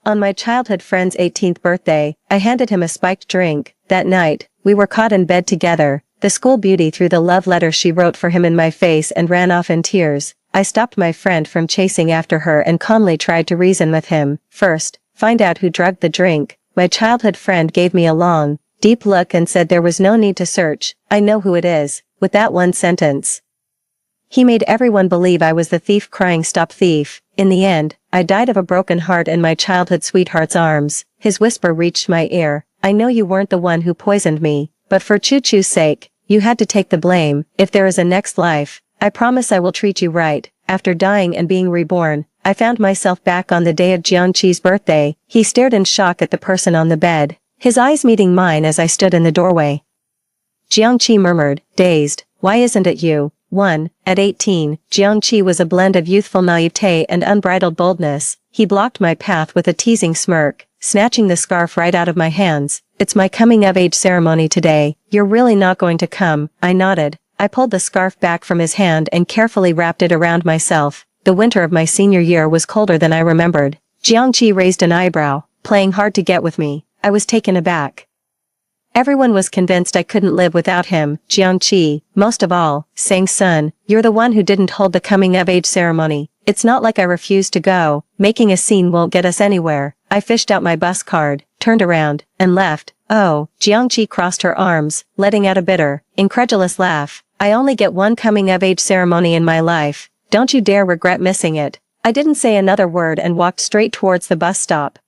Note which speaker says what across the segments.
Speaker 1: On my childhood friend's 18th birthday, I handed him a spiked drink. That night, we were caught in bed together. The school beauty threw the love letter she wrote for him in my face and ran off in tears. I stopped my friend from chasing after her and calmly tried to reason with him. First, find out who drugged the drink. My childhood friend gave me a long, deep look and said there was no need to search. I know who it is. With that one sentence, he made everyone believe I was the thief crying stop thief. In the end, I died of a broken heart in my childhood sweetheart's arms. His whisper reached my ear. I know you weren't the one who poisoned me, but for Choo-Choo's sake, you had to take the blame. If there is a next life, I promise I will treat you right. After dying and being reborn, I found myself back on the day of Jiangqi's birthday. He stared in shock at the person on the bed, his eyes meeting mine as I stood in the doorway. Jiangqi murmured, dazed, why isn't it you? 1. At 18, Jiangqi was a blend of youthful naivete and unbridled boldness. He blocked my path with a teasing smirk, snatching the scarf right out of my hands. It's my coming-of-age ceremony today. You're really not going to come? I nodded. I pulled the scarf back from his hand and carefully wrapped it around myself. The winter of my senior year was colder than I remembered. Jiangqi raised an eyebrow, playing hard to get with me. I was taken aback. Everyone was convinced I couldn't live without him. Jiangqi, most of all, Sang-sun, you're the one who didn't hold the coming-of-age ceremony. It's not like I refused to go. Making a scene won't get us anywhere. I fished out my bus card, turned around, and left. Oh, Jiangqi crossed her arms, letting out a bitter, incredulous laugh. I only get one coming-of-age ceremony in my life. Don't you dare regret missing it. I didn't say another word and walked straight towards the bus stop.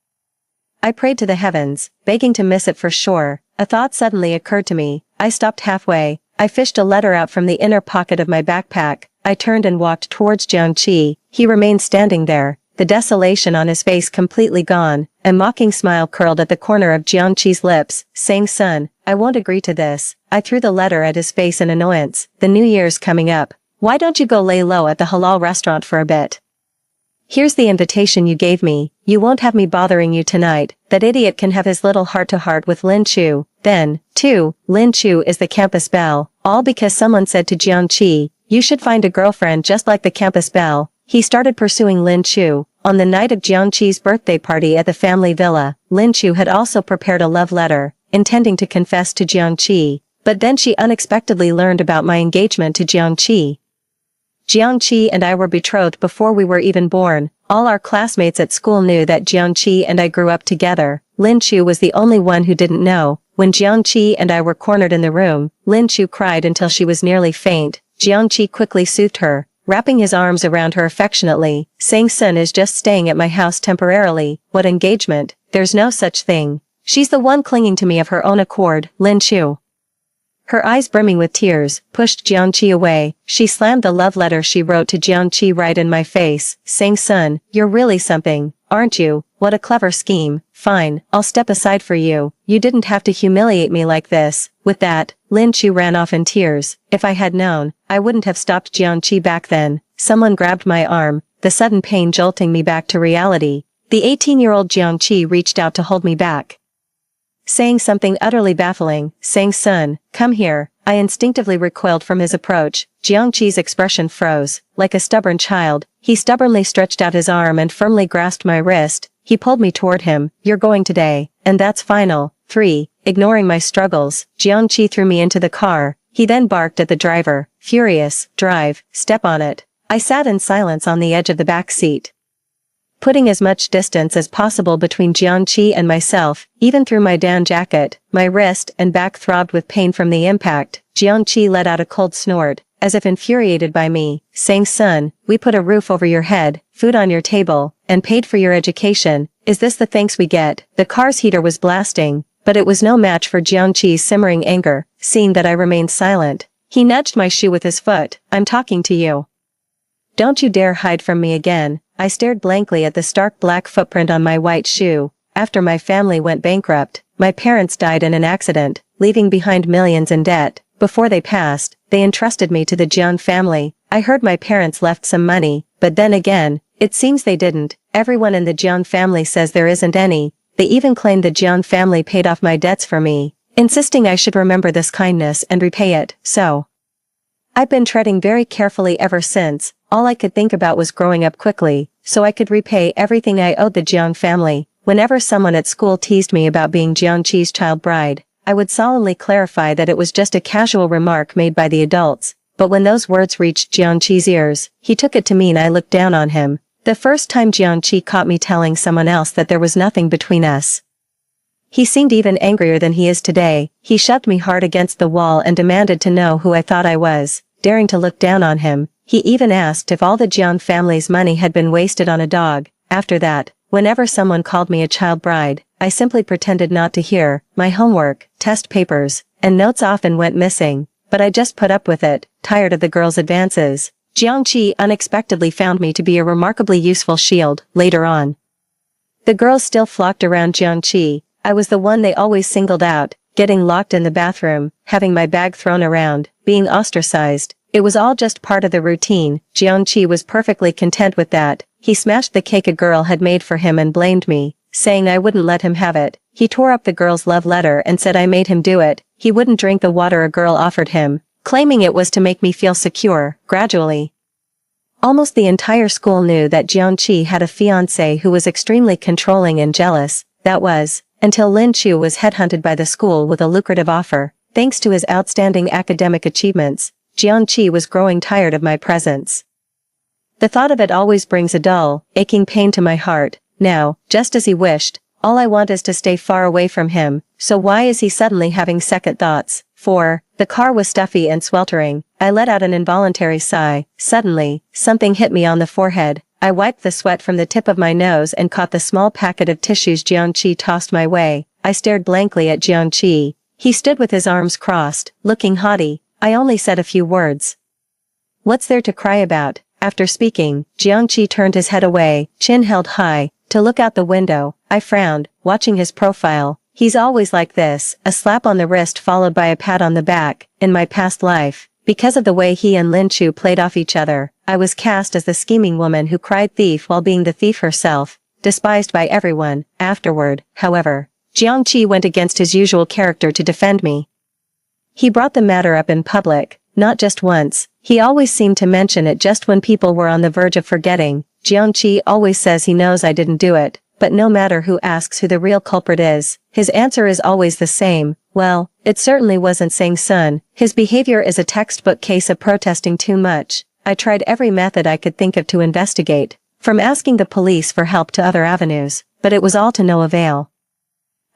Speaker 1: I prayed to the heavens, begging to miss it for sure. A thought suddenly occurred to me. I stopped halfway. I fished a letter out from the inner pocket of my backpack. I turned and walked towards Jiangqi. He remained standing there, the desolation on his face completely gone. A mocking smile curled at the corner of Jiangqi's lips. Sang-sun, I won't agree to this. I threw the letter at his face in annoyance. The New Year's coming up. Why don't you go lay low at the halal restaurant for a bit? Here's the invitation you gave me. You won't have me bothering you tonight. That idiot can have his little heart-to-heart with Lin Chu. Then, too, Lin Chu is the campus belle. All because someone said to Jiangqi, you should find a girlfriend just like the campus belle. He started pursuing Lin Chu. On the night of Jiangqi's birthday party at the family villa, Lin Chu had also prepared a love letter, intending to confess to Jiangqi. But then she unexpectedly learned about my engagement to Jiangqi. Jiangqi and I were betrothed before we were even born. All our classmates at school knew that Jiangqi and I grew up together. Lin Chu was the only one who didn't know. When Jiangqi and I were cornered in the room, Lin Chu cried until she was nearly faint. Jiangqi quickly soothed her, wrapping his arms around her affectionately. Sang-sun is just staying at my house temporarily. What engagement? There's no such thing. She's the one clinging to me of her own accord. Lin Chu, her eyes brimming with tears, pushed Jiangqi away. She slammed the love letter she wrote to Jiangqi right in my face. Sang-sun, you're really something, aren't you? What a clever scheme. Fine, I'll step aside for you. You didn't have to humiliate me like this. With that, Lin Chu ran off in tears. If I had known, I wouldn't have stopped Jiangqi back then. Someone grabbed my arm, the sudden pain jolting me back to reality. The 18-year-old Jiangqi reached out to hold me back, saying something utterly baffling. Sang-sun, come here. I instinctively recoiled from his approach. Jiangqi's expression froze. Like a stubborn child, he stubbornly stretched out his arm and firmly grasped my wrist. He pulled me toward him. You're going today, and that's final. 3. Ignoring my struggles, Jiangqi threw me into the car. He then barked at the driver. Furious, drive, step on it. I sat in silence on the edge of the back seat, putting as much distance as possible between Jiangqi and myself. Even through my down jacket, my wrist and back throbbed with pain from the impact. Jiangqi let out a cold snort, as if infuriated by me. Sang-sun, we put a roof over your head, food on your table, and paid for your education. Is this the thanks we get? The car's heater was blasting, but it was no match for Jiangqi's simmering anger. Seeing that I remained silent, he nudged my shoe with his foot. I'm talking to you. Don't you dare hide from me again. I stared blankly at the stark black footprint on my white shoe. After my family went bankrupt, my parents died in an accident, leaving behind millions in debt. Before they passed, they entrusted me to the Jiang family. I heard my parents left some money, but then again, it seems they didn't. Everyone in the Jiang family says there isn't any. They even claim the Jiang family paid off my debts for me, insisting I should remember this kindness and repay it. So I've been treading very carefully ever since. All I could think about was growing up quickly, so I could repay everything I owed the Jiang family. Whenever someone at school teased me about being Jiangqi's child bride, I would solemnly clarify that it was just a casual remark made by the adults, but when those words reached Jiangqi's ears, he took it to mean I looked down on him. The first time Jiangqi caught me telling someone else that there was nothing between us. He seemed even angrier than he is today. He shoved me hard against the wall and demanded to know who I thought I was, daring to look down on him. He even asked if all the Jiang family's money had been wasted on a dog. After that, whenever someone called me a child bride, I simply pretended not to hear. My homework, test papers, and notes often went missing, but I just put up with it, tired of the girls' advances. Jiangqi unexpectedly found me to be a remarkably useful shield. Later on, the girls still flocked around Jiangqi. I was the one they always singled out, getting locked in the bathroom, having my bag thrown around, being ostracized. It was all just part of the routine. Jiangqi was perfectly content with that. He smashed the cake a girl had made for him and blamed me, saying I wouldn't let him have it. He tore up the girl's love letter and said I made him do it. He wouldn't drink the water a girl offered him, claiming it was to make me feel secure. Gradually, almost the entire school knew that Jiangqi had a fiancé who was extremely controlling and jealous. That was, until Lin Chu was headhunted by the school with a lucrative offer. Thanks to his outstanding academic achievements, Jiangqi was growing tired of my presence. The thought of it always brings a dull, aching pain to my heart. Now, just as he wished, all I want is to stay far away from him, so why is he suddenly having second thoughts? 4. The car was stuffy and sweltering. I let out an involuntary sigh. Suddenly, something hit me on the forehead. I wiped the sweat from the tip of my nose and caught the small packet of tissues Jiangqi tossed my way. I stared blankly at Jiangqi. He stood with his arms crossed, looking haughty. I only said a few words. What's there to cry about? After speaking, Jiangqi turned his head away, chin held high, to look out the window. I frowned, watching his profile. He's always like this, a slap on the wrist followed by a pat on the back. In my past life, because of the way he and Lin Chu played off each other, I was cast as the scheming woman who cried thief while being the thief herself, despised by everyone. Afterward, however, Jiangqi went against his usual character to defend me. He brought the matter up in public, not just once. He always seemed to mention it just when people were on the verge of forgetting. Jiangqi always says he knows I didn't do it, but no matter who asks who the real culprit is, his answer is always the same. Well, it certainly wasn't Sang Sun. His behavior is a textbook case of protesting too much. I tried every method I could think of to investigate, from asking the police for help to other avenues, but it was all to no avail.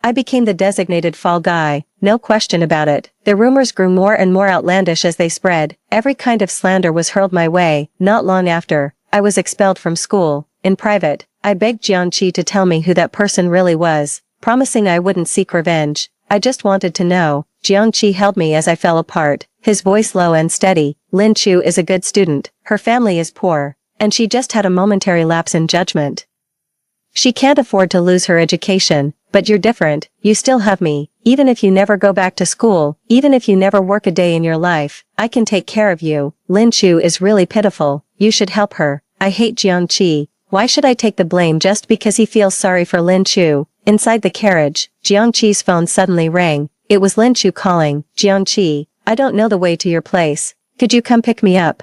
Speaker 1: I became the designated fall guy, no question about it. The rumors grew more and more outlandish as they spread. Every kind of slander was hurled my way. Not long after, I was expelled from school. In private, I begged Jiangqi to tell me who that person really was, promising I wouldn't seek revenge. I just wanted to know. Jiangqi held me as I fell apart, his voice low and steady. Lin Chu is a good student, her family is poor, and she just had a momentary lapse in judgment. She can't afford to lose her education, but you're different. You still have me. Even if you never go back to school, even if you never work a day in your life, I can take care of you. Lin Chu is really pitiful. You should help her. I hate Jiangqi. Why should I take the blame just because he feels sorry for Lin Chu? Inside the carriage, Jiangqi's phone suddenly rang. It was Lin Chu calling. Jiangqi, I don't know the way to your place. Could you come pick me up?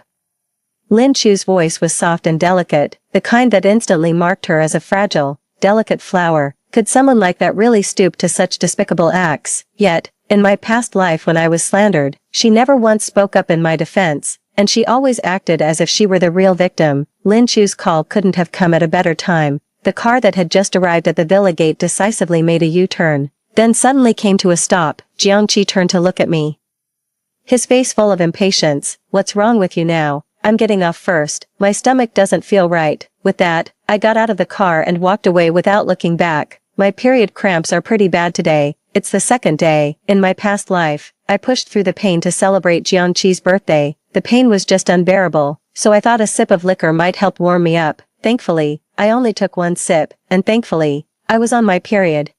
Speaker 1: Lin Chu's voice was soft and delicate, the kind that instantly marked her as a fragile, delicate flower. Could someone like that really stoop to such despicable acts? Yet, in my past life when I was slandered, she never once spoke up in my defense, and she always acted as if she were the real victim. Lin Chu's call couldn't have come at a better time. The car that had just arrived at the villa gate decisively made a U-turn, then suddenly came to a stop. Jiangqi turned to look at me, his face full of impatience. What's wrong with you now? I'm getting off first. My stomach doesn't feel right. With that, I got out of the car and walked away without looking back. My period cramps are pretty bad today. It's the second day. In my past life, I pushed through the pain to celebrate Jiangqi's birthday. The pain was just unbearable, so I thought a sip of liquor might help warm me up. Thankfully, I only took one sip, and thankfully, I was on my period.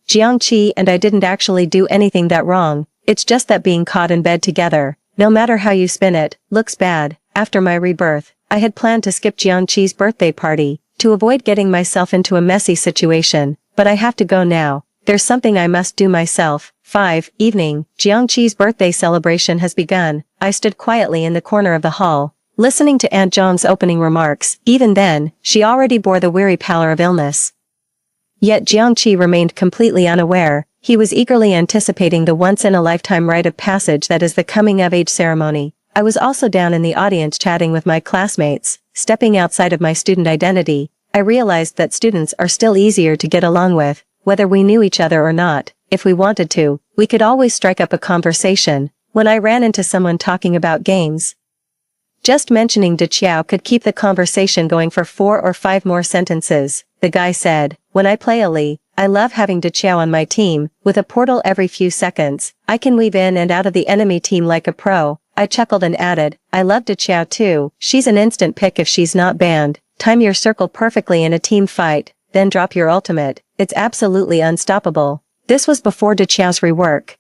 Speaker 1: Jiangqi and I didn't actually do anything that wrong. It's just that being caught in bed together, no matter how you spin it, looks bad. After my rebirth, I had planned to skip Jiangqi's birthday party, to avoid getting myself into a messy situation, but I have to go now. There's something I must do myself. 5. Evening. Jiangqi's birthday celebration has begun. I stood quietly in the corner of the hall, listening to Aunt Zhang's opening remarks. Even then, she already bore the weary pallor of illness. Yet Jiangqi remained completely unaware. He was eagerly anticipating the once-in-a-lifetime rite of passage that is the coming-of-age ceremony. I was also down in the audience chatting with my classmates. Stepping outside of my student identity, I realized that students are still easier to get along with, whether we knew each other or not. If we wanted to, we could always strike up a conversation. When I ran into someone talking about games, just mentioning De Chiao could keep the conversation going for 4 or 5 more sentences. The guy said, "When I play Ali, I love having De Chiao on my team. With a portal every few seconds, I can weave in and out of the enemy team like a pro." I chuckled and added, "I love De Chiao too. She's an instant pick if she's not banned. Time your circle perfectly in a team fight, then drop your ultimate. It's absolutely unstoppable." This was before De Chiao's rework.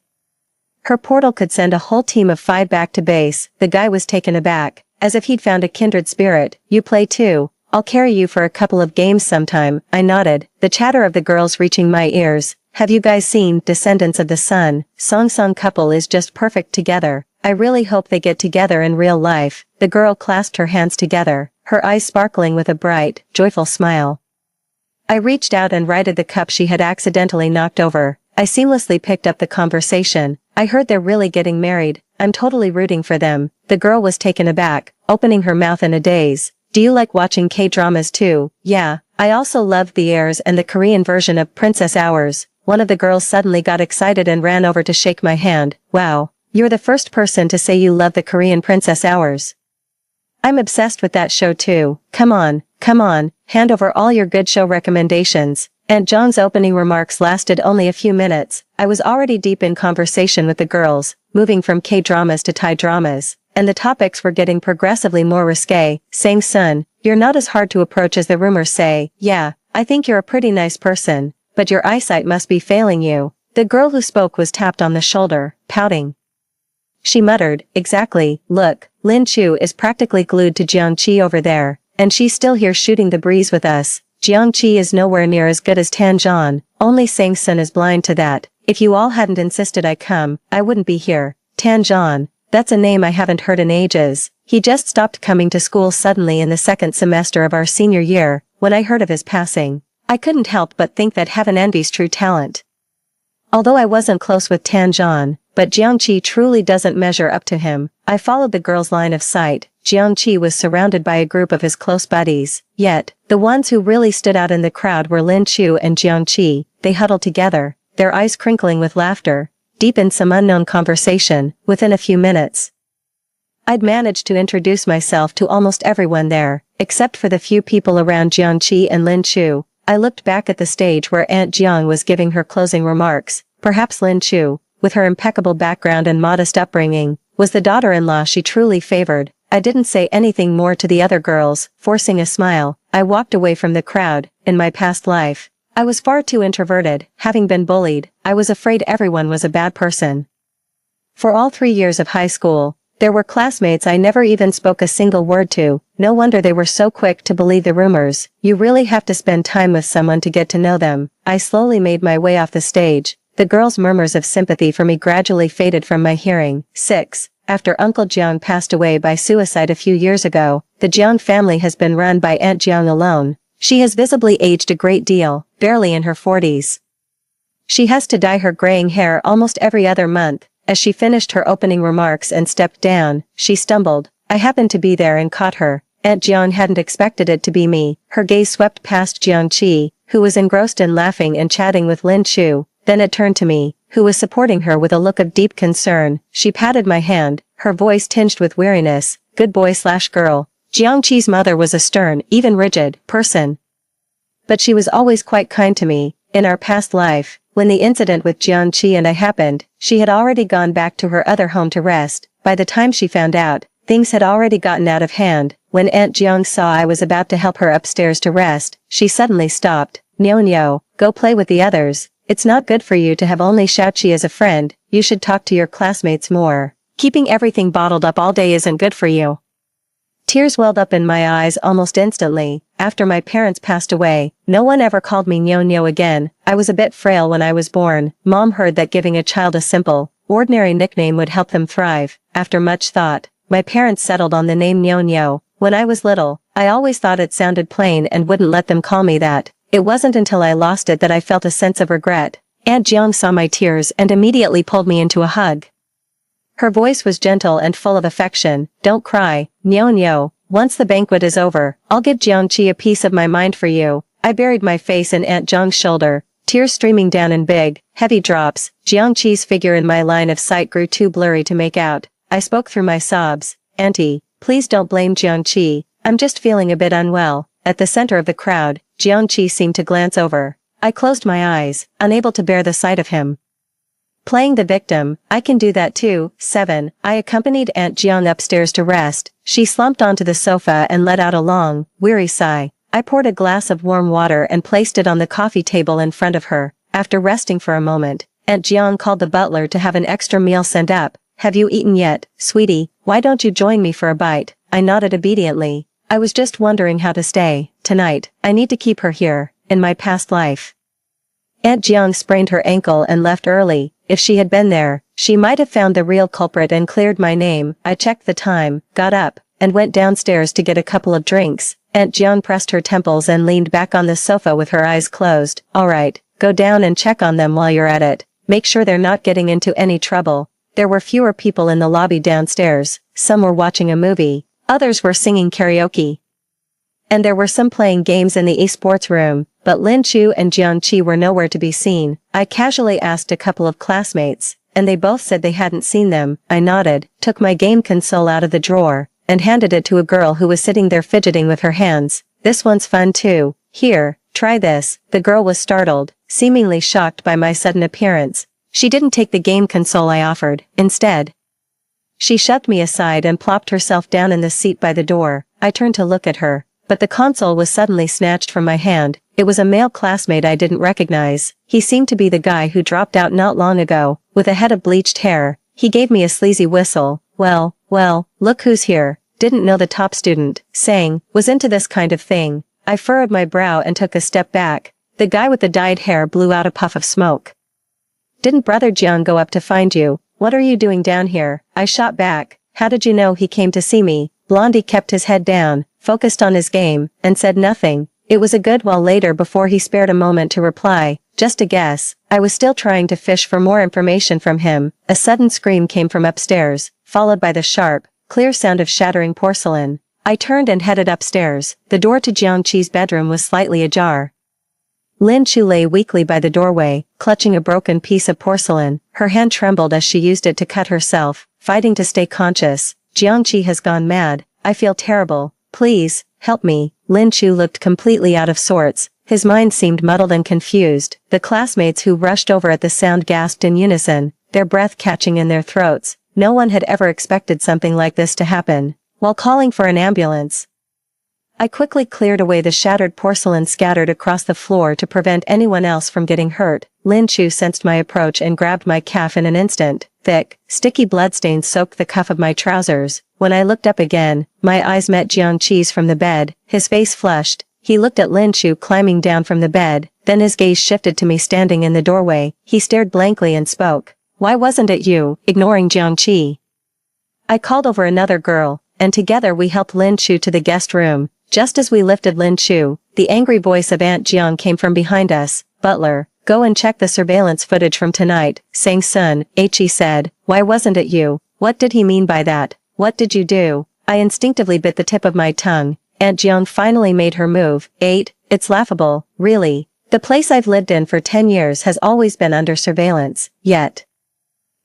Speaker 1: Her portal could send a whole team of 5 back to base. The guy was taken aback, as if he'd found a kindred spirit. "You play too? I'll carry you for a couple of games sometime." I nodded, the chatter of the girls reaching my ears. "Have you guys seen Descendants of the Sun? Song couple is just perfect together. I really hope they get together in real life." The girl clasped her hands together, her eyes sparkling with a bright, joyful smile. I reached out and righted the cup she had accidentally knocked over. I seamlessly picked up the conversation. "I heard they're really getting married. I'm totally rooting for them." The girl was taken aback, opening her mouth in a daze. "Do you like watching K-dramas too?" "Yeah, I also loved The Heirs and the Korean version of Princess Hours." One of the girls suddenly got excited and ran over to shake my hand. "Wow, you're the first person to say you love the Korean Princess Hours. I'm obsessed with that show too. Come on, hand over all your good show recommendations." Aunt John's opening remarks lasted only a few minutes. I was already deep in conversation with the girls, moving from K-dramas to Thai dramas, and the topics were getting progressively more risque. "Sang-sun, you're not as hard to approach as the rumors say." "Yeah, I think you're a pretty nice person, but your eyesight must be failing you." The girl who spoke was tapped on the shoulder, pouting. She muttered, "Exactly, look, Lin Chu is practically glued to Jiangqi over there, and she's still here shooting the breeze with us. Jiangqi is nowhere near as good as Tan Zhan, only Sang-sun is blind to that. If you all hadn't insisted I come, I wouldn't be here." Tan Zhan, that's a name I haven't heard in ages. He just stopped coming to school suddenly in the 2nd semester of our senior year. When I heard of his passing, I couldn't help but think that heaven envies true talent. Although I wasn't close with Tan Zhan, but Jiangqi truly doesn't measure up to him. I followed the girl's line of sight. Jiangqi was surrounded by a group of his close buddies, yet, the ones who really stood out in the crowd were Lin Chu and Jiangqi. They huddled together, their eyes crinkling with laughter, deep in some unknown conversation. Within a few minutes, I'd managed to introduce myself to almost everyone there, except for the few people around Jiangqi and Lin Chu. I looked back at the stage where Aunt Jiang was giving her closing remarks. Perhaps Lin Chu, with her impeccable background and modest upbringing, was the daughter-in-law she truly favored. I didn't say anything more to the other girls, forcing a smile. I walked away from the crowd. In my past life, I was far too introverted. Having been bullied, I was afraid everyone was a bad person. For all 3 years of high school, there were classmates I never even spoke a single word to. No wonder they were so quick to believe the rumors. You really have to spend time with someone to get to know them. I slowly made my way off the stage. The girls' murmurs of sympathy for me gradually faded from my hearing. 6. After Uncle Jiang passed away by suicide a few years ago, the Jiang family has been run by Aunt Jiang alone. She has visibly aged a great deal, barely in her 40s. She has to dye her graying hair almost every other month. As she finished her opening remarks and stepped down, she stumbled. I happened to be there and caught her. Aunt Jiang hadn't expected it to be me. Her gaze swept past Jiangqi, who was engrossed in laughing and chatting with Lin Chu. Then it turned to me, who was supporting her with a look of deep concern. She patted my hand, her voice tinged with weariness. "Good boy/girl." Jiangqi's mother was a stern, even rigid, person. But she was always quite kind to me. In our past life, when the incident with Jiangqi and I happened, she had already gone back to her other home to rest. By the time she found out, things had already gotten out of hand. When Aunt Jiang saw I was about to help her upstairs to rest, she suddenly stopped. "Nyo, go play with the others. It's not good for you to have only Xiaoqi as a friend. You should talk to your classmates more. Keeping everything bottled up all day isn't good for you." Tears welled up in my eyes almost instantly. After my parents passed away, no one ever called me Nyo again. I was a bit frail when I was born. Mom heard that giving a child a simple, ordinary nickname would help them thrive. After much thought, my parents settled on the name Nyo. When I was little, I always thought it sounded plain and wouldn't let them call me that. It wasn't until I lost it that I felt a sense of regret. Aunt Jiang saw my tears and immediately pulled me into a hug. Her voice was gentle and full of affection. "Don't cry, Nyo. Once the banquet is over, I'll give Jiangqi a piece of my mind for you." I buried my face in Aunt Jiang's shoulder, tears streaming down in big, heavy drops. Jiangqi's figure in my line of sight grew too blurry to make out. I spoke through my sobs. "Auntie, please don't blame Jiangqi. I'm just feeling a bit unwell." At the center of the crowd, Jiangqi seemed to glance over. I closed my eyes, unable to bear the sight of him. Playing the victim, I can do that too. 7. I accompanied Aunt Jiang upstairs to rest. She slumped onto the sofa and let out a long, weary sigh. I poured a glass of warm water and placed it on the coffee table in front of her. After resting for a moment, Aunt Jiang called the butler to have an extra meal sent up. "Have you eaten yet, sweetie? Why don't you join me for a bite?" I nodded obediently. I was just wondering how to stay tonight. I need to keep her here, in my past life. Aunt Jiang sprained her ankle and left early. If she had been there, she might have found the real culprit and cleared my name. I checked the time, got up, and went downstairs to get a couple of drinks. Aunt Jiang pressed her temples and leaned back on the sofa with her eyes closed. "All right, go down and check on them while you're at it. Make sure they're not getting into any trouble." There were fewer people in the lobby downstairs. Some were watching a movie. Others were singing karaoke. And there were some playing games in the esports room, but Lin Chu and Jiangqi were nowhere to be seen. I casually asked a couple of classmates, and they both said they hadn't seen them. I nodded, took my game console out of the drawer, and handed it to a girl who was sitting there fidgeting with her hands. "This one's fun too. Here, try this." The girl was startled, seemingly shocked by my sudden appearance. She didn't take the game console I offered. Instead, she shoved me aside and plopped herself down in the seat by the door. I turned to look at her, but the console was suddenly snatched from my hand. It was a male classmate I didn't recognize. He seemed to be the guy who dropped out not long ago, with a head of bleached hair. He gave me a sleazy whistle. Well, look who's here." Didn't know the top student, sang, was into this kind of thing. I furrowed my brow and took a step back. The guy with the dyed hair blew out a puff of smoke. "Didn't Brother Jiang go up to find you? What are you doing down here?" I shot back. "How did you know he came to see me?" Blondie kept his head down, focused on his game, and said nothing. It was a good while later before he spared a moment to reply. "Just a guess." I was still trying to fish for more information from him. A sudden scream came from upstairs, followed by the sharp, clear sound of shattering porcelain. I turned and headed upstairs. The door to Jiangqi's bedroom was slightly ajar. Lin Chu lay weakly by the doorway, clutching a broken piece of porcelain. Her hand trembled as she used it to cut herself, fighting to stay conscious. "Jiangqi has gone mad. I feel terrible. Please, help me." Lin Chu looked completely out of sorts. His mind seemed muddled and confused. The classmates who rushed over at the sound gasped in unison, their breath catching in their throats. No one had ever expected something like this to happen. While calling for an ambulance, I quickly cleared away the shattered porcelain scattered across the floor to prevent anyone else from getting hurt. Lin Chu sensed my approach and grabbed my calf in an instant. Thick, sticky bloodstains soaked the cuff of my trousers. When I looked up again, my eyes met Jiangqi's from the bed. His face flushed. He looked at Lin Chu climbing down from the bed, then his gaze shifted to me standing in the doorway. He stared blankly and spoke. "Why wasn't it you?" Ignoring Jiangqi, I called over another girl, and together we helped Lin Chu to the guest room. Just as we lifted Lin Chu, the angry voice of Aunt Jiang came from behind us. "Butler, go and check the surveillance footage from tonight." Sang Sun, He said. "Why wasn't it you? What did he mean by that? What did you do?" I instinctively bit the tip of my tongue. Aunt Jiang finally made her move. 8. It's laughable, really. The place I've lived in for 10 years has always been under surveillance, yet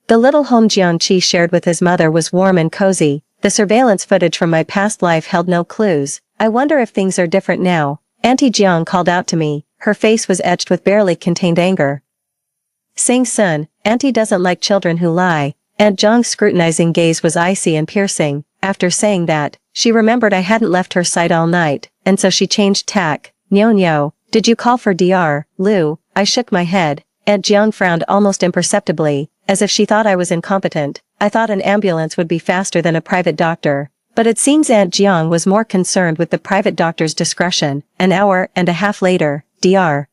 Speaker 1: the little home Jiangqi shared with his mother was warm and cozy. The surveillance footage from my past life held no clues. I wonder if things are different now. Auntie Jiang called out to me. Her face was etched with barely contained anger. Sang Sun, Auntie doesn't like children who lie. Aunt Jiang's scrutinizing gaze was icy and piercing. After saying that, she remembered I hadn't left her side all night, and so she changed tack. Nyo, did you call for Dr. Lu? I shook my head. Aunt Jiang frowned almost imperceptibly, as if she thought I was incompetent. I thought an ambulance would be faster than a private doctor. But it seems Aunt Jiang was more concerned with the private doctor's discretion. An hour and a half later, Dr.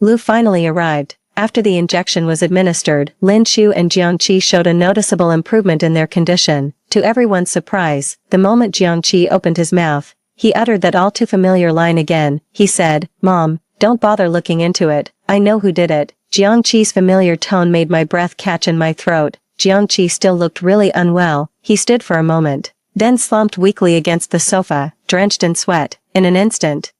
Speaker 1: Lu finally arrived. After the injection was administered, Lin Chu and Jiangqi showed a noticeable improvement in their condition. To everyone's surprise, the moment Jiangqi opened his mouth, he uttered that all too familiar line again. He said, "Mom, don't bother looking into it, I know who did it. Jiangqi's familiar tone made my breath catch in my throat. Jiangqi still looked really unwell. He stood for a moment, then slumped weakly against the sofa, drenched in sweat. In an instant,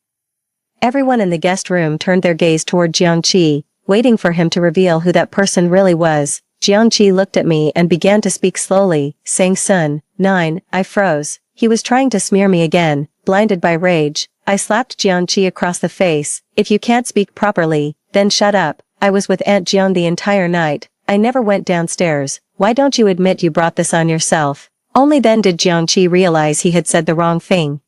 Speaker 1: everyone in the guest room turned their gaze toward Jiangqi, waiting for him to reveal who that person really was. Jiangqi looked at me and began to speak slowly. Sang Sun, 9, I froze. He was trying to smear me again, blinded by rage. I slapped Jiangqi across the face. If you can't speak properly, then shut up. I was with Aunt Jiang the entire night. I never went downstairs. Why don't you admit you brought this on yourself? Only then did Jiangqi realize he had said the wrong thing.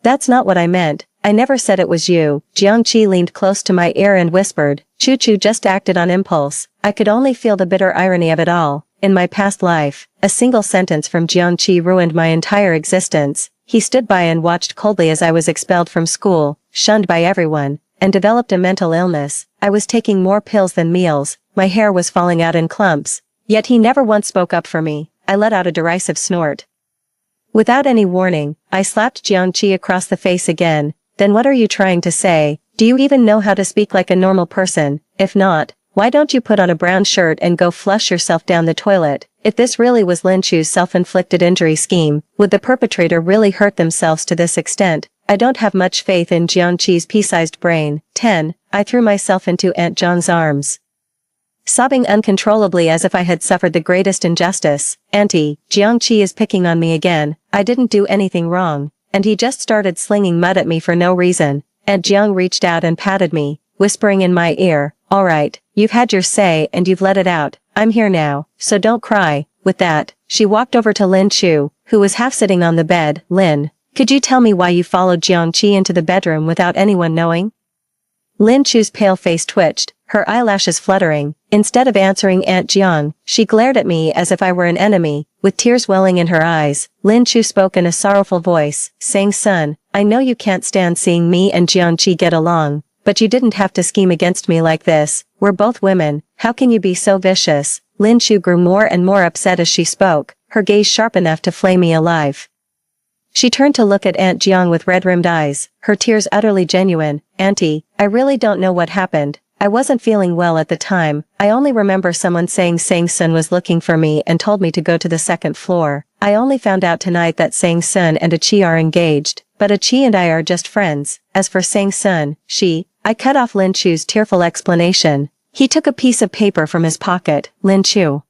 Speaker 1: That's not what I meant. I never said it was you. Jiangqi leaned close to my ear and whispered. Chu just acted on impulse. I could only feel the bitter irony of it all. In my past life, a single sentence from Jiangqi ruined my entire existence. He stood by and watched coldly as I was expelled from school, shunned by everyone, and developed a mental illness. I was taking more pills than meals. My hair was falling out in clumps. Yet he never once spoke up for me. I let out a derisive snort. Without any warning, I slapped Jiangqi across the face again. Then what are you trying to say? Do you even know how to speak like a normal person? If not, why don't you put on a brown shirt and go flush yourself down the toilet? If this really was Lin Chu's self-inflicted injury scheme, would the perpetrator really hurt themselves to this extent? I don't have much faith in Jiangqi's pea-sized brain. 10. I threw myself into Aunt Zhang's arms, sobbing uncontrollably as if I had suffered the greatest injustice. Auntie, Jiangqi is picking on me again. I didn't do anything wrong. And he just started slinging mud at me for no reason. Aunt Jiang reached out and patted me, whispering in my ear, all right, you've had your say and you've let it out. I'm here now, so don't cry. With that, she walked over to Lin Chu, who was half sitting on the bed. Lin, could you tell me why you followed Jiangqi into the bedroom without anyone knowing? Lin Chu's pale face twitched, her eyelashes fluttering. Instead of answering Aunt Jiang, she glared at me as if I were an enemy. With tears welling in her eyes, Lin Chu spoke in a sorrowful voice, Sang Sun, I know you can't stand seeing me and Jiangqi get along, but you didn't have to scheme against me like this. We're both women. How can you be so vicious? Lin Chu grew more and more upset as she spoke, her gaze sharp enough to flay me alive. She turned to look at Aunt Jiang with red-rimmed eyes, her tears utterly genuine. Auntie, I really don't know what happened. I wasn't feeling well at the time. I only remember someone saying Sang Sun was looking for me and told me to go to the second floor. I only found out tonight that Sang Sun and Achi are engaged, but Achi and I are just friends. As for Sang Sun, I cut off Lin Chu's tearful explanation. He took a piece of paper from his pocket. Lin Chu,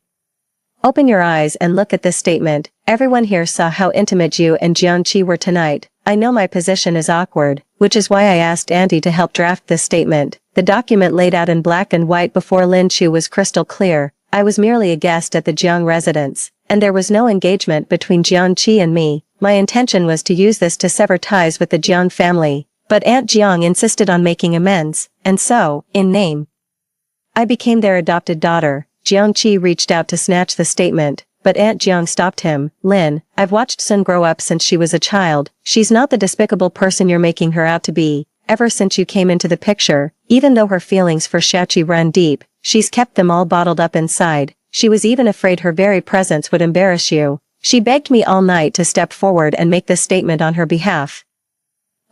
Speaker 1: open your eyes and look at this statement. Everyone here saw how intimate you and Jiangqi were tonight. I know my position is awkward, which is why I asked Auntie to help draft this statement. The document laid out in black and white before Lin Chu was crystal clear. I was merely a guest at the Jiang residence, and there was no engagement between Jiangqi and me. My intention was to use this to sever ties with the Jiang family, but Aunt Jiang insisted on making amends, and so, in name, I became their adopted daughter. Jiangqi reached out to snatch the statement, but Aunt Jiang stopped him. Lin, I've watched Sun grow up since she was a child. She's not the despicable person you're making her out to be. Ever since you came into the picture, even though her feelings for Shachi run deep, she's kept them all bottled up inside. She was even afraid her very presence would embarrass you. She begged me all night to step forward and make this statement on her behalf.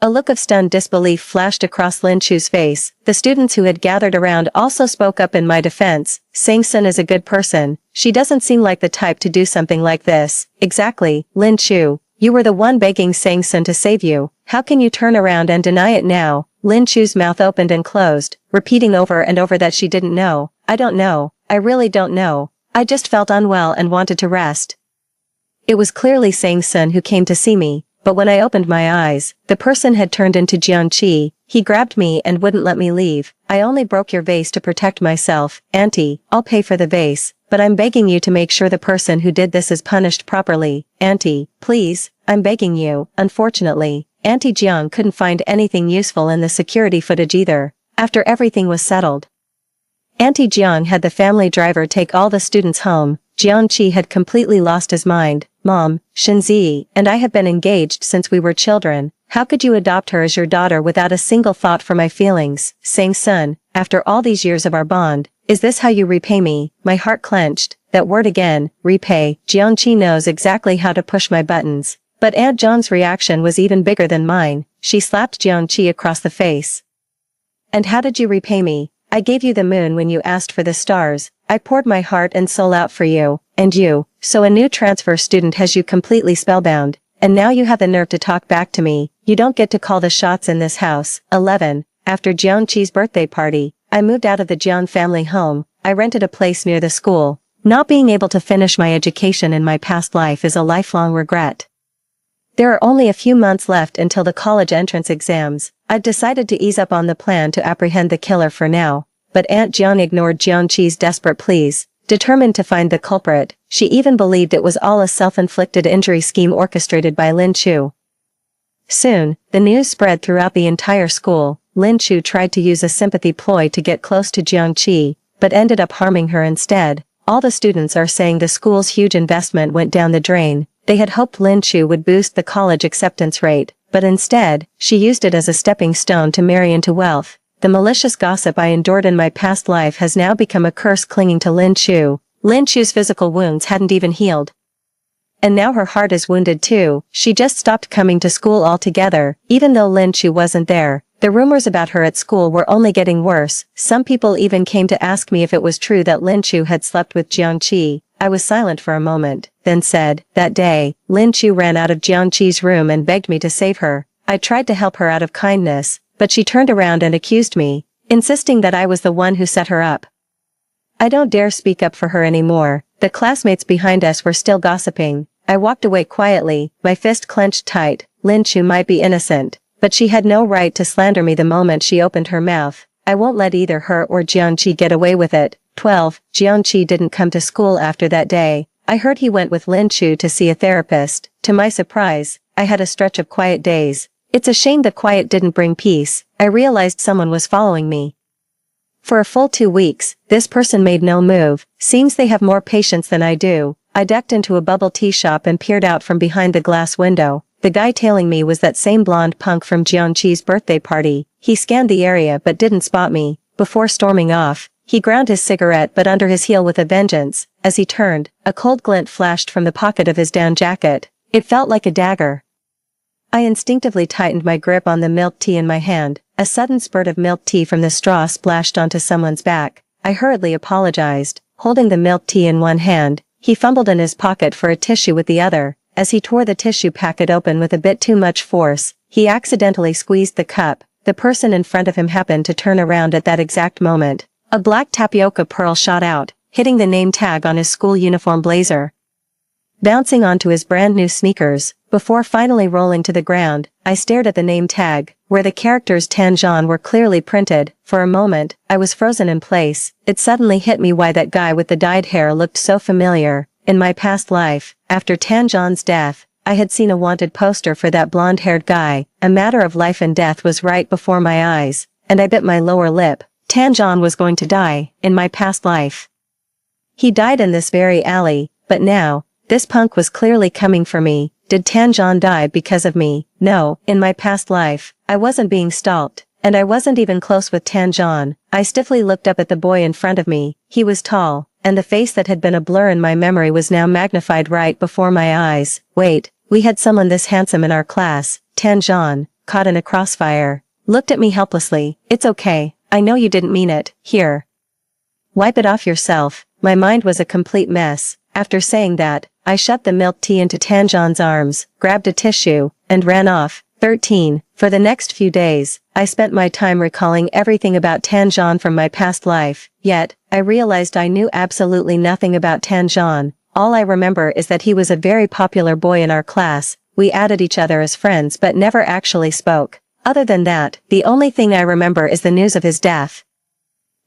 Speaker 1: A look of stunned disbelief flashed across Lin Chu's face. The students who had gathered around also spoke up in my defense. Sang Sun is a good person. She doesn't seem like the type to do something like this. Exactly, Lin Chu. You were the one begging Sang Sun to save you. How can you turn around and deny it now? Lin Chu's mouth opened and closed, repeating over and over that she didn't know. I don't know. I really don't know. I just felt unwell and wanted to rest. It was clearly Sang Sun who came to see me. But when I opened my eyes, the person had turned into Jiangqi. He grabbed me and wouldn't let me leave. I only broke your vase to protect myself. Auntie, I'll pay for the vase, but I'm begging you to make sure the person who did this is punished properly. Auntie, please, I'm begging you. Unfortunately, Auntie Jiang couldn't find anything useful in the security footage either. After everything was settled, Auntie Jiang had the family driver take all the students home. Jiangqi had completely lost his mind. Mom, Shinzi and I have been engaged since we were children. How could you adopt her as your daughter without a single thought for my feelings? Sang Sun, after all these years of our bond, is this how you repay me? My heart clenched. That word again, repay. Jiangqi knows exactly how to push my buttons. But Aunt Zhang's reaction was even bigger than mine. She slapped Jiangqi across the face. And how did you repay me? I gave you the moon when you asked for the stars. I poured my heart and soul out for you, and you, so a new transfer student has you completely spellbound. And now you have the nerve to talk back to me. You don't get to call the shots in this house. 11. After Jiangqi's birthday party, I moved out of the Jiang family home. I rented a place near the school. Not being able to finish my education in my past life is a lifelong regret. There are only a few months left until the college entrance exams. I'd decided to ease up on the plan to apprehend the killer for now, but Aunt Jiang ignored Jiangqi's desperate pleas. Determined to find the culprit, she even believed it was all a self-inflicted injury scheme orchestrated by Lin Chu. Soon, the news spread throughout the entire school. Lin Chu tried to use a sympathy ploy to get close to Jiangqi, but ended up harming her instead. All the students are saying the school's huge investment went down the drain. They had hoped Lin Chu would boost the college acceptance rate, but instead, she used it as a stepping stone to marry into wealth. The malicious gossip I endured in my past life has now become a curse clinging to Lin Chu. Lin Chu's physical wounds hadn't even healed. And now her heart is wounded too. She just stopped coming to school altogether, even though Lin Chu wasn't there. The rumors about her at school were only getting worse. Some people even came to ask me if it was true that Lin Chu had slept with Jiangqi. I was silent for a moment, then said, that day, Lin Chu ran out of Jiangqi's room and begged me to save her. I tried to help her out of kindness, but she turned around and accused me, insisting that I was the one who set her up. I don't dare speak up for her anymore. The classmates behind us were still gossiping. I walked away quietly, my fist clenched tight. Lin Chu might be innocent, but she had no right to slander me the moment she opened her mouth. I won't let either her or Jiangqi get away with it. 12. Jiangqi didn't come to school after that day. I heard he went with Lin Chu to see a therapist. To my surprise, I had a stretch of quiet days. It's a shame that quiet didn't bring peace. I realized someone was following me. For a full 2 weeks, this person made no move. Seems they have more patience than I do. I ducked into a bubble tea shop and peered out from behind the glass window. The guy tailing me was that same blonde punk from Jiangqi's birthday party. He scanned the area but didn't spot me. Before storming off, he ground his cigarette butt under his heel with a vengeance. As he turned, a cold glint flashed from the pocket of his down jacket. It felt like a dagger. I instinctively tightened my grip on the milk tea in my hand. A sudden spurt of milk tea from the straw splashed onto someone's back. I hurriedly apologized. Holding the milk tea in one hand, he fumbled in his pocket for a tissue with the other. As he tore the tissue packet open with a bit too much force, he accidentally squeezed the cup. The person in front of him happened to turn around at that exact moment. A black tapioca pearl shot out, hitting the name tag on his school uniform blazer, bouncing onto his brand new sneakers. Before finally rolling to the ground, I stared at the name tag, where the characters Tanjan were clearly printed. For a moment, I was frozen in place. It suddenly hit me why that guy with the dyed hair looked so familiar. In my past life, after Tanjan's death, I had seen a wanted poster for that blonde-haired guy. A matter of life and death was right before my eyes, and I bit my lower lip. Tanjan was going to die, in my past life. He died in this very alley, but now, this punk was clearly coming for me. Did Tanjan die because of me? No, in my past life, I wasn't being stalked, and I wasn't even close with Tanjan. I stiffly looked up at the boy in front of me. He was tall, and the face that had been a blur in my memory was now magnified right before my eyes. Wait, we had someone this handsome in our class. Tanjan, caught in a crossfire, looked at me helplessly. It's okay, I know you didn't mean it. Here. Wipe it off yourself. My mind was a complete mess. After saying that, I shoved the milk tea into Tanjan's arms, grabbed a tissue, and ran off. 13. For the next few days, I spent my time recalling everything about Tanjan from my past life, yet, I realized I knew absolutely nothing about Tanjan. All I remember is that he was a very popular boy in our class. We added each other as friends but never actually spoke. Other than that, the only thing I remember is the news of his death.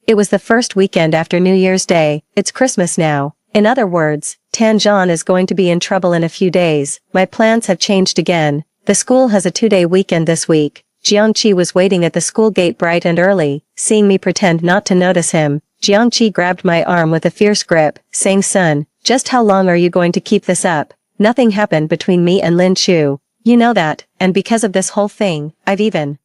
Speaker 1: It was the first weekend after New Year's Day. It's Christmas now. In other words, Tanjan is going to be in trouble in a few days. My plans have changed again. The school has a 2-day weekend this week. Jiangqi was waiting at the school gate bright and early. Seeing me pretend not to notice him, Jiangqi grabbed my arm with a fierce grip, saying, "Son, just how long are you going to keep this up? Nothing happened between me and Lin Chu. You know that, and because of this whole thing, I've even..."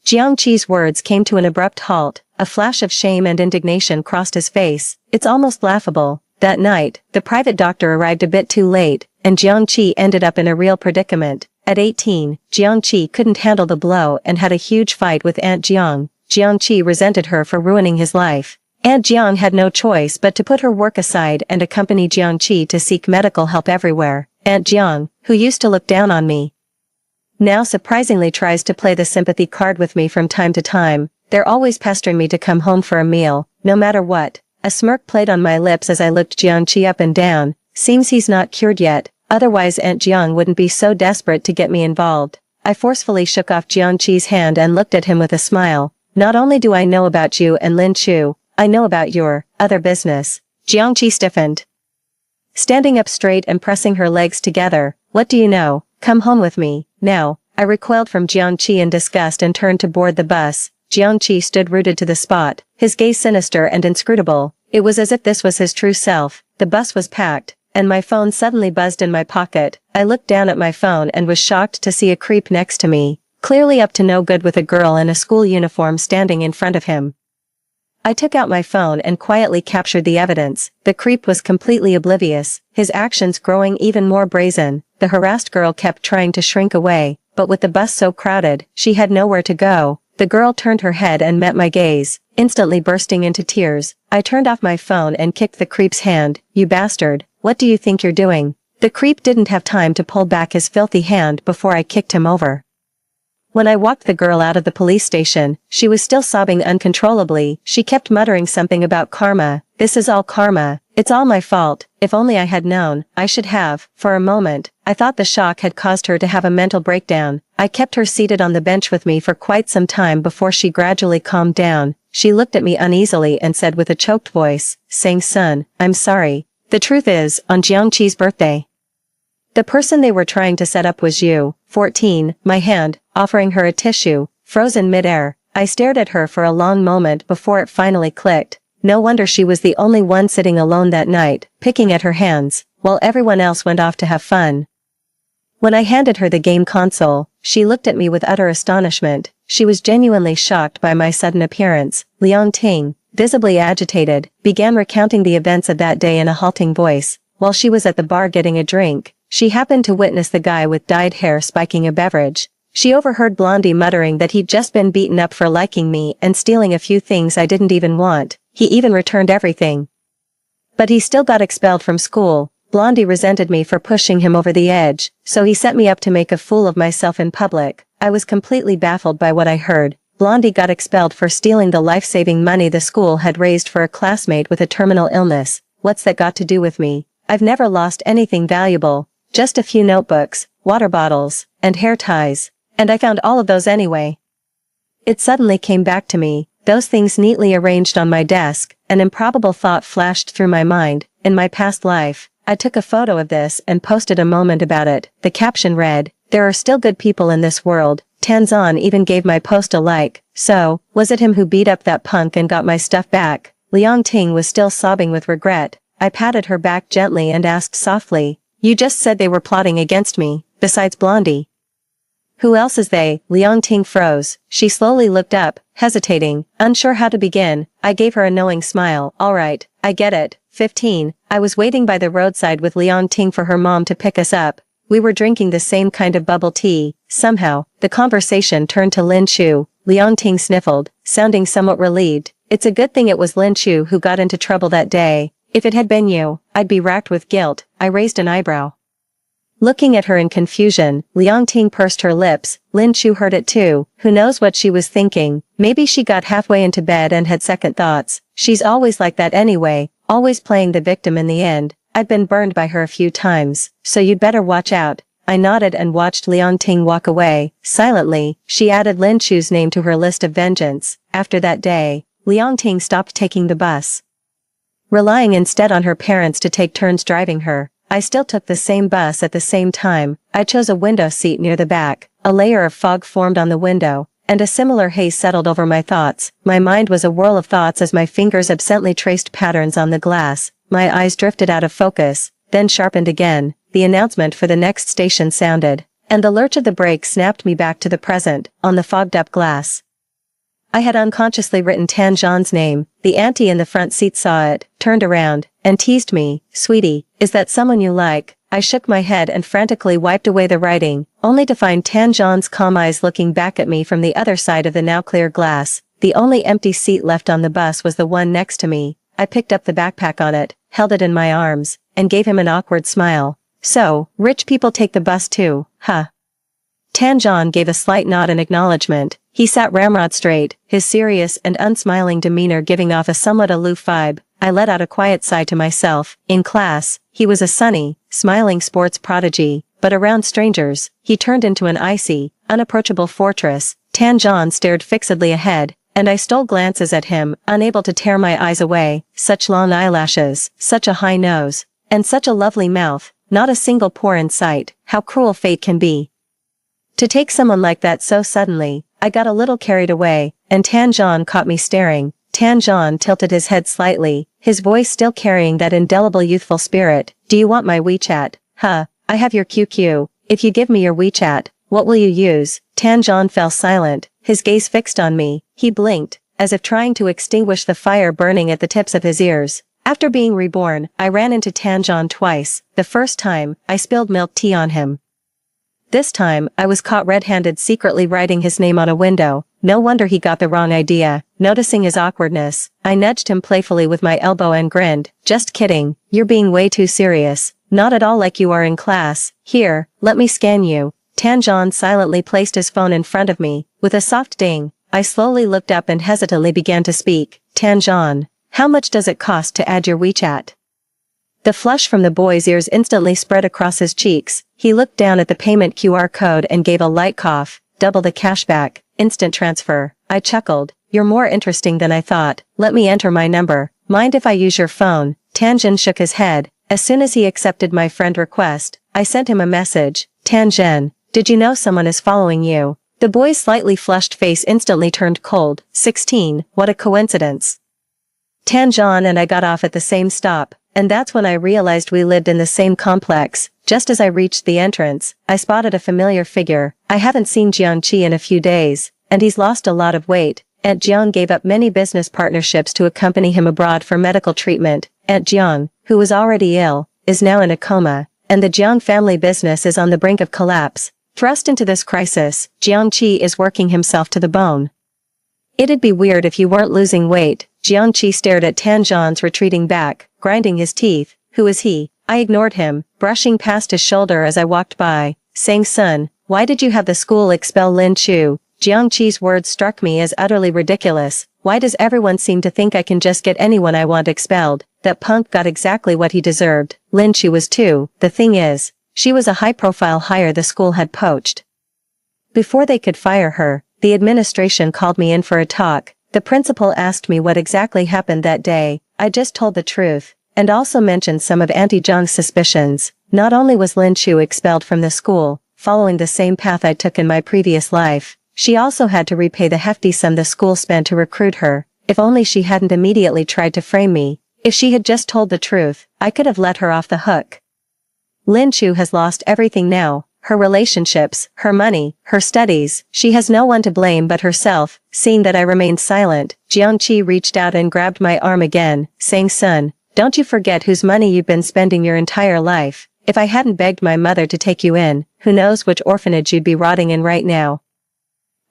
Speaker 1: Jiangqi's words came to an abrupt halt. A flash of shame and indignation crossed his face. It's almost laughable. That night, the private doctor arrived a bit too late, and Jiangqi ended up in a real predicament. At 18, Jiangqi couldn't handle the blow and had a huge fight with Aunt Jiang. Jiangqi resented her for ruining his life. Aunt Jiang had no choice but to put her work aside and accompany Jiangqi to seek medical help everywhere. Aunt Jiang, who used to look down on me, now surprisingly tries to play the sympathy card with me from time to time. They're always pestering me to come home for a meal, no matter what. A smirk played on my lips as I looked Jiangqi up and down. Seems he's not cured yet, otherwise Aunt Jiang wouldn't be so desperate to get me involved. I forcefully shook off Jiangqi's hand and looked at him with a smile. Not only do I know about you and Lin Chu, I know about your other business. Jiangqi stiffened, standing up straight and pressing her legs together. What do you know? Come home with me, now. I recoiled from Jiangqi in disgust and turned to board the bus. Jiangqi stood rooted to the spot, his gaze sinister and inscrutable. It was as if this was his true self. The bus was packed, and my phone suddenly buzzed in my pocket. I looked down at my phone and was shocked to see a creep next to me, clearly up to no good with a girl in a school uniform standing in front of him. I took out my phone and quietly captured the evidence. The creep was completely oblivious, his actions growing even more brazen. The harassed girl kept trying to shrink away, but with the bus so crowded, she had nowhere to go. The girl turned her head and met my gaze, instantly bursting into tears. I turned off my phone and kicked the creep's hand. You bastard, what do you think you're doing? The creep didn't have time to pull back his filthy hand before I kicked him over. When I walked the girl out of the police station, she was still sobbing uncontrollably. She kept muttering something about karma. This is all karma. It's all my fault. If only I had known, I should have. For a moment, I thought the shock had caused her to have a mental breakdown. I kept her seated on the bench with me for quite some time before she gradually calmed down. She looked at me uneasily and said with a choked voice, saying, "Son, I'm sorry. The truth is, on Jiangqi's birthday, the person they were trying to set up was you." 14, my hand, offering her a tissue, frozen mid-air. I stared at her for a long moment before it finally clicked. No wonder she was the only one sitting alone that night, picking at her hands, while everyone else went off to have fun. When I handed her the game console, she looked at me with utter astonishment. She was genuinely shocked by my sudden appearance. Liang Ting, visibly agitated, began recounting the events of that day in a halting voice. While she was at the bar getting a drink, she happened to witness the guy with dyed hair spiking a beverage. She overheard Blondie muttering that he'd just been beaten up for liking me and stealing a few things I didn't even want. He even returned everything. But he still got expelled from school. Blondie resented me for pushing him over the edge, so he set me up to make a fool of myself in public. I was completely baffled by what I heard. Blondie got expelled for stealing the life-saving money the school had raised for a classmate with a terminal illness. What's that got to do with me? I've never lost anything valuable. Just a few notebooks, water bottles, and hair ties. And I found all of those anyway. It suddenly came back to me, those things neatly arranged on my desk. An improbable thought flashed through my mind. In my past life, I took a photo of this and posted a moment about it. The caption read, "There are still good people in this world." Tanzan even gave my post a like. So, was it him who beat up that punk and got my stuff back? Liang Ting was still sobbing with regret. I patted her back gently and asked softly, "You just said they were plotting against me, besides Blondie. Who else is they?" Liang Ting froze. She slowly looked up, hesitating, unsure how to begin. I gave her a knowing smile. "All right, I get it." 15. I was waiting by the roadside with Liang Ting for her mom to pick us up. We were drinking the same kind of bubble tea. Somehow, the conversation turned to Lin Chu. Liang Ting sniffled, sounding somewhat relieved. "It's a good thing it was Lin Chu who got into trouble that day. If it had been you, I'd be racked with guilt." I raised an eyebrow. Looking at her in confusion, Liang Ting pursed her lips. Lin Chu heard it too. Who knows what she was thinking? Maybe she got halfway into bed and had second thoughts. She's always like that anyway, always playing the victim in the end. I'd been burned by her a few times, so you'd better watch out. I nodded and watched Liang Ting walk away. Silently, she added Lin Chu's name to her list of vengeance. After that day, Liang Ting stopped taking the bus, relying instead on her parents to take turns driving her. I still took the same bus at the same time. I chose a window seat near the back. A layer of fog formed on the window, and a similar haze settled over my thoughts. My mind was a whirl of thoughts as my fingers absently traced patterns on the glass. My eyes drifted out of focus, then sharpened again. The announcement for the next station sounded, and the lurch of the brake snapped me back to the present, on the fogged-up glass. I had unconsciously written Tan Zhan's name. The auntie in the front seat saw it, turned around, and teased me. "Sweetie, is that someone you like?" I shook my head and frantically wiped away the writing, only to find Tan Zhan's calm eyes looking back at me from the other side of the now clear glass. The only empty seat left on the bus was the one next to me. I picked up the backpack on it, held it in my arms, and gave him an awkward smile. So, rich people take the bus too, huh? Tanjan gave a slight nod in acknowledgement. He sat ramrod straight, his serious and unsmiling demeanor giving off a somewhat aloof vibe. I let out a quiet sigh to myself. In class, he was a sunny, smiling sports prodigy, but around strangers, he turned into an icy, unapproachable fortress. Tanjan stared fixedly ahead, and I stole glances at him, unable to tear my eyes away. Such long eyelashes, such a high nose, and such a lovely mouth, not a single pore in sight. How cruel fate can be. To take someone like that so suddenly, I got a little carried away, and Tanjan caught me staring. Tanjan tilted his head slightly, his voice still carrying that indelible youthful spirit. Do you want my WeChat? Huh, I have your QQ. If you give me your WeChat, what will you use? Tanjan fell silent, his gaze fixed on me. He blinked, as if trying to extinguish the fire burning at the tips of his ears. After being reborn, I ran into Tanjan twice. The first time, I spilled milk tea on him. This time, I was caught red-handed secretly writing his name on a window. No wonder he got the wrong idea. Noticing his awkwardness, I nudged him playfully with my elbow and grinned. Just kidding, you're being way too serious. Not at all like you are in class. Here, let me scan you. Tanjan silently placed his phone in front of me. With a soft ding, I slowly looked up and hesitantly began to speak. Tanjan, how much does it cost to add your WeChat? The flush from the boy's ears instantly spread across his cheeks. He looked down at the payment QR code and gave a light cough. Double the cashback, instant transfer. I chuckled. You're more interesting than I thought. Let me enter my number. Mind if I use your phone? Tanjan shook his head. As soon as he accepted my friend request, I sent him a message. Tanjan, did you know someone is following you? The boy's slightly flushed face instantly turned cold. 16, what a coincidence. Tanjan and I got off at the same stop, and that's when I realized we lived in the same complex. Just as I reached the entrance, I spotted a familiar figure. I haven't seen Jiangqi in a few days, and he's lost a lot of weight. Aunt Jiang gave up many business partnerships to accompany him abroad for medical treatment. Aunt Jiang, who was already ill, is now in a coma, and the Jiang family business is on the brink of collapse. Thrust into this crisis, Jiangqi is working himself to the bone. It'd be weird if you weren't losing weight. Jiangqi stared at Tanjan's retreating back, grinding his teeth. Who is he? I ignored him, brushing past his shoulder as I walked by, saying, son, why did you have the school expel Lin Chu? Jiangqi's words struck me as utterly ridiculous. Why does everyone seem to think I can just get anyone I want expelled? That punk got exactly what he deserved. Lin Chu was too. The thing is, she was a high-profile hire the school had poached. Before they could fire her, the administration called me in for a talk. The principal asked me what exactly happened that day. I just told the truth, and also mentioned some of Auntie Zhang's suspicions. Not only was Lin Chu expelled from the school, following the same path I took in my previous life, she also had to repay the hefty sum the school spent to recruit her. If only she hadn't immediately tried to frame me. If she had just told the truth, I could have let her off the hook. Lin Chu has lost everything now. Her relationships, her money, her studies. She has no one to blame but herself. Seeing that I remained silent, Jiangqi reached out and grabbed my arm again, saying, son, don't you forget whose money you've been spending your entire life. If I hadn't begged my mother to take you in, who knows which orphanage you'd be rotting in right now.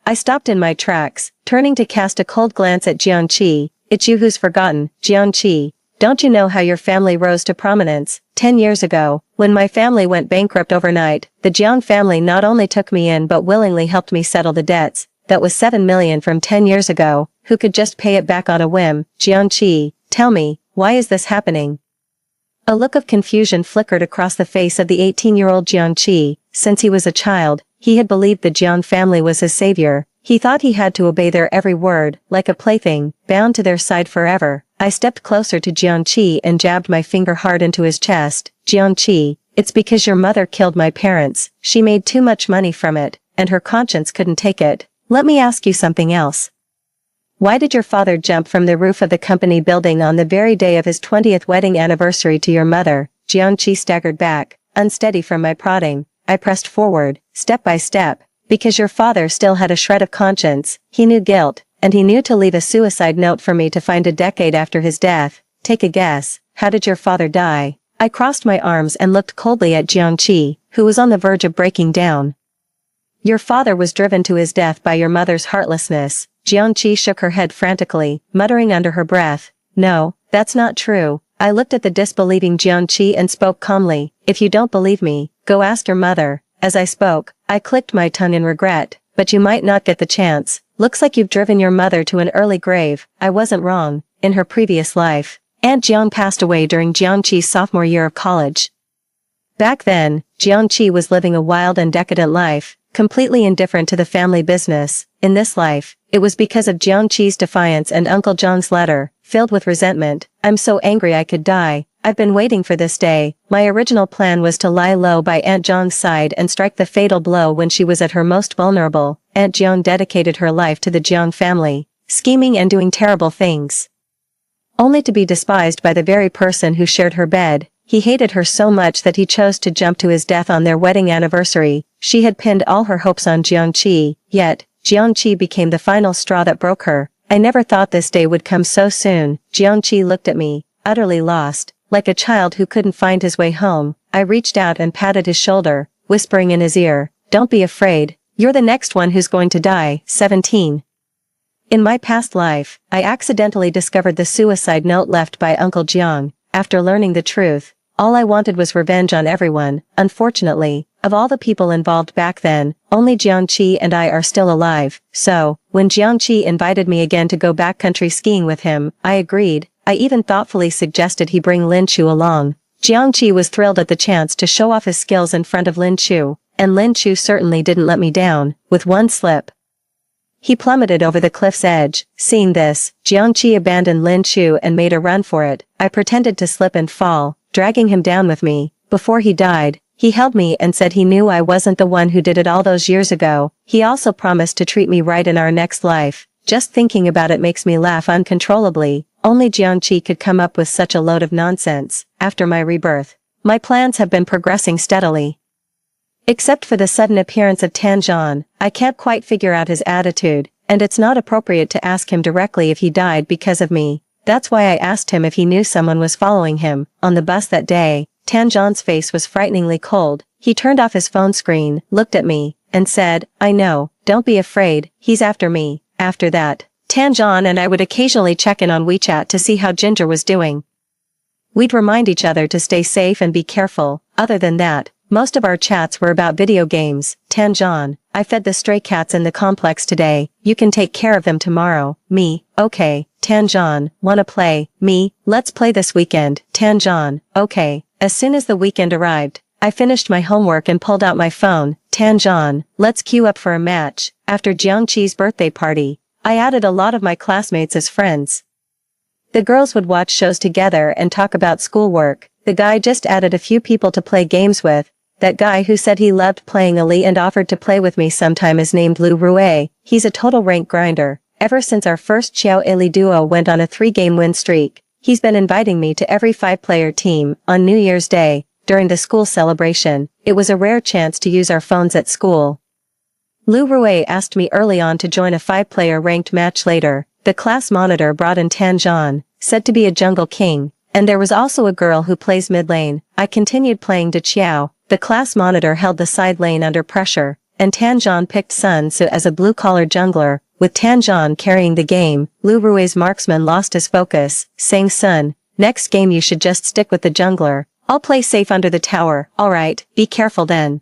Speaker 1: I stopped in my tracks, turning to cast a cold glance at Jiangqi. It's you who's forgotten, Jiangqi. Don't you know how your family rose to prominence? 10 years ago, when my family went bankrupt overnight, the Jiang family not only took me in but willingly helped me settle the debts. That was 7 million from 10 years ago. Who could just pay it back on a whim? Jiangqi, tell me, why is this happening? A look of confusion flickered across the face of the 18-year-old Jiangqi. Since he was a child, he had believed the Jiang family was his savior. He thought he had to obey their every word, like a plaything, bound to their side forever. I stepped closer to Jiangqi and jabbed my finger hard into his chest. Jiangqi, it's because your mother killed my parents. She made too much money from it, and her conscience couldn't take it. Let me ask you something else. Why did your father jump from the roof of the company building on the very day of his 20th wedding anniversary to your mother? Jiangqi staggered back, unsteady from my prodding. I pressed forward, step by step, because your father still had a shred of conscience. He knew guilt, and he knew to leave a suicide note for me to find a decade after his death. Take a guess, how did your father die? I crossed my arms and looked coldly at Jiangqi, who was on the verge of breaking down. Your father was driven to his death by your mother's heartlessness. Jiangqi shook her head frantically, muttering under her breath. No, that's not true. I looked at the disbelieving Jiangqi and spoke calmly. If you don't believe me, go ask your mother. As I spoke, I clicked my tongue in regret, but you might not get the chance. Looks like you've driven your mother to an early grave. I wasn't wrong. In her previous life, Aunt Jiang passed away during Jiangqi's sophomore year of college. Back then, Jiangqi was living a wild and decadent life, completely indifferent to the family business. In this life, it was because of Jiangqi's defiance and Uncle Zhang's letter, filled with resentment. I'm so angry I could die. I've been waiting for this day. My original plan was to lie low by Aunt Zhang's side and strike the fatal blow when she was at her most vulnerable. Aunt Jiang dedicated her life to the Jiang family, scheming and doing terrible things, only to be despised by the very person who shared her bed. He hated her so much that he chose to jump to his death on their wedding anniversary. She had pinned all her hopes on Jiangqi, yet, Jiangqi became the final straw that broke her. I never thought this day would come so soon. Jiangqi looked at me, utterly lost, like a child who couldn't find his way home. I reached out and patted his shoulder, whispering in his ear, "Don't be afraid. You're the next one who's going to die." 17. In my past life, I accidentally discovered the suicide note left by Uncle Jiang. After learning the truth, all I wanted was revenge on everyone. Unfortunately, of all the people involved back then, only Jiangqi and I are still alive. So, when Jiangqi invited me again to go backcountry skiing with him, I agreed. I even thoughtfully suggested he bring Lin Chu along. Jiangqi was thrilled at the chance to show off his skills in front of Lin Chu, and Lin Chu certainly didn't let me down. With one slip, he plummeted over the cliff's edge. Seeing this, Jiangqi abandoned Lin Chu and made a run for it. I pretended to slip and fall, dragging him down with me. Before he died, he held me and said he knew I wasn't the one who did it all those years ago. He also promised to treat me right in our next life. Just thinking about it makes me laugh uncontrollably. Only Jiangqi could come up with such a load of nonsense. After my rebirth, my plans have been progressing steadily. Except for the sudden appearance of Tanzhan, I can't quite figure out his attitude, and it's not appropriate to ask him directly if he died because of me. That's why I asked him if he knew someone was following him. On the bus that day, Tanzhan's face was frighteningly cold. He turned off his phone screen, looked at me, and said, "I know, don't be afraid, he's after me." After that, Tanzhan and I would occasionally check in on WeChat to see how Ginger was doing. We'd remind each other to stay safe and be careful. Other than that, most of our chats were about video games. Tanzhan, I fed the stray cats in the complex today. You can take care of them tomorrow. Me, okay. Tanzhan, wanna play? Me, let's play this weekend. Tanzhan, okay. As soon as the weekend arrived, I finished my homework and pulled out my phone. Tanzhan, let's queue up for a match. After Jiangqi's birthday party, I added a lot of my classmates as friends. The girls would watch shows together and talk about schoolwork. The guy just added a few people to play games with. That guy who said he loved playing Ali and offered to play with me sometime is named Lu Rue. He's a total rank grinder. Ever since our first Xiao Ali duo went on a 3-game win streak, he's been inviting me to every 5-player team. On New Year's Day, during the school celebration, it was a rare chance to use our phones at school. Lu Rue asked me early on to join a 5-player ranked match later. The class monitor brought in Tanzhan, said to be a jungle king, and there was also a girl who plays mid lane. I continued playing De Qiao. The class monitor held the side lane under pressure, and Tanzhan picked Sun Tzu as a blue-collar jungler. With Tanzhan carrying the game, Lu Rue's marksman lost his focus, saying, "Sun, next game you should just stick with the jungler. I'll play safe under the tower." "Alright, be careful then."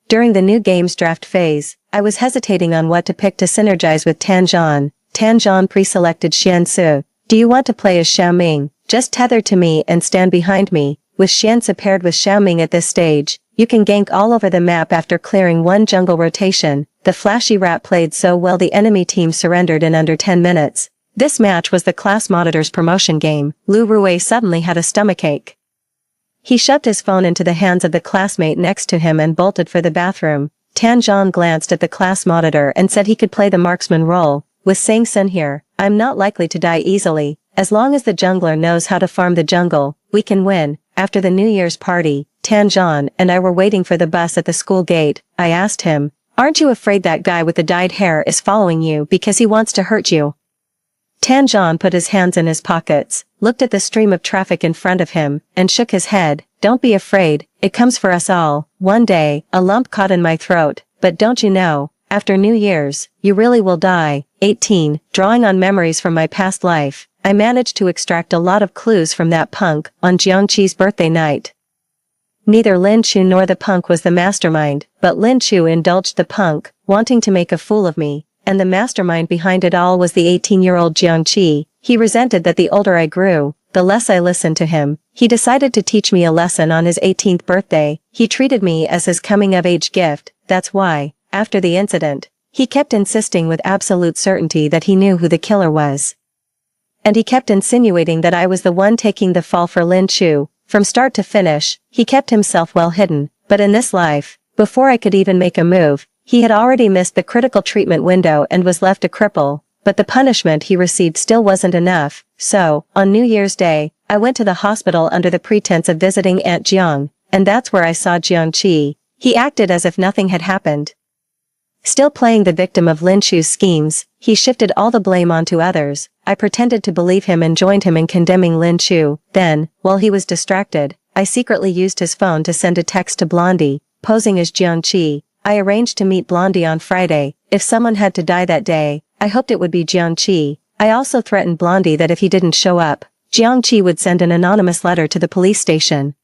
Speaker 1: During the new game's draft phase, I was hesitating on what to pick to synergize with Tanzhan. Tanzhan pre-selected Xian Tzu. "Do you want to play as Xiaoming? Just tether to me and stand behind me." With Xian Tzu paired with Xiaoming at this stage, you can gank all over the map after clearing one jungle rotation. The flashy rat played so well the enemy team surrendered in under 10 minutes. This match was the class monitor's promotion game. Lu Rue suddenly had a stomachache. He shoved his phone into the hands of the classmate next to him and bolted for the bathroom. Tanzhan glanced at the class monitor and said he could play the marksman role. With Sang Sun here, I'm not likely to die easily. As long as the jungler knows how to farm the jungle, we can win. After the New Year's party, Tanzhan and I were waiting for the bus at the school gate. I asked him, "Aren't you afraid that guy with the dyed hair is following you because he wants to hurt you?" Tanzhan put his hands in his pockets, looked at the stream of traffic in front of him, and shook his head. "Don't be afraid, it comes for us all. One day, a lump caught in my throat, but don't you know, after New Year's, you really will die. 18. Drawing on memories from my past life, I managed to extract a lot of clues from that punk on Jiangqi's birthday night. Neither Lin Chu nor the punk was the mastermind, but Lin Chu indulged the punk, wanting to make a fool of me, and the mastermind behind it all was the 18-year-old Jiangqi. He resented that the older I grew, the less I listened to him. He decided to teach me a lesson on his 18th birthday. He treated me as his coming-of-age gift. That's why, after the incident, he kept insisting with absolute certainty that he knew who the killer was. And he kept insinuating that I was the one taking the fall for Lin Chu. From start to finish, he kept himself well hidden, but in this life, before I could even make a move, he had already missed the critical treatment window and was left a cripple. But the punishment he received still wasn't enough, so, on New Year's Day, I went to the hospital under the pretense of visiting Aunt Jiang, and that's where I saw Jiangqi. He acted as if nothing had happened. Still playing the victim of Lin Chu's schemes, he shifted all the blame onto others. I pretended to believe him and joined him in condemning Lin Chu. Then, while he was distracted, I secretly used his phone to send a text to Blondie, posing as Jiangqi. I arranged to meet Blondie on Friday. If someone had to die that day, I hoped it would be Jiangqi. I also threatened Blondie that if he didn't show up, Jiangqi would send an anonymous letter to the police station.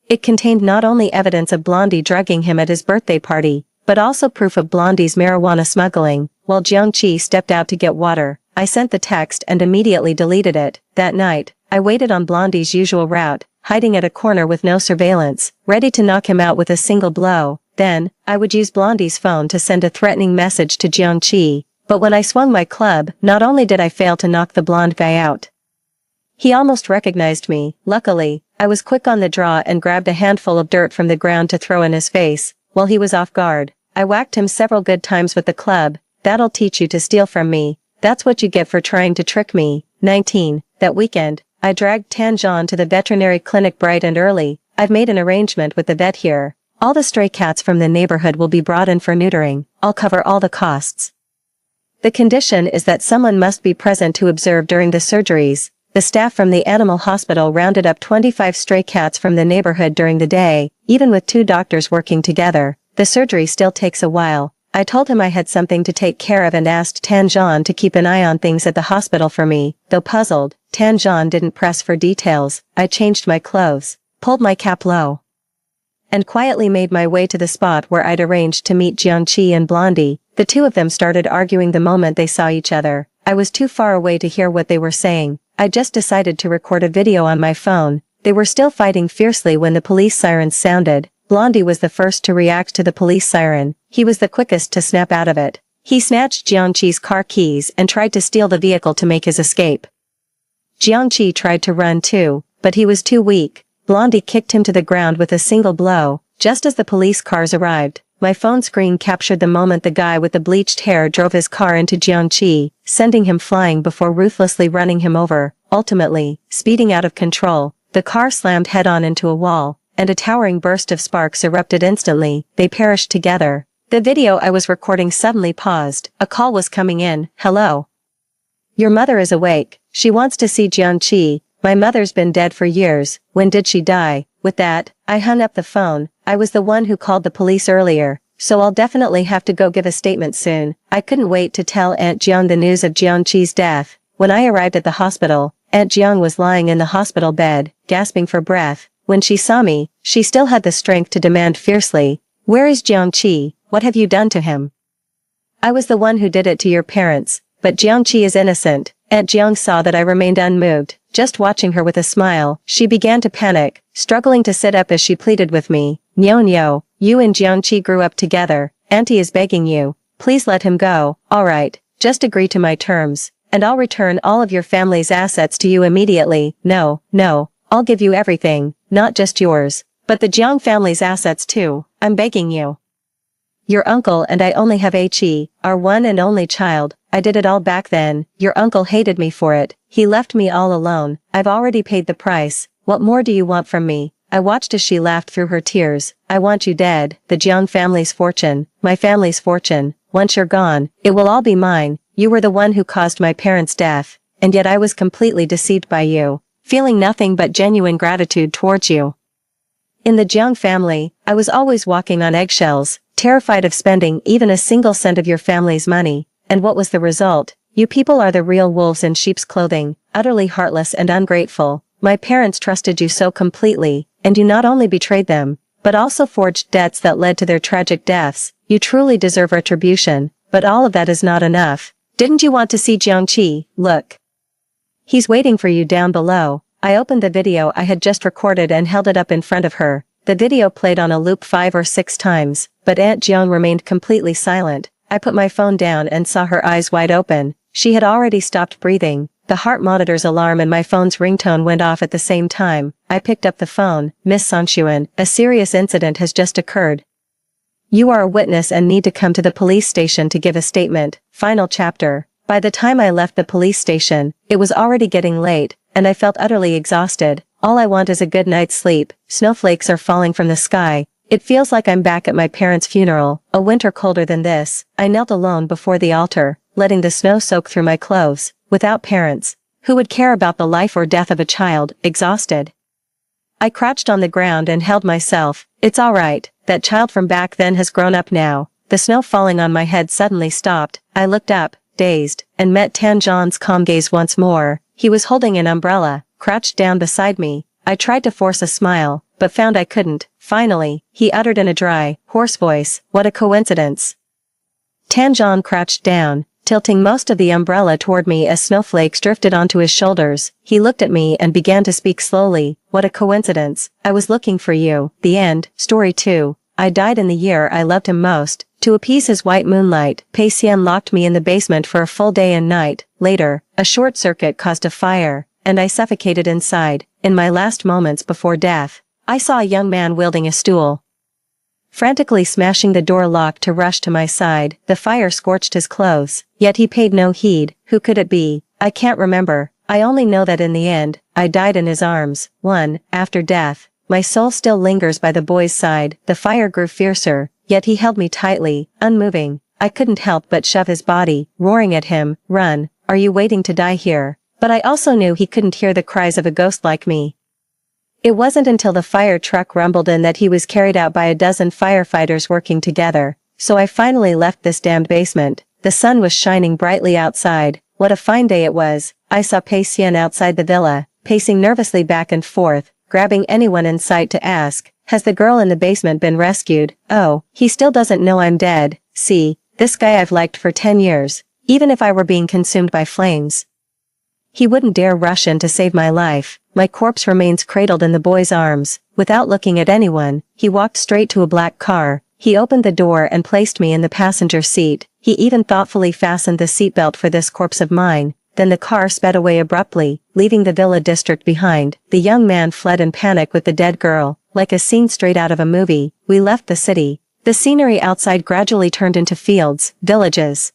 Speaker 1: It contained not only evidence of Blondie drugging him at his birthday party, but also proof of Blondie's marijuana smuggling. While Jiangqi stepped out to get water, I sent the text and immediately deleted it. That night, I waited on Blondie's usual route, hiding at a corner with no surveillance, ready to knock him out with a single blow. Then, I would use Blondie's phone to send a threatening message to Jiangqi. But when I swung my club, not only did I fail to knock the blonde guy out, he almost recognized me. Luckily, I was quick on the draw and grabbed a handful of dirt from the ground to throw in his face. While he was off guard, I whacked him several good times with the club. That'll teach you to steal from me. That's what you get for trying to trick me. 19. That weekend, I dragged Tan Zhan to the veterinary clinic bright and early. I've made an arrangement with the vet here. All the stray cats from the neighborhood will be brought in for neutering. I'll cover all the costs. The condition is that someone must be present to observe during the surgeries. The staff from the animal hospital rounded up 25 stray cats from the neighborhood during the day. Even with 2 doctors working together, the surgery still takes a while. I told him I had something to take care of and asked Tan Zhan to keep an eye on things at the hospital for me. Though puzzled, Tan Zhan didn't press for details. I changed my clothes, pulled my cap low, and quietly made my way to the spot where I'd arranged to meet Jiangqi and Blondie. The two of them started arguing the moment they saw each other. I was too far away to hear what they were saying. I just decided to record a video on my phone. They were still fighting fiercely when the police sirens sounded. Blondie was the first to react to the police siren. He was the quickest to snap out of it. He snatched Jiangqi's car keys and tried to steal the vehicle to make his escape. Jiangqi tried to run too, but he was too weak. Blondie kicked him to the ground with a single blow. Just as the police cars arrived, my phone screen captured the moment the guy with the bleached hair drove his car into Jiangqi, sending him flying before ruthlessly running him over. Ultimately, speeding out of control, the car slammed head-on into a wall, and a towering burst of sparks erupted instantly. They perished together. The video I was recording suddenly paused. A call was coming in. Hello. Your mother is awake. She wants to see Jiangqi. My mother's been dead for years. When did she die? With that, I hung up the phone. I was the one who called the police earlier, so I'll definitely have to go give a statement soon. I couldn't wait to tell Aunt Jiang the news of Jiangqi's death. When I arrived at the hospital, Aunt Jiang was lying in the hospital bed, gasping for breath. When she saw me, she still had the strength to demand fiercely, "Where is Jiangqi? What have you done to him?" I was the one who did it to your parents, but Jiangqi is innocent. Aunt Jiang saw that I remained unmoved, just watching her with a smile. She began to panic, struggling to sit up as she pleaded with me. "Nyo, you and Jiangqi grew up together. Auntie is begging you. Please let him go." "All right, just agree to my terms, and I'll return all of your family's assets to you immediately." No, I'll give you everything, not just yours, but the Jiang family's assets too. I'm begging you. Your uncle and I only have He, our one and only child. I did it all back then. Your uncle hated me for it. He left me all alone. I've already paid the price. What more do you want from me? I watched as she laughed through her tears. I want you dead. The Jiang family's fortune, my family's fortune. Once you're gone, it will all be mine. You were the one who caused my parents' death, and yet I was completely deceived by you, feeling nothing but genuine gratitude towards you. In the Jiang family, I was always walking on eggshells. terrified of spending even a single cent of your family's money. And what was the result? You people are the real wolves in sheep's clothing, utterly heartless and ungrateful. My parents trusted you so completely, and you not only betrayed them, but also forged debts that led to their tragic deaths. You truly deserve retribution, but all of that is not enough. Didn't you want to see Jiangqi? Look. He's waiting for you down below. I opened the video I had just recorded and held it up in front of her. The video played on a loop 5 or 6 times, but Aunt Jiang remained completely silent. I put my phone down and saw her eyes wide open. She had already stopped breathing. The heart monitor's alarm and my phone's ringtone went off at the same time. I picked up the phone. Miss Sanxuan, a serious incident has just occurred. You are a witness and need to come to the police station to give a statement. Final chapter. By the time I left the police station, it was already getting late, and I felt utterly exhausted. All I want is a good night's sleep. Snowflakes are falling from the sky. It feels like I'm back at my parents' funeral, a winter colder than this. I knelt alone before the altar, letting the snow soak through my clothes. Without parents, who would care about the life or death of a child, exhausted? I crouched on the ground and held myself. It's all right, that child from back then has grown up now. The snow falling on my head suddenly stopped. I looked up, dazed, and met Tan Zhan's calm gaze once more. He was holding an umbrella, crouched down beside me. I tried to force a smile, but found I couldn't. Finally, he uttered in a dry, hoarse voice, "What a coincidence." Tan Zhan crouched down, tilting most of the umbrella toward me as snowflakes drifted onto his shoulders. He looked at me and began to speak slowly. "What a coincidence. I was looking for you." The end. Story 2. I died in the year I loved him most. To appease his white moonlight, Pei Xian locked me in the basement for a full day and night. Later, a short circuit caused a fire, and I suffocated inside. In my last moments before death, I saw a young man wielding a stool, frantically smashing the door lock to rush to my side. The fire scorched his clothes, yet he paid no heed. Who could it be? I can't remember. I only know that in the end, I died in his arms. 1. After death, my soul still lingers by the boy's side. The fire grew fiercer, yet he held me tightly, unmoving. I couldn't help but shove his body, roaring at him, "Run, are you waiting to die here?" But I also knew he couldn't hear the cries of a ghost like me. It wasn't until the fire truck rumbled in that he was carried out by a dozen firefighters working together. So I finally left this damned basement. The sun was shining brightly outside. What a fine day it was. I saw Pei Xian outside the villa, pacing nervously back and forth, grabbing anyone in sight to ask, "Has the girl in the basement been rescued?" Oh, he still doesn't know I'm dead. See, this guy I've liked for 10 years. Even if I were being consumed by flames, he wouldn't dare rush in to save my life. My corpse remains cradled in the boy's arms. Without looking at anyone, he walked straight to a black car. He opened the door and placed me in the passenger seat. He even thoughtfully fastened the seatbelt for this corpse of mine. Then the car sped away abruptly, leaving the villa district behind. The young man fled in panic with the dead girl. Like a scene straight out of a movie, we left the city. The scenery outside gradually turned into fields, villages,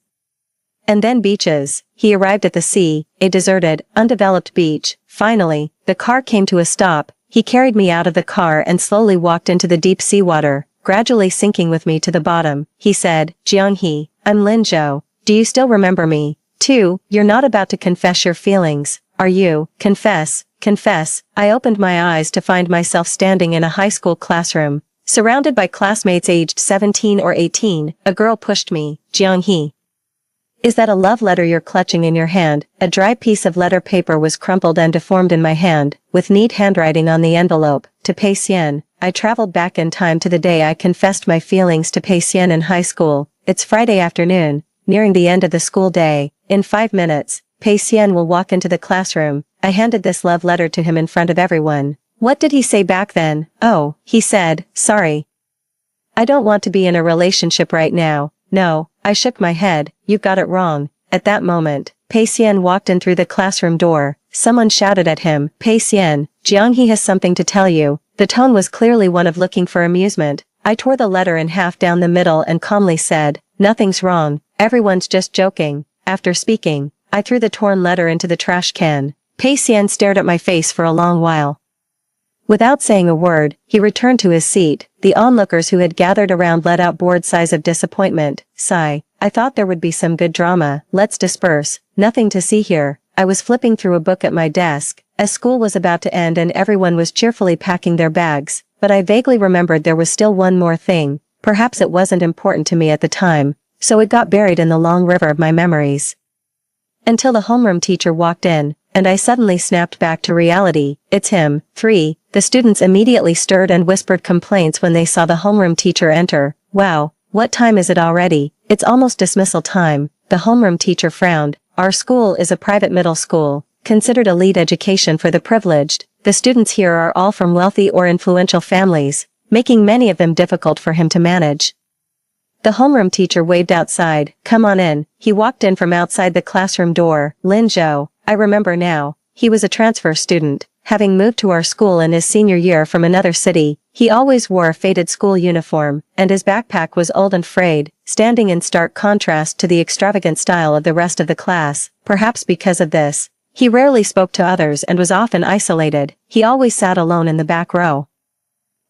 Speaker 1: and then beaches. He arrived at the sea, a deserted, undeveloped beach. Finally, the car came to a stop. He carried me out of the car and slowly walked into the deep seawater, gradually sinking with me to the bottom. He said, "Jianghe, I'm Lin Zhou. Do you still remember me?" 2. You're not about to confess your feelings, are you? Confess, confess. I opened my eyes to find myself standing in a high school classroom, surrounded by classmates aged 17 or 18. A girl pushed me. "Jianghe, is that a love letter you're clutching in your hand?" A dry piece of letter paper was crumpled and deformed in my hand, with neat handwriting on the envelope. To Pei Xian. I traveled back in time to the day I confessed my feelings to Pei Xian in high school. It's Friday afternoon, nearing the end of the school day. In 5 minutes, Pei Xian will walk into the classroom. I handed this love letter to him in front of everyone. What did he say back then? Oh, he said, "Sorry, I don't want to be in a relationship right now." No, I shook my head. "You got it wrong." At that moment, Pei Xian walked in through the classroom door. Someone shouted at him, "Pei Xian, Jianghe has something to tell you." The tone was clearly one of looking for amusement. I tore the letter in half down the middle and calmly said, "Nothing's wrong. Everyone's just joking." After speaking, I threw the torn letter into the trash can. Pei Xian stared at my face for a long while. Without saying a word, he returned to his seat. The onlookers who had gathered around let out bored sighs of disappointment. Sigh. I thought there would be some good drama. Let's disperse. Nothing to see here. I was flipping through a book at my desk, as school was about to end and everyone was cheerfully packing their bags, but I vaguely remembered there was still one more thing. perhaps it wasn't important to me at the time, so it got buried in the long river of my memories. Until the homeroom teacher walked in, and I suddenly snapped back to reality. It's him. 3. The students immediately stirred and whispered complaints when they saw the homeroom teacher enter. Wow, what time is it already? It's almost dismissal time. The homeroom teacher frowned. Our school is a private middle school, considered elite education for the privileged. The students here are all from wealthy or influential families, making many of them difficult for him to manage. The homeroom teacher waved outside. Come on in. He walked in from outside the classroom door. Lin Zhou. I remember now. He was a transfer student, having moved to our school in his senior year from another city. He always wore a faded school uniform, and his backpack was old and frayed, standing in stark contrast to the extravagant style of the rest of the class. Perhaps because of this, he rarely spoke to others and was often isolated. He always sat alone in the back row,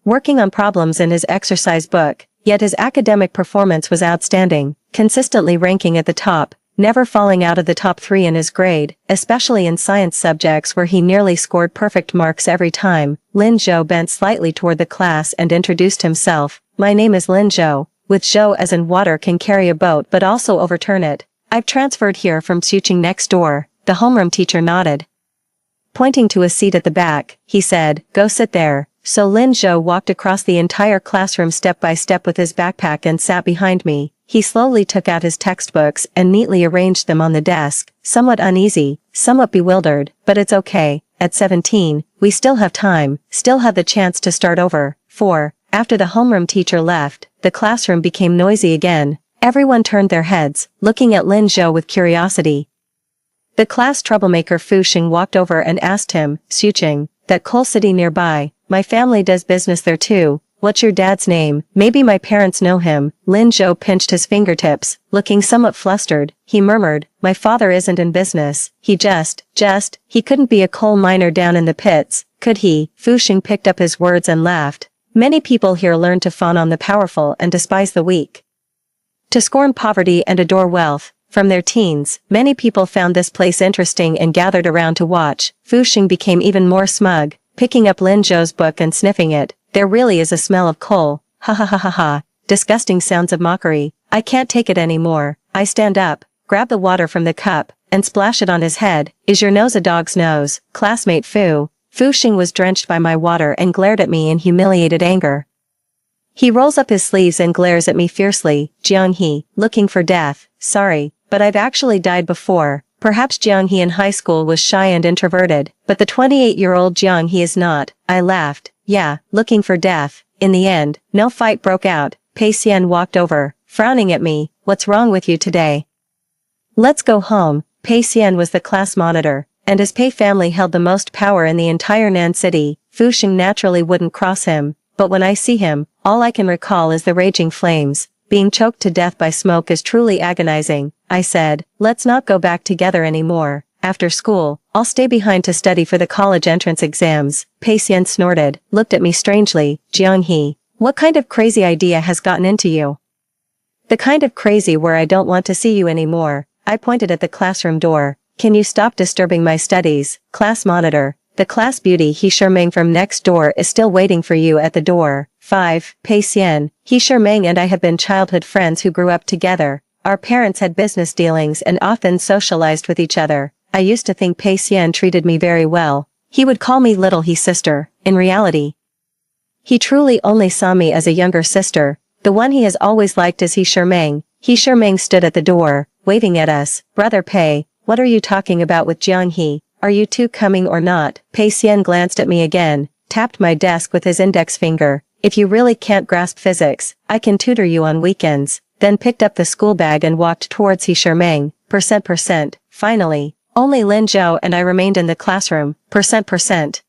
Speaker 1: working on problems in his exercise book, yet his academic performance was outstanding, consistently ranking at the top, never falling out of the top 3 in his grade, especially in science subjects where he nearly scored perfect marks every time. Lin Zhou bent slightly toward the class and introduced himself. My name is Lin Zhou, with Zhou as in water can carry a boat but also overturn it. I've transferred here from Xuqing next door. The homeroom teacher nodded. Pointing to a seat at the back, he said, go sit there. So Lin Zhou walked across the entire classroom step by step with his backpack and sat behind me. He slowly took out his textbooks and neatly arranged them on the desk, somewhat uneasy, somewhat bewildered, but it's okay. At 17, we still have time, still have the chance to start over. 4. After the homeroom teacher left, the classroom became noisy again. Everyone turned their heads, looking at Lin Zhou with curiosity. The class troublemaker Fu Xing walked over and asked him, Xuqing, that coal city nearby, my family does business there too. What's your dad's name? Maybe my parents know him. Lin Zhou pinched his fingertips, looking somewhat flustered. He murmured, my father isn't in business. He he couldn't be a coal miner down in the pits, could he? Fu Xing picked up his words and laughed. Many people here learn to fawn on the powerful and despise the weak, to scorn poverty and adore wealth. From their teens, many people found this place interesting and gathered around to watch. Fu Xing became even more smug, picking up Lin Zhou's book and sniffing it. There really is a smell of coal. Ha ha ha ha ha. Disgusting sounds of mockery. I can't take it anymore. I stand up, grab the water from the cup, and splash it on his head. Is your nose a dog's nose? Classmate Fu. Fu Xing was drenched by my water and glared at me in humiliated anger. He rolls up his sleeves and glares at me fiercely. Jianghe, looking for death. Sorry, but I've actually died before. Perhaps Jianghe in high school was shy and introverted, but the 28-year-old Jianghe is not. I laughed. Yeah, looking for death. In the end, no fight broke out. Pei Xian walked over, frowning at me. What's wrong with you today? Let's go home. Pei Xian was the class monitor, and his Pei family held the most power in the entire Nan city. Fu Xing naturally wouldn't cross him, but when I see him, all I can recall is the raging flames. Being choked to death by smoke is truly agonizing. I said, let's not go back together anymore. After school, I'll stay behind to study for the college entrance exams. Pei Xian snorted, looked at me strangely. Jianghe, what kind of crazy idea has gotten into you? The kind of crazy where I don't want to see you anymore. I pointed at the classroom door. Can you stop disturbing my studies? Class monitor. The class beauty He Shermeng from next door is still waiting for you at the door. 5. Pei Xian. He Shermeng and I have been childhood friends who grew up together. Our parents had business dealings and often socialized with each other. I used to think Pei Xian treated me very well. He would call me little He sister. In reality, he truly only saw me as a younger sister. The one he has always liked is He Shermeng. He Shermeng stood at the door, waving at us. Brother Pei, what are you talking about with Jianghe? Are you two coming or not? Pei Xian glanced at me again, tapped my desk with his index finger. If you really can't grasp physics, I can tutor you on weekends. Then picked up the school bag and walked towards He Shermeng. Percent. Finally, only Lin Zhou and I remained in the classroom. Percent.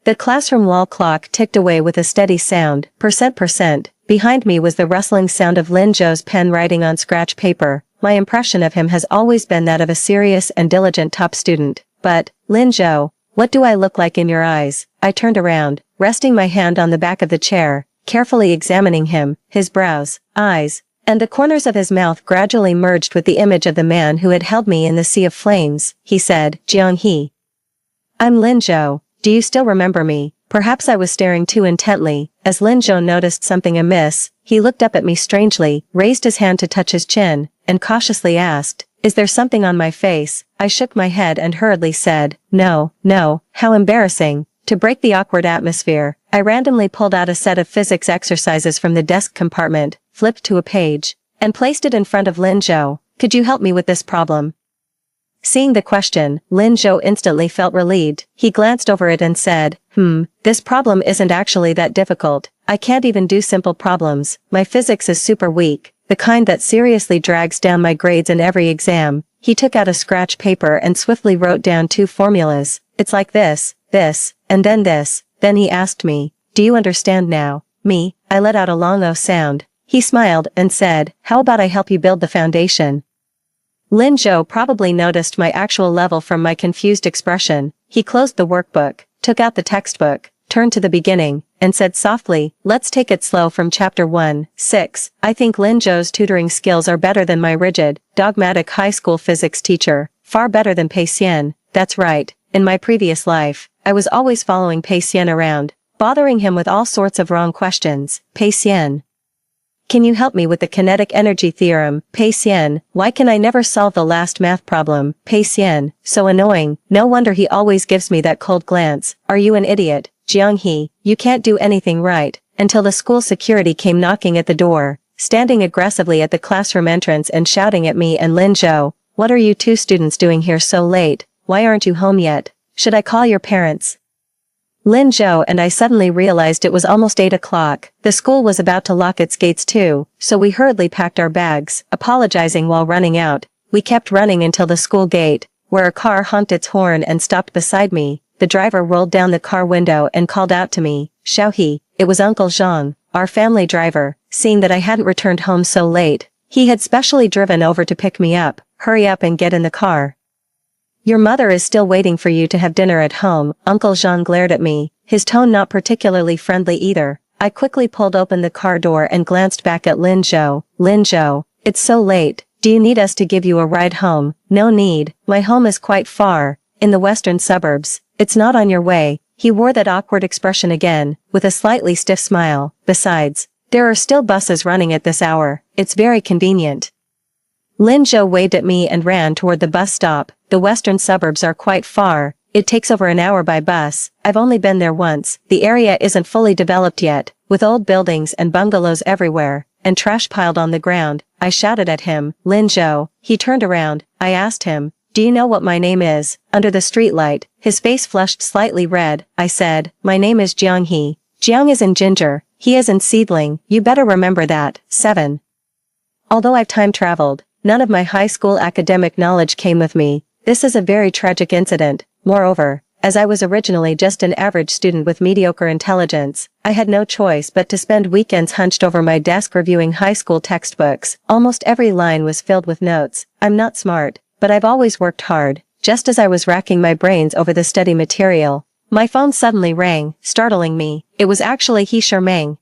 Speaker 1: The classroom wall clock ticked away with a steady sound. Percent. Behind me was the rustling sound of Lin Zhou's pen writing on scratch paper. My impression of him has always been that of a serious and diligent top student. But, Lin Zhou, what do I look like in your eyes? I turned around, resting my hand on the back of the chair, carefully examining him. His brows, eyes, and the corners of his mouth gradually merged with the image of the man who had held me in the sea of flames. He said, Jianghe. I'm Lin Zhou. Do you still remember me? Perhaps I was staring too intently. As Lin Zhou noticed something amiss, he looked up at me strangely, raised his hand to touch his chin, and cautiously asked, "Is there something on my face?" I shook my head and hurriedly said, "No, no, how embarrassing." To break the awkward atmosphere, I randomly pulled out a set of physics exercises from the desk compartment, flipped to a page, and placed it in front of Lin Zhou. "Could you help me with this problem?" Seeing the question, Lin Zhou instantly felt relieved. He glanced over it and said, this problem isn't actually that difficult. I can't even do simple problems. My physics is super weak, the kind that seriously drags down my grades in every exam." He took out a scratch paper and swiftly wrote down 2 formulas. "It's like this, and then this." Then he asked me, "Do you understand now?" I let out a long "oh" sound. He smiled and said, "How about I help you build the foundation?" Lin Zhou probably noticed my actual level from my confused expression. He closed the workbook, took out the textbook, turned to the beginning, and said softly, "Let's take it slow from chapter 1, 6. I think Lin Zhou's tutoring skills are better than my rigid, dogmatic high school physics teacher, far better than Pei Xian." That's right. In my previous life, I was always following Pei Xian around, bothering him with all sorts of wrong questions. "Pei Xian, can you help me with the kinetic energy theorem?" "Pei Xian, why can I never solve the last math problem?" "Pei Xian, so annoying. No wonder he always gives me that cold glance." "Are you an idiot, Jianghe? You can't do anything right." Until the school security came knocking at the door, standing aggressively at the classroom entrance and shouting at me and Lin Zhou, "What are you 2 students doing here so late? Why aren't you home yet? Should I call your parents?" Lin Zhou and I suddenly realized it was almost 8 o'clock. The school was about to lock its gates too, so we hurriedly packed our bags, apologizing while running out. We kept running until the school gate, where a car honked its horn and stopped beside me. The driver rolled down the car window and called out to me, "Xiaohe." It was Uncle Zhang, our family driver. Seeing that I hadn't returned home so late, he had specially driven over to pick me up. "Hurry up and get in the car. Your mother is still waiting for you to have dinner at home." Uncle Jean glared at me, his tone not particularly friendly either. I quickly pulled open the car door and glanced back at Lin Zhou. "Lin Zhou, it's so late. Do you need us to give you a ride home?" "No need. My home is quite far, in the western suburbs. It's not on your way." He wore that awkward expression again, with a slightly stiff smile. "Besides, there are still buses running at this hour. It's very convenient." Lin Zhou waved at me and ran toward the bus stop. "The western suburbs are quite far. It takes over an hour by bus. I've only been there once. The area isn't fully developed yet, with old buildings and bungalows everywhere, and trash piled on the ground." I shouted at him, "Lin Zhou." He turned around. I asked him, "Do you know what my name is?" Under the streetlight, his face flushed slightly red. I said, "My name is Jianghe." Jiang is in ginger, he is in seedling. You better remember that. 7. Although I've time traveled, none of my high school academic knowledge came with me. This is a very tragic incident. Moreover, as I was originally just an average student with mediocre intelligence, I had no choice but to spend weekends hunched over my desk reviewing high school textbooks. Almost every line was filled with notes. I'm not smart, but I've always worked hard. Just as I was racking my brains over the study material, my phone suddenly rang, startling me. It was actually He Shermang.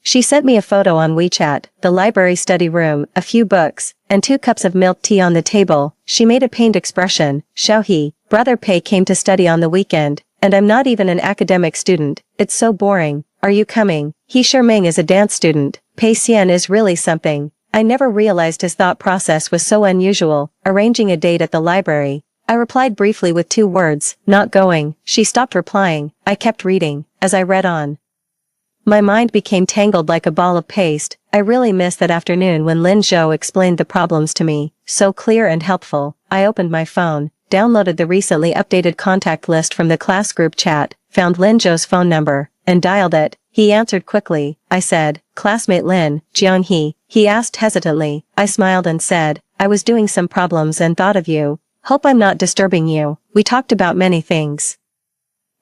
Speaker 1: She sent me a photo on WeChat, the library study room, a few books, and 2 cups of milk tea on the table. She made a pained expression. "Xiaohe, Brother Pei came to study on the weekend, and I'm not even an academic student. It's so boring. Are you coming?" He Shermang is a dance student. Pei Xian is really something. I never realized his thought process was so unusual. Arranging a date at the library. I replied briefly with 2 words, "Not going." She stopped replying. I kept reading. As I read on, my mind became tangled like a ball of paste. I really missed that afternoon when Lin Zhou explained the problems to me, so clear and helpful. I opened my phone, downloaded the recently updated contact list from the class group chat, found Lin Zhou's phone number, and dialed it. He answered quickly. I said, "Classmate Lin, Jianghe." He asked hesitantly. I smiled and said, "I was doing some problems and thought of you. Hope I'm not disturbing you." We talked about many things.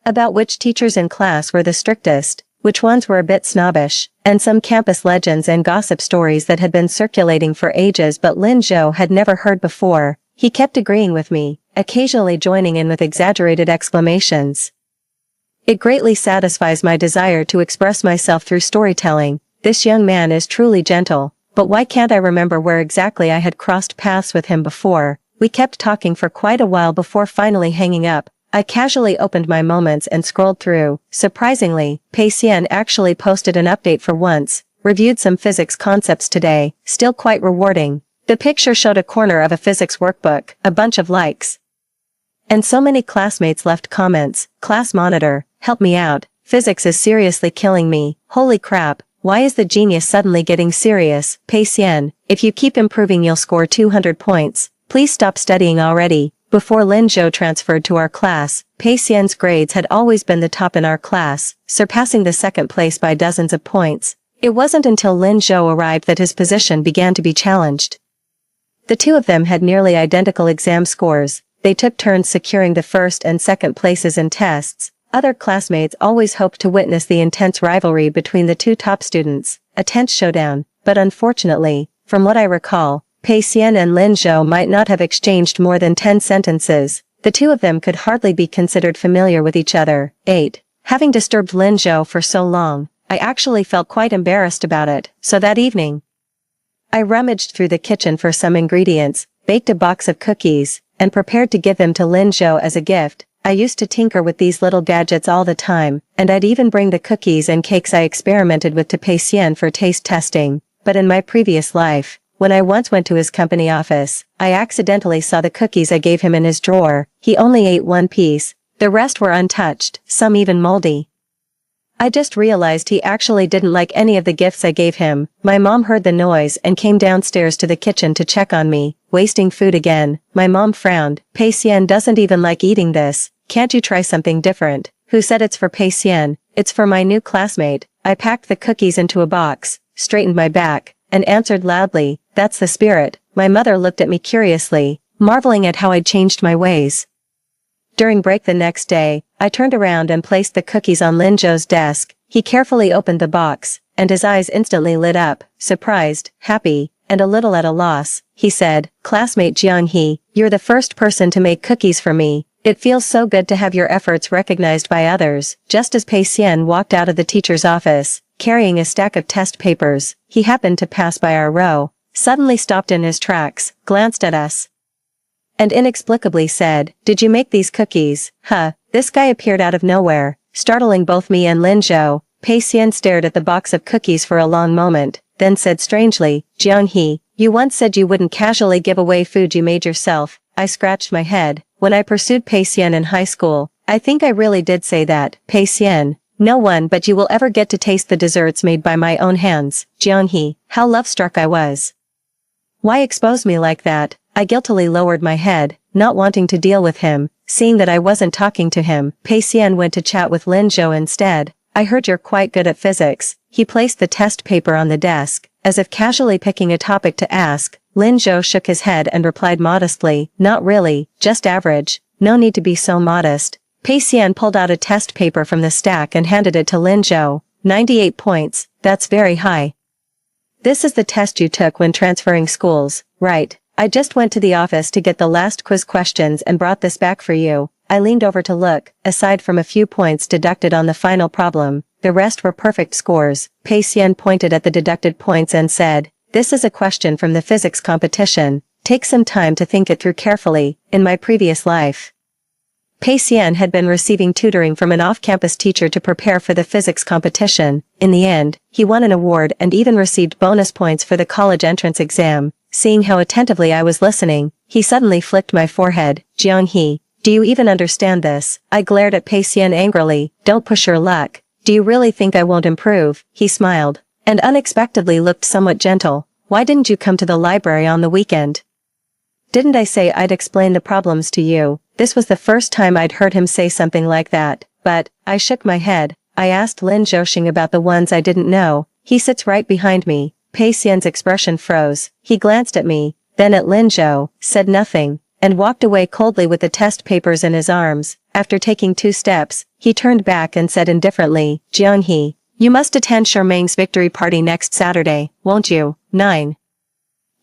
Speaker 1: About which teachers in class were the strictest, which ones were a bit snobbish, and some campus legends and gossip stories that had been circulating for ages but Lin Zhou had never heard before. He kept agreeing with me, occasionally joining in with exaggerated exclamations. It greatly satisfies my desire to express myself through storytelling. This young man is truly gentle, but why can't I remember where exactly I had crossed paths with him before? We kept talking for quite a while before finally hanging up. I casually opened my moments and scrolled through. Surprisingly, Pei Xian actually posted an update for once. Reviewed some physics concepts today, still quite rewarding. The picture showed a corner of a physics workbook, a bunch of likes. And so many classmates left comments. Class monitor, help me out, physics is seriously killing me, holy crap, why is the genius suddenly getting serious? Pei Xian, if you keep improving you'll score 200 points, please stop studying already. Before Lin Zhou transferred to our class, Pei Xian's grades had always been the top in our class, surpassing the second place by dozens of points. It wasn't until Lin Zhou arrived that his position began to be challenged. The two of them had nearly identical exam scores. They took turns securing the first and second places in tests. Other classmates always hoped to witness the intense rivalry between the two top students, a tense showdown, but unfortunately, from what I recall, Pei Xian and Lin Zhou might not have exchanged more than 10 sentences. The two of them could hardly be considered familiar with each other. 8. Having disturbed Lin Zhou for so long, I actually felt quite embarrassed about it, so that evening, I rummaged through the kitchen for some ingredients, baked a box of cookies, and prepared to give them to Lin Zhou as a gift. I used to tinker with these little gadgets all the time, and I'd even bring the cookies and cakes I experimented with to Pei Xian for taste testing. But in my previous life, when I once went to his company office, I accidentally saw the cookies I gave him in his drawer. He only ate one piece. The rest were untouched, some even moldy. I just realized he actually didn't like any of the gifts I gave him. My mom heard the noise and came downstairs to the kitchen to check on me. Wasting food again. My mom frowned. Pei Xian doesn't even like eating this. Can't you try something different? Who said it's for Pei Xian? It's for my new classmate. I packed the cookies into a box, straightened my back, and answered loudly, that's the spirit. My mother looked at me curiously, marveling at how I'd changed my ways. During break the next day, I turned around and placed the cookies on Lin Zhou's desk. He carefully opened the box, and his eyes instantly lit up, surprised, happy, and a little at a loss. He said, classmate Jiang He, you're the first person to make cookies for me. It feels so good to have your efforts recognized by others. Just as Pei Xian walked out of the teacher's office, carrying a stack of test papers, he happened to pass by our row, suddenly stopped in his tracks, glanced at us, and inexplicably said, did you make these cookies? Huh, this guy appeared out of nowhere, startling both me and Lin Zhou. Pei Xian stared at the box of cookies for a long moment, then said strangely, Jiang He, you once said you wouldn't casually give away food you made yourself. I scratched my head. When I pursued Pei Xian in high school, I think I really did say that. Pei Xian, no one but you will ever get to taste the desserts made by my own hands. Jiang He, how love-struck I was. Why expose me like that? I guiltily lowered my head, not wanting to deal with him. Seeing that I wasn't talking to him, Pei Xian went to chat with Lin Zhou instead. I heard you're quite good at physics. He placed the test paper on the desk, as if casually picking a topic to ask. Lin Zhou shook his head and replied modestly, not really, just average. No need to be so modest. Pei Xian pulled out a test paper from the stack and handed it to Lin Zhou. 98 points, that's very high. This is the test you took when transferring schools, right? I just went to the office to get the last quiz questions and brought this back for you. I leaned over to look. Aside from a few points deducted on the final problem, the rest were perfect scores. Pei Xian pointed at the deducted points and said, this is a question from the physics competition. Take some time to think it through carefully. In my previous life, Pei Xian had been receiving tutoring from an off-campus teacher to prepare for the physics competition. In the end, he won an award and even received bonus points for the college entrance exam. Seeing how attentively I was listening, he suddenly flicked my forehead. Jiang He, do you even understand this? I glared at Pei Xian angrily. Don't push your luck. Do you really think I won't improve? He smiled, and unexpectedly looked somewhat gentle. Why didn't you come to the library on the weekend? Didn't I say I'd explain the problems to you? This was the first time I'd heard him say something like that, but, I shook my head. I asked Lin Zhou about the ones I didn't know. He sits right behind me. Pei Xian's expression froze. He glanced at me, then at Lin Zhou, said nothing, and walked away coldly with the test papers in his arms. After taking 2 steps, he turned back and said indifferently, Jiang He, you must attend Shermang's victory party next Saturday, won't you? 9.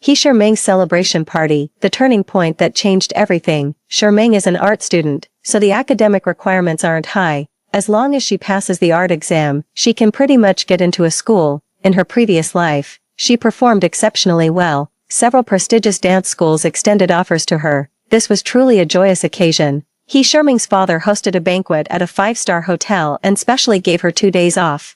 Speaker 1: Shermang's celebration party, the turning point that changed everything. Shermang is an art student, so the academic requirements aren't high. As long as she passes the art exam, she can pretty much get into a school. In her previous life, she performed exceptionally well. Several prestigious dance schools extended offers to her. This was truly a joyous occasion. He Sherming's father hosted a banquet at a 5-star hotel and specially gave her 2 days off,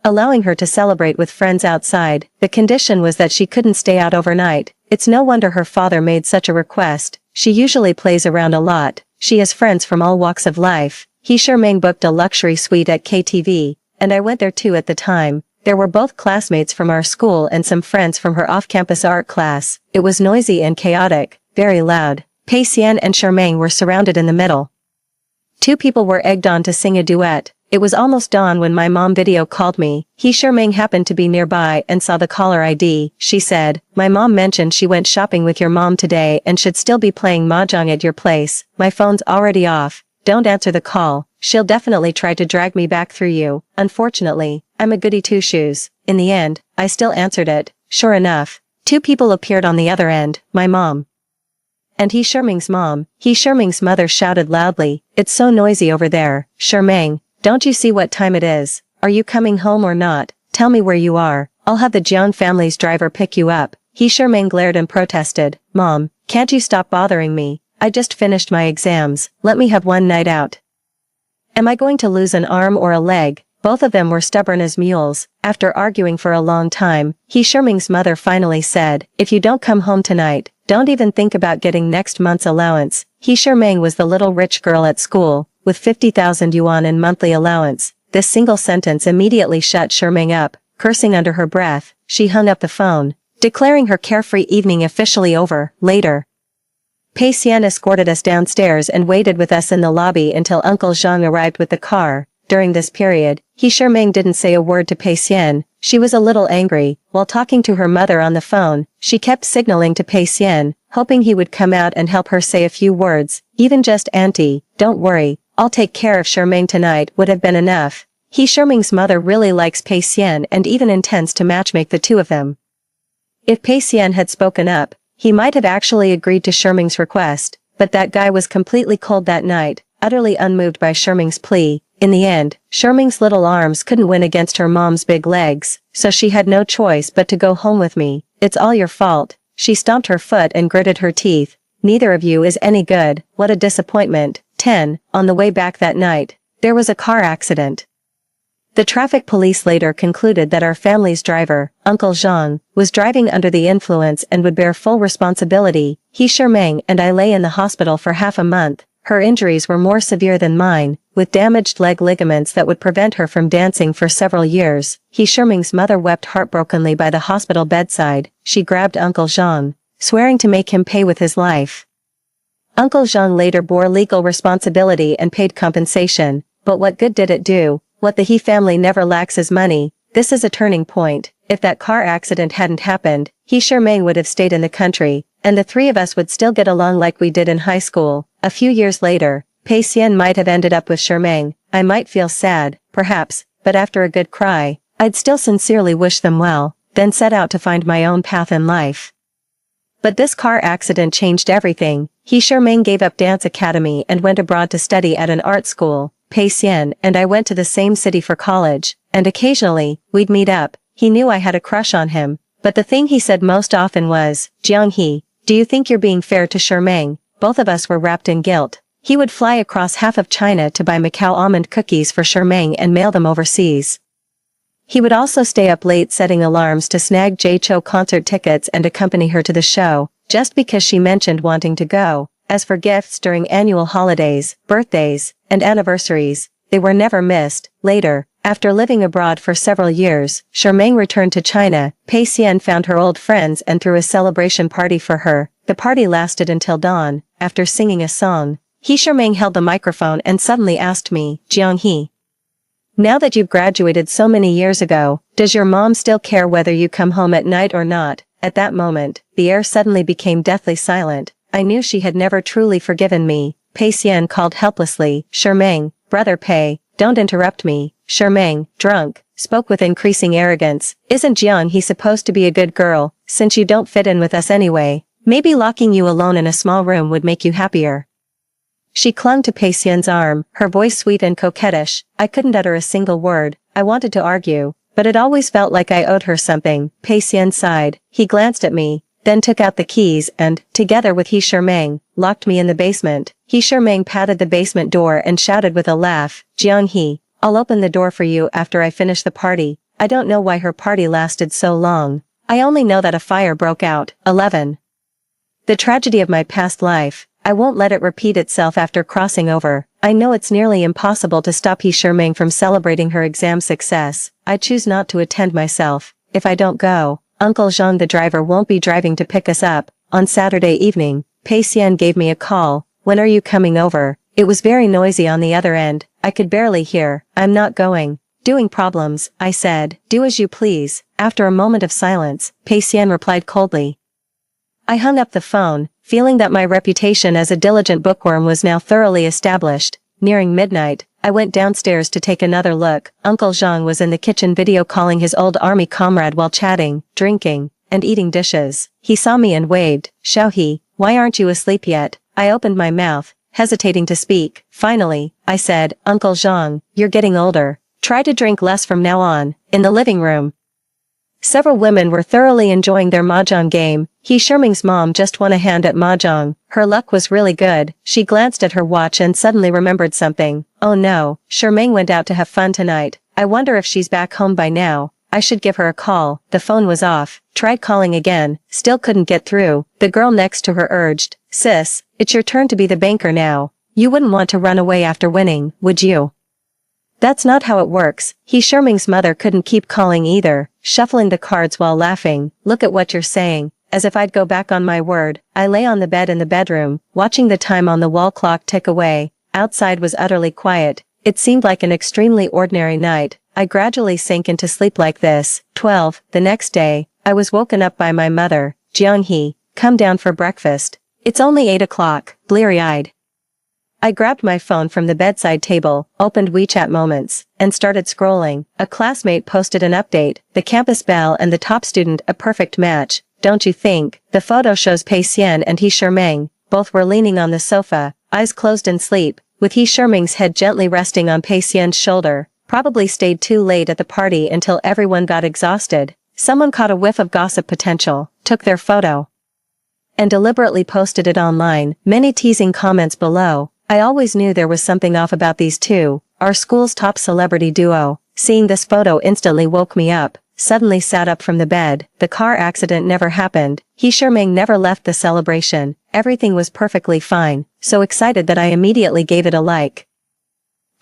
Speaker 1: allowing her to celebrate with friends outside. The condition was that she couldn't stay out overnight. It's no wonder her father made such a request. She usually plays around a lot. She has friends from all walks of life. He Sherming booked a luxury suite at KTV, and I went there too at the time. There were both classmates from our school and some friends from her off-campus art class. It was noisy and chaotic, very loud. Pei Xian and Sherming were surrounded in the middle. 2 people were egged on to sing a duet. It was almost dawn when my mom video called me. He Sherming happened to be nearby and saw the caller ID. She said, "My mom mentioned she went shopping with your mom today and should still be playing mahjong at your place. My phone's already off. Don't answer the call. She'll definitely try to drag me back through you." Unfortunately, I'm a goody two-shoes. In the end, I still answered it. Sure enough, 2 people appeared on the other end, my mom and He Sherming's mom. He Sherming's mother shouted loudly, "It's so noisy over there, Sherming. Don't you see what time it is? Are you coming home or not? Tell me where you are. I'll have the Jiang family's driver pick you up." He Sherming glared and protested, "Mom, can't you stop bothering me? I just finished my exams. Let me have one night out. Am I going to lose an arm or a leg?" Both of them were stubborn as mules. After arguing for a long time, He Sherming's mother finally said, "If you don't come home tonight, don't even think about getting next month's allowance." He Sherming was the little rich girl at school, with 50,000 yuan in monthly allowance. This single sentence immediately shut Sherming up. Cursing under her breath, she hung up the phone, declaring her carefree evening officially over. Later, Pei Xian escorted us downstairs and waited with us in the lobby until Uncle Zhang arrived with the car. During this period, He Sherming didn't say a word to Pei Xian. She was a little angry. While talking to her mother on the phone, she kept signaling to Pei Xian, hoping he would come out and help her say a few words. Even just "Auntie, don't worry, I'll take care of Sherming tonight" would have been enough. He Sherming's mother really likes Pei Xian and even intends to matchmake the 2 of them. If Pei Xian had spoken up, he might have actually agreed to Sherming's request, but that guy was completely cold that night, utterly unmoved by Sherming's plea. In the end, Sherming's little arms couldn't win against her mom's big legs, so she had no choice but to go home with me. "It's all your fault." She stomped her foot and gritted her teeth. "Neither of you is any good. What a disappointment." 10. On the way back that night, there was a car accident. The traffic police later concluded that our family's driver, Uncle Zhang, was driving under the influence and would bear full responsibility. He Sherming and I lay in the hospital for half a month. Her injuries were more severe than mine, with damaged leg ligaments that would prevent her from dancing for several years. He Sherming's mother wept heartbrokenly by the hospital bedside. She grabbed Uncle Zhang, swearing to make him pay with his life. Uncle Zhang later bore legal responsibility and paid compensation, but what good did it do? What the He family never lacks is money. This is a turning point. If that car accident hadn't happened, He Sherming would have stayed in the country, and the 3 of us would still get along like we did in high school. A few years later, Pei Xian might have ended up with Sherming. I might feel sad, perhaps, but after a good cry, I'd still sincerely wish them well, then set out to find my own path in life. But this car accident changed everything. He Sherming gave up dance academy and went abroad to study at an art school. Pei Xian and I went to the same city for college, and occasionally, we'd meet up. He knew I had a crush on him, but the thing he said most often was, "Jiang He, do you think you're being fair to Sherming?" Both of us were wrapped in guilt. He would fly across half of China to buy Macau almond cookies for Sherming and mail them overseas. He would also stay up late setting alarms to snag Jay Chou concert tickets and accompany her to the show, just because she mentioned wanting to go. As for gifts during annual holidays, birthdays, and anniversaries, they were never missed. Later, after living abroad for several years, Sherming returned to China. Pei Xian found her old friends and threw a celebration party for her. The party lasted until dawn. After singing a song, He Sherming held the microphone and suddenly asked me, "Jiang He, now that you've graduated so many years ago, does your mom still care whether you come home at night or not?" At that moment, the air suddenly became deathly silent. I knew she had never truly forgiven me. Pei Xian called helplessly, "Sherming, brother Pei, don't interrupt me." Sherming, drunk, spoke with increasing arrogance. "Isn't Jiang He supposed to be a good girl, since you don't fit in with us anyway? Maybe locking you alone in a small room would make you happier." She clung to Pei Xian's arm, her voice sweet and coquettish. I couldn't utter a single word. I wanted to argue, but it always felt like I owed her something. Pei Xian sighed. He glanced at me, then took out the keys and, together with He Shermang, locked me in the basement. He Shermang patted the basement door and shouted with a laugh, Jiang He, I'll open the door for you after I finish the party. I don't know why her party lasted so long. I only know that a fire broke out. 11. The tragedy of my past life. I won't let it repeat itself after crossing over. I know it's nearly impossible to stop He Shermang from celebrating her exam success. I choose not to attend myself. If I don't go, Uncle Zhang the driver won't be driving to pick us up. On Saturday evening, Pei Xian gave me a call. When are you coming over? It was very noisy on the other end. I could barely hear. I'm not going. Doing problems, I said. Do as you please. After a moment of silence, Pei Xian replied coldly. I hung up the phone, feeling that my reputation as a diligent bookworm was now thoroughly established. Nearing midnight, I went downstairs to take another look. Uncle Zhang was in the kitchen video calling his old army comrade while chatting, drinking, and eating dishes. He saw me and waved. Xiaohe, why aren't you asleep yet? I opened my mouth, hesitating to speak. Finally, I said, Uncle Zhang, you're getting older. Try to drink less from now on. In the living room, several women were thoroughly enjoying their mahjong game. He Shermang's mom just won a hand at mahjong. Her luck was really good. She glanced at her watch and suddenly remembered something. Oh no, Shermang went out to have fun tonight. I wonder if she's back home by now. I should give her a call. The phone was off. Tried calling again. Still couldn't get through. The girl next to her urged, Sis, it's your turn to be the banker now. You wouldn't want to run away after winning, would you? That's not how it works. He Shermang's mother couldn't keep calling either, shuffling the cards while laughing. Look at what you're saying. As if I'd go back on my word. I lay on the bed in the bedroom, watching the time on the wall clock tick away. Outside was utterly quiet. It seemed like an extremely ordinary night. I gradually sank into sleep like this. 12. The next day, I was woken up by my mother. Jiang He, come down for breakfast. It's only 8 o'clock, bleary-eyed. I grabbed my phone from the bedside table, opened WeChat Moments, and started scrolling. A classmate posted an update, the campus belle and the top student a perfect match, don't you think? The photo shows Pei Xian and He Shermang. Both were leaning on the sofa, eyes closed in sleep, with He Shermang's head gently resting on Pei Xian's shoulder. Probably stayed too late at the party until everyone got exhausted. Someone caught a whiff of gossip potential, took their photo, and deliberately posted it online. Many teasing comments below. I always knew there was something off about these two, our school's top celebrity duo. Seeing this photo instantly woke me up, suddenly sat up from the bed. The car accident never happened. He Shermang never left the celebration. Everything was perfectly fine, so excited that I immediately gave it a like,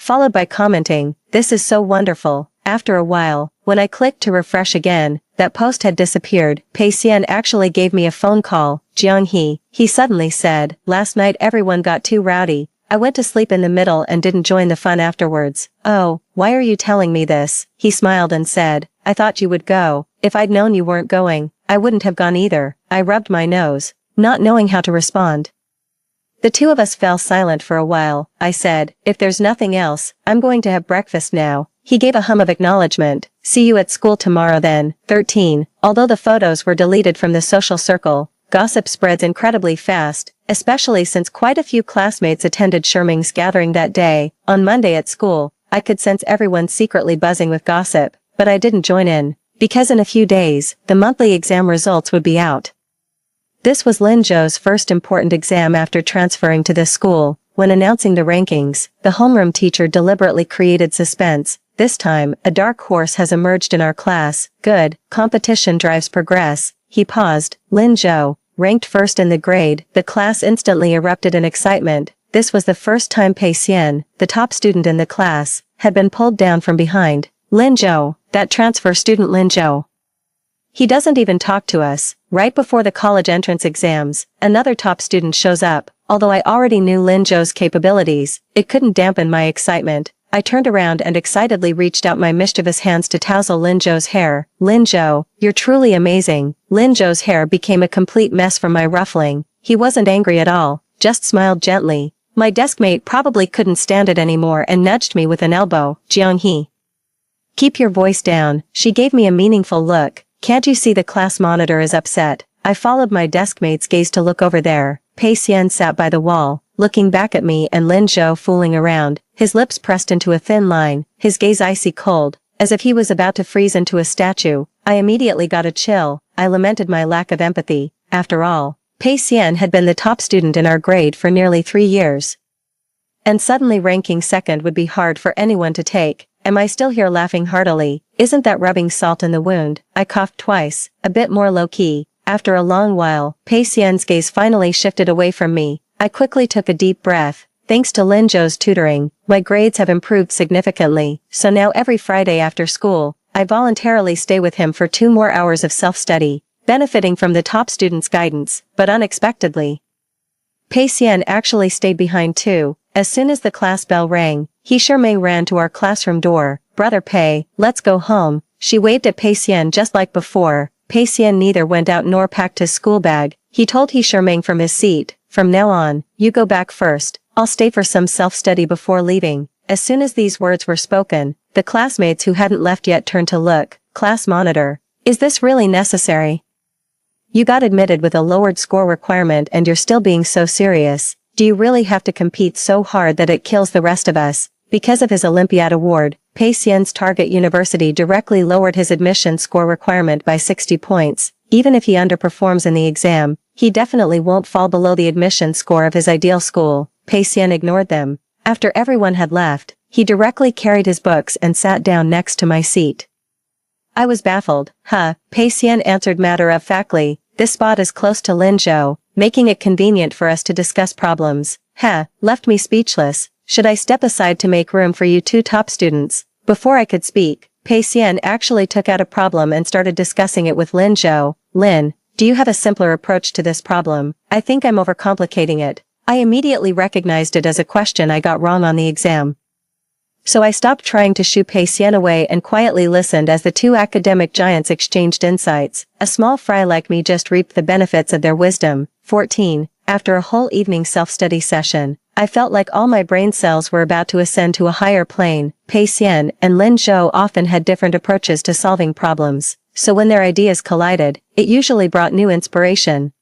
Speaker 1: followed by commenting, this is so wonderful. After a while, when I clicked to refresh again, that post had disappeared. Pei Xian actually gave me a phone call. Jiang he suddenly said, last night everyone got too rowdy. I went to sleep in the middle and didn't join the fun afterwards. Oh, why are you telling me this? He smiled and said, I thought you would go. If I'd known you weren't going, I wouldn't have gone either. I rubbed my nose, not knowing how to respond. The two of us fell silent for a while. I said, if there's nothing else, I'm going to have breakfast now. He gave a hum of acknowledgement. See you at school tomorrow then. 13. Although the photos were deleted from the social circle, gossip spreads incredibly fast, especially since quite a few classmates attended Shermang's gathering that day. On Monday at school, I could sense everyone secretly buzzing with gossip, but I didn't join in, because in a few days, the monthly exam results would be out. This was Lin Zhou's first important exam after transferring to this school. When announcing the rankings, the homeroom teacher deliberately created suspense. This time, a dark horse has emerged in our class. Good, competition drives progress. He paused. Lin Zhou, ranked first in the grade. The class instantly erupted in excitement. This was the first time Pei Xian, the top student in the class, had been pulled down from behind. Lin Zhou, that transfer student Lin Zhou. He doesn't even talk to us. Right before the college entrance exams, another top student shows up. Although I already knew Lin Zhou's capabilities, it couldn't dampen my excitement. I turned around and excitedly reached out my mischievous hands to touzle Lin Zhou's hair. Lin Zhou, you're truly amazing. Lin Zhou's hair became a complete mess from my ruffling. He wasn't angry at all, just smiled gently. My deskmate probably couldn't stand it anymore and nudged me with an elbow. Jiang He, keep your voice down. She gave me a meaningful look. Can't you see the class monitor is upset? I followed my deskmate's gaze to look over there. Pei Xian sat by the wall, looking back at me and Lin Zhou fooling around, his lips pressed into a thin line, his gaze icy cold, as if he was about to freeze into a statue. I immediately got a chill. I lamented my lack of empathy. After all, Pei Xian had been the top student in our grade for nearly 3 years. And suddenly ranking second would be hard for anyone to take. Am I still here laughing heartily? Isn't that rubbing salt in the wound? I coughed twice, a bit more low-key. After a long while, Pei Xian's gaze finally shifted away from me. I quickly took a deep breath. Thanks to Lin Zhou's tutoring, my grades have improved significantly, so now every Friday after school, I voluntarily stay with him for 2 more hours of self-study, benefiting from the top student's guidance, but unexpectedly. Pei Xian actually stayed behind too. As soon as the class bell rang, he Shermei ran to our classroom door. Brother Pei, let's go home. She waved at Pei Xian just like before. Pei Xian neither went out nor packed his school bag. He told he Shermei from his seat, from now on, you go back first. I'll stay for some self-study before leaving. As soon as these words were spoken, the classmates who hadn't left yet turned to look. Class monitor. Is this really necessary? You got admitted with a lowered score requirement and you're still being so serious. Do you really have to compete so hard that it kills the rest of us? Because of his Olympiad award, Pei Xian's target university directly lowered his admission score requirement by 60 points. Even if he underperforms in the exam, he definitely won't fall below the admission score of his ideal school. Pei Xian ignored them. After everyone had left, he directly carried his books and sat down next to my seat. I was baffled. Pei Xian answered matter-of-factly. This spot is close to Lin Zhou, making it convenient for us to discuss problems. Left me speechless. Should I step aside to make room for you 2 top students? Before I could speak, Pei Xian actually took out a problem and started discussing it with Lin Zhou. Lin, do you have a simpler approach to this problem? I think I'm overcomplicating it. I immediately recognized it as a question I got wrong on the exam. So I stopped trying to shoo Pei Xian away and quietly listened as the 2 academic giants exchanged insights. A small fry like me just reaped the benefits of their wisdom. 14. After a whole evening self-study session, I felt like all my brain cells were about to ascend to a higher plane. Pei Xian and Lin Zhou often had different approaches to solving problems, so when their ideas collided, it usually brought new inspiration.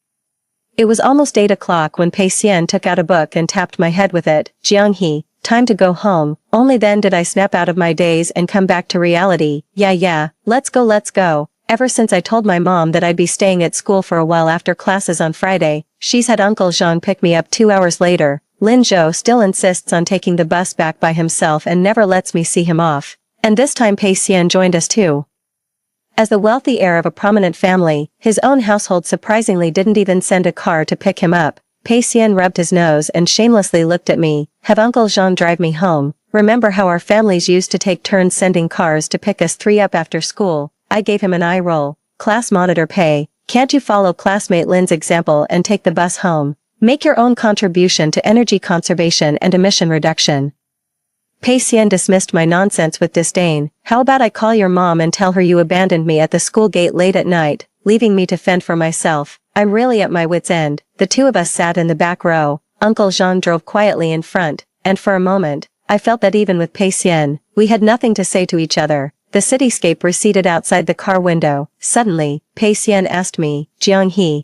Speaker 1: It was almost 8 o'clock when Pei Xian took out a book and tapped my head with it. Jianghe, time to go home. Only then did I snap out of my daze and come back to reality. Yeah, let's go. Ever since I told my mom that I'd be staying at school for a while after classes on Friday, she's had Uncle Zhang pick me up 2 hours later. Lin Zhou still insists on taking the bus back by himself and never lets me see him off. And this time Pei Xian joined us too. As the wealthy heir of a prominent family, his own household surprisingly didn't even send a car to pick him up. Pei Xian rubbed his nose and shamelessly looked at me. Have Uncle Jean drive me home. Remember how our families used to take turns sending cars to pick us 3 up after school? I gave him an eye roll. Class monitor Pei, can't you follow classmate Lin's example and take the bus home? Make your own contribution to energy conservation and emission reduction. Pei Xian dismissed my nonsense with disdain. How about I call your mom and tell her you abandoned me at the school gate late at night, leaving me to fend for myself? I'm really at my wit's end. The 2 of us sat in the back row. Uncle Jean drove quietly in front, and for a moment, I felt that even with Pei Xian, we had nothing to say to each other. The cityscape receded outside the car window. Suddenly, Pei Xian asked me, Jianghe,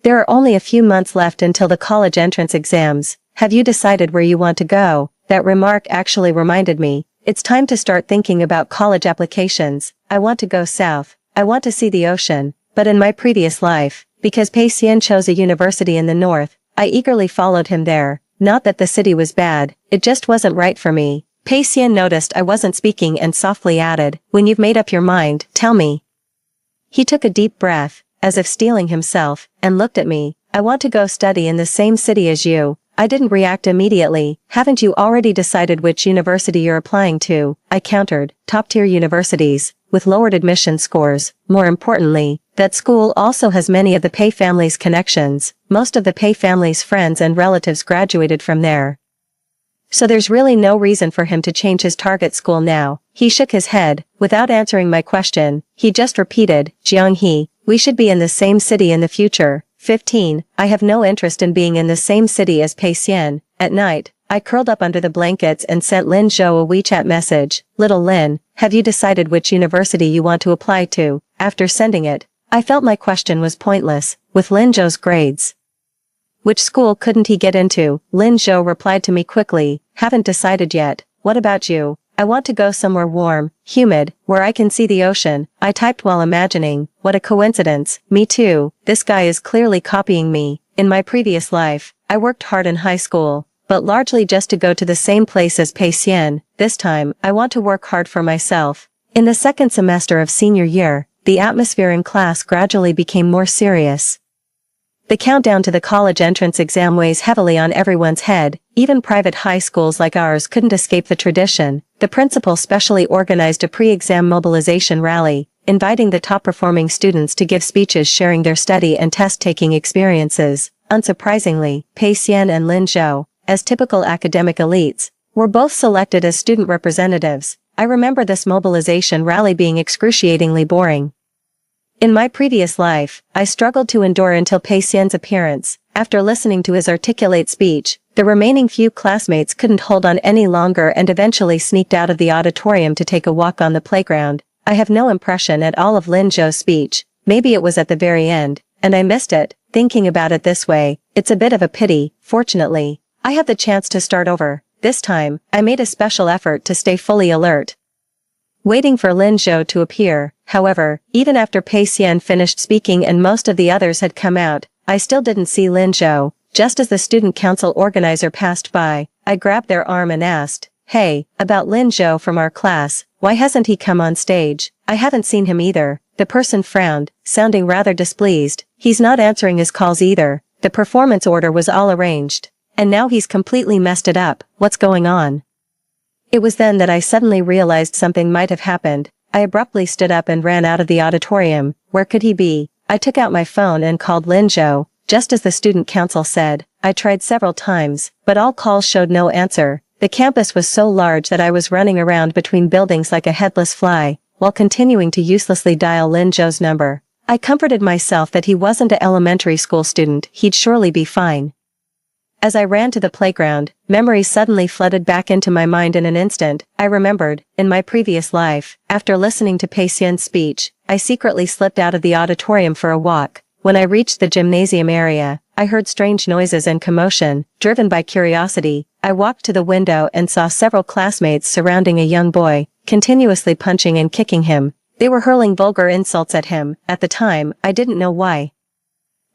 Speaker 1: there are only a few months left until the college entrance exams. Have you decided where you want to go? That remark actually reminded me. It's time to start thinking about college applications. I want to go south. I want to see the ocean. But in my previous life, because Pei Xian chose a university in the north, I eagerly followed him there. Not that the city was bad, it just wasn't right for me. Pei Xian noticed I wasn't speaking and softly added, when you've made up your mind, tell me. He took a deep breath, as if steeling himself, and looked at me. I want to go study in the same city as you. I didn't react immediately. Haven't you already decided which university you're applying to? I countered. Top-tier universities, with lowered admission scores. More importantly, that school also has many of the Pei family's connections. Most of the Pei family's friends and relatives graduated from there. So there's really no reason for him to change his target school now. He shook his head. Without answering my question, he just repeated, Jianghe, we should be in the same city in the future. 15. I have no interest in being in the same city as Pei Xian. At night, I curled up under the blankets and sent Lin Zhou a WeChat message. Little Lin, have you decided which university you want to apply to? After sending it, I felt my question was pointless. With Lin Zhou's grades, which school couldn't he get into? Lin Zhou replied to me quickly, haven't decided yet. What about you? I want to go somewhere warm, humid, where I can see the ocean, I typed while imagining. What a coincidence, me too, this guy is clearly copying me. In my previous life, I worked hard in high school, but largely just to go to the same place as Pei Xian. This time, I want to work hard for myself. In the second semester of senior year, the atmosphere in class gradually became more serious. The countdown to the college entrance exam weighs heavily on everyone's head. Even private high schools like ours couldn't escape the tradition. The principal specially organized a pre-exam mobilization rally, inviting the top-performing students to give speeches sharing their study and test-taking experiences. Unsurprisingly, Pei Xian and Lin Zhou, as typical academic elites, were both selected as student representatives. I remember this mobilization rally being excruciatingly boring. In my previous life, I struggled to endure until Pei Xian's appearance. After listening to his articulate speech, the remaining few classmates couldn't hold on any longer and eventually sneaked out of the auditorium to take a walk on the playground. I have no impression at all of Lin Zhou's speech. Maybe it was at the very end, and I missed it. Thinking about it this way, it's a bit of a pity. Fortunately, I had the chance to start over. This time, I made a special effort to stay fully alert, waiting for Lin Zhou to appear. However, even after Pei Xian finished speaking and most of the others had come out, I still didn't see Lin Zhou. Just as the student council organizer passed by, I grabbed their arm and asked, "Hey, about Lin Zhou from our class, why hasn't he come on stage?" "I haven't seen him either." The person frowned, sounding rather displeased. "He's not answering his calls either. The performance order was all arranged, and now he's completely messed it up. What's going on?" It was then that I suddenly realized something might have happened. I abruptly stood up and ran out of the auditorium. Where could he be? I took out my phone and called Lin Zhou, just as the student council said. I tried several times, but all calls showed no answer. The campus was so large that I was running around between buildings like a headless fly, while continuing to uselessly dial Lin Zhou's number. I comforted myself that he wasn't an elementary school student, he'd surely be fine. As I ran to the playground, memories suddenly flooded back into my mind in an instant. I remembered, in my previous life, after listening to Pei Xian's speech, I secretly slipped out of the auditorium for a walk. When I reached the gymnasium area, I heard strange noises and commotion. Driven by curiosity, I walked to the window and saw several classmates surrounding a young boy, continuously punching and kicking him. They were hurling vulgar insults at him. At the time, I didn't know why,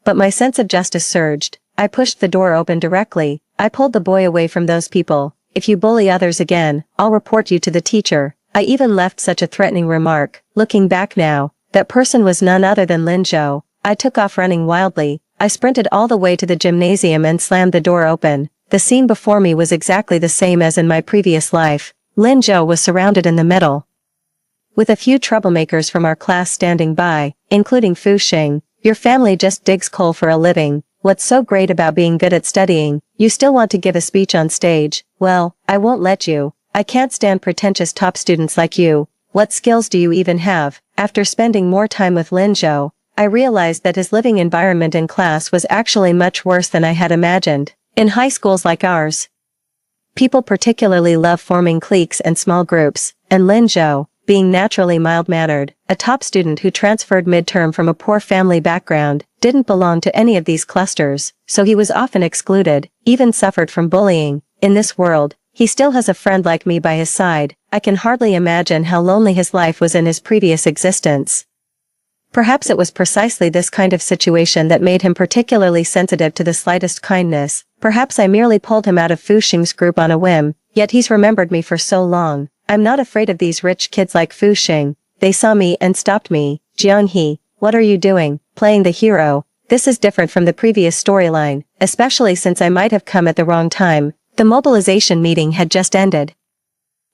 Speaker 1: but my sense of justice surged. I pushed the door open directly. I pulled the boy away from those people. "If you bully others again, I'll report you to the teacher." I even left such a threatening remark. Looking back now, that person was none other than Lin Zhou. I took off running wildly. I sprinted all the way to the gymnasium and slammed the door open. The scene before me was exactly the same as in my previous life. Lin Zhou was surrounded in the middle, with a few troublemakers from our class standing by, including Fu Xing. "Your family just digs coal for a living. What's so great about being good at studying? You still want to give a speech on stage? Well, I won't let you. I can't stand pretentious top students like you. What skills do you even have?" After spending more time with Lin Zhou, I realized that his living environment in class was actually much worse than I had imagined. In high schools like ours, people particularly love forming cliques and small groups, and Lin Zhou, being naturally mild-mannered, a top student who transferred midterm from a poor family background, didn't belong to any of these clusters, so he was often excluded, even suffered from bullying. In this world, he still has a friend like me by his side. I can hardly imagine how lonely his life was in his previous existence. Perhaps it was precisely this kind of situation that made him particularly sensitive to the slightest kindness. Perhaps I merely pulled him out of Fu Xing's group on a whim, yet he's remembered me for so long. I'm not afraid of these rich kids like Fu Xing. They saw me and stopped me. "Jianghe, what are you doing? Playing the hero?" This is different from the previous storyline, especially since I might have come at the wrong time. The mobilization meeting had just ended,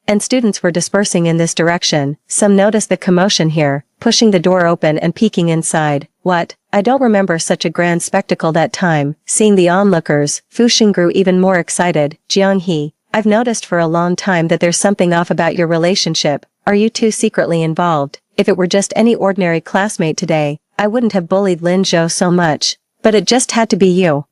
Speaker 1: and students were dispersing in this direction. Some noticed the commotion here, pushing the door open and peeking inside. What? I don't remember such a grand spectacle that time. Seeing the onlookers, Fu Xing grew even more excited. "Jianghe, I've noticed for a long time that there's something off about your relationship. Are you two secretly involved?" If it were just any ordinary classmate today, I wouldn't have bullied Lin Zhou so much. But it just had to be you.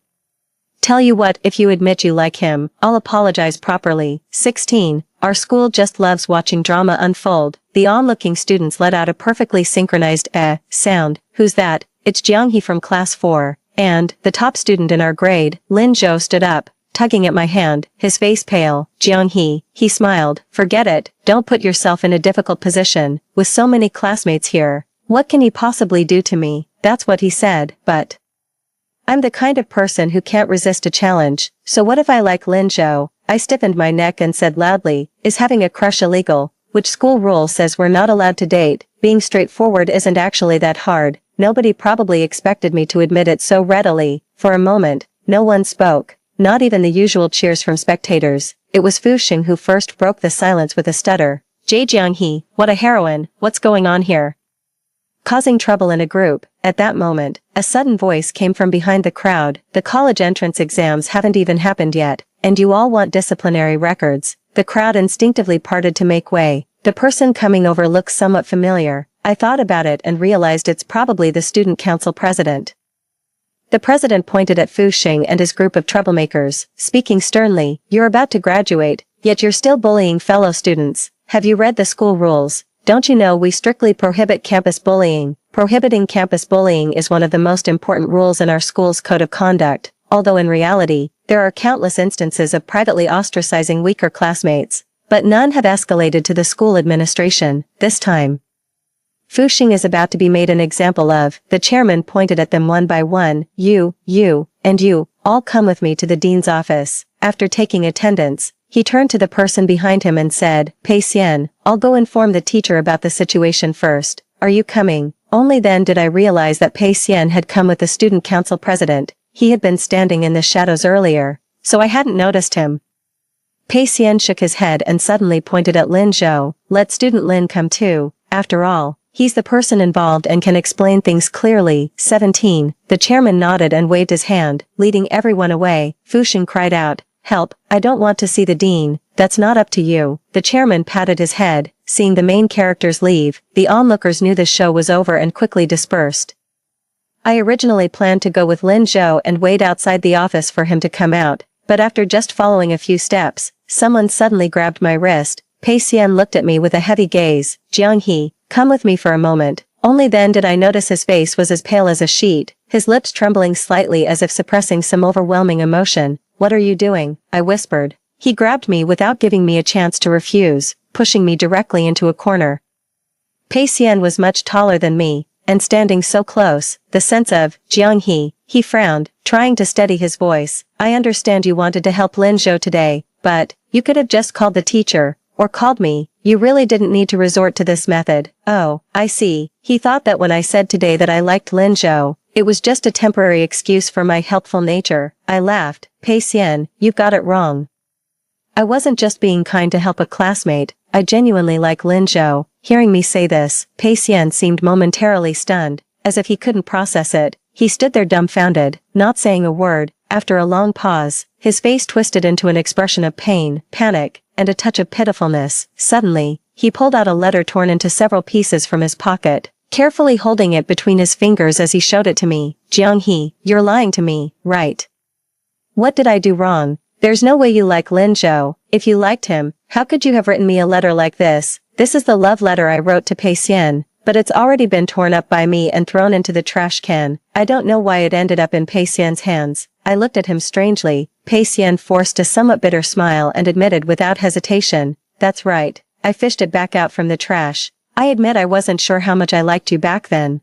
Speaker 1: Tell you what, if you admit you like him, I'll apologize properly. 16. Our school just loves watching drama unfold. The onlooking students let out a perfectly synchronized sound. "Who's that?" "It's Jianghe from class 4. And, the top student in our grade." Lin Zhou stood up. tugging at my hand, his face pale. Jiang-hee, he smiled. Forget it, don't put yourself in a difficult position, with so many classmates here. What can he possibly do to me? That's what he said, but I'm the kind of person who can't resist a challenge, so what if I like Lin Zhou? I stiffened my neck and said loudly, is having a crush illegal? Which school rule says we're not allowed to date? Being straightforward isn't actually that hard. Nobody probably expected me to admit it so readily. For a moment, no one spoke, not even the usual cheers from spectators. It was Fu Xing who first broke the silence with a stutter. Jiang-hee, what a heroine, what's going on here? Causing trouble in a group. At that moment, a sudden voice came from behind the crowd. The college entrance exams haven't even happened yet, and you all want disciplinary records. The crowd instinctively parted to make way. The person coming over looks somewhat familiar. I thought about it and realized it's probably the student council president. The president pointed at Fu Xing and his group of troublemakers, speaking sternly, you're about to graduate, yet you're still bullying fellow students. Have you read the school rules? Don't you know we strictly prohibit campus bullying? Prohibiting campus bullying is one of the most important rules in our school's code of conduct, although in reality, there are countless instances of privately ostracizing weaker classmates, but none have escalated to the school administration. This time, Fu Xing is about to be made an example of. The chairman pointed at them one by one. You, and you, all come with me to the dean's office. After taking attendance, he turned to the person behind him and said, Pei Xian, I'll go inform the teacher about the situation first. Are you coming? Only then did I realize that Pei Xian had come with the student council president. He had been standing in the shadows earlier, so I hadn't noticed him. Pei Xian shook his head and suddenly pointed at Lin Zhou. Let student Lin come too. After all, he's the person involved and can explain things clearly. 17. The chairman nodded and waved his hand, leading everyone away. Fu Xing cried out, help, I don't want to see the dean. That's not up to you. The chairman patted his head. Seeing the main characters leave, the onlookers knew the show was over and quickly dispersed. I originally planned to go with Lin Zhou and wait outside the office for him to come out, but after just following a few steps, someone suddenly grabbed my wrist. Pei Xian looked at me with a heavy gaze. Jiang-hee, come with me for a moment. Only then did I notice his face was as pale as a sheet, his lips trembling slightly as if suppressing some overwhelming emotion. What are you doing? I whispered. He grabbed me without giving me a chance to refuse, pushing me directly into a corner. Pei Xian was much taller than me, and standing so close, the sense of, Jiang-hee, he frowned, trying to steady his voice. I understand you wanted to help Lin Zhou today, but, you could have just called the teacher, or called me. You really didn't need to resort to this method. Oh, I see. He thought that when I said today that I liked Lin Zhou, it was just a temporary excuse for my helpful nature. I laughed. Pei Xian, you've got it wrong. I wasn't just being kind to help a classmate, I genuinely like Lin Zhou. Hearing me say this, Pei Xian seemed momentarily stunned, as if he couldn't process it. He stood there dumbfounded, not saying a word. After a long pause, his face twisted into an expression of pain, panic, and a touch of pitifulness. Suddenly, he pulled out a letter torn into several pieces from his pocket, carefully holding it between his fingers as he showed it to me. Jiang-hee, you're lying to me, right? What did I do wrong? There's no way you like Lin Zhou. If you liked him, how could you have written me a letter like this? This is the love letter I wrote to Pei Xian, but it's already been torn up by me and thrown into the trash can. I don't know why it ended up in Pei Xian's hands. I looked at him strangely. Pei Xian forced a somewhat bitter smile and admitted without hesitation, that's right. I fished it back out from the trash. I admit I wasn't sure how much I liked you back then.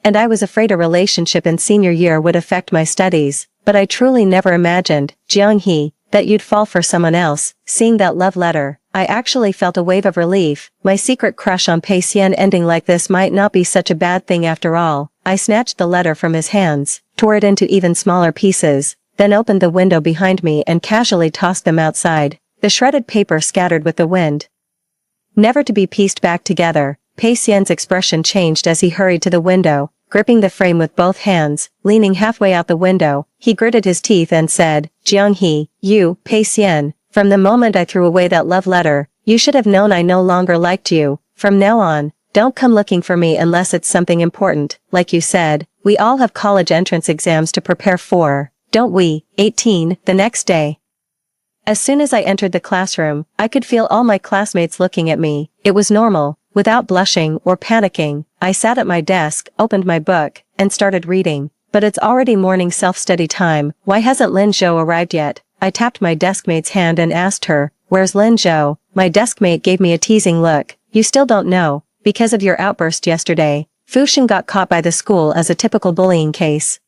Speaker 1: And I was afraid a relationship in senior year would affect my studies, but I truly never imagined, Jiang-hee, that you'd fall for someone else. Seeing that love letter, I actually felt a wave of relief. My secret crush on Pei Xian ending like this might not be such a bad thing after all. I snatched the letter from his hands, tore it into even smaller pieces, then opened the window behind me and casually tossed them outside, the shredded paper scattered with the wind. Never to be pieced back together. Pei Xian's expression changed as he hurried to the window, gripping the frame with both hands. Leaning halfway out the window, he gritted his teeth and said, Jiang-hee, you, Pei Xian, from the moment I threw away that love letter, you should have known I no longer liked you. From now on, don't come looking for me unless it's something important. Like you said, we all have college entrance exams to prepare for, don't we? 18. The next day. As soon as I entered the classroom, I could feel all my classmates looking at me. It was normal. Without blushing or panicking, I sat at my desk, opened my book, and started reading. But it's already morning self-study time. Why hasn't Lin Zhou arrived yet? I tapped my deskmate's hand and asked her, "Where's Lin Zhou?" My deskmate gave me a teasing look. "You still don't know, because of your outburst yesterday. Fu Shen got caught by the school as a typical bullying case.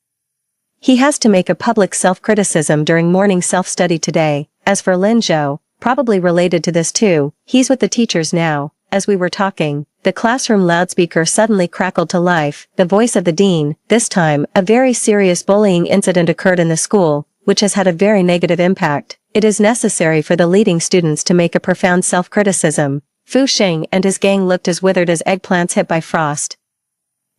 Speaker 1: He has to make a public self-criticism during morning self-study today. As for Lin Zhou, probably related to this too, he's with the teachers now." As we were talking, the classroom loudspeaker suddenly crackled to life, the voice of the dean. This time, a very serious bullying incident occurred in the school, which has had a very negative impact. It is necessary for the leading students to make a profound self-criticism. Fu Xing and his gang looked as withered as eggplants hit by frost.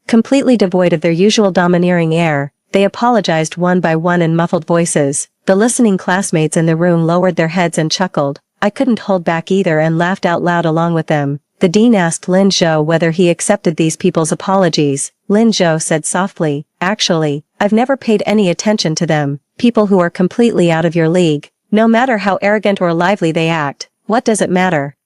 Speaker 1: Completely devoid of their usual domineering air, they apologized one by one in muffled voices. The listening classmates in the room lowered their heads and chuckled. I couldn't hold back either and laughed out loud along with them. The dean asked Lin Zhou whether he accepted these people's apologies. Lin Zhou said softly, "Actually, I've never paid any attention to them. People who are completely out of your league. No matter how arrogant or lively they act, what does it matter?"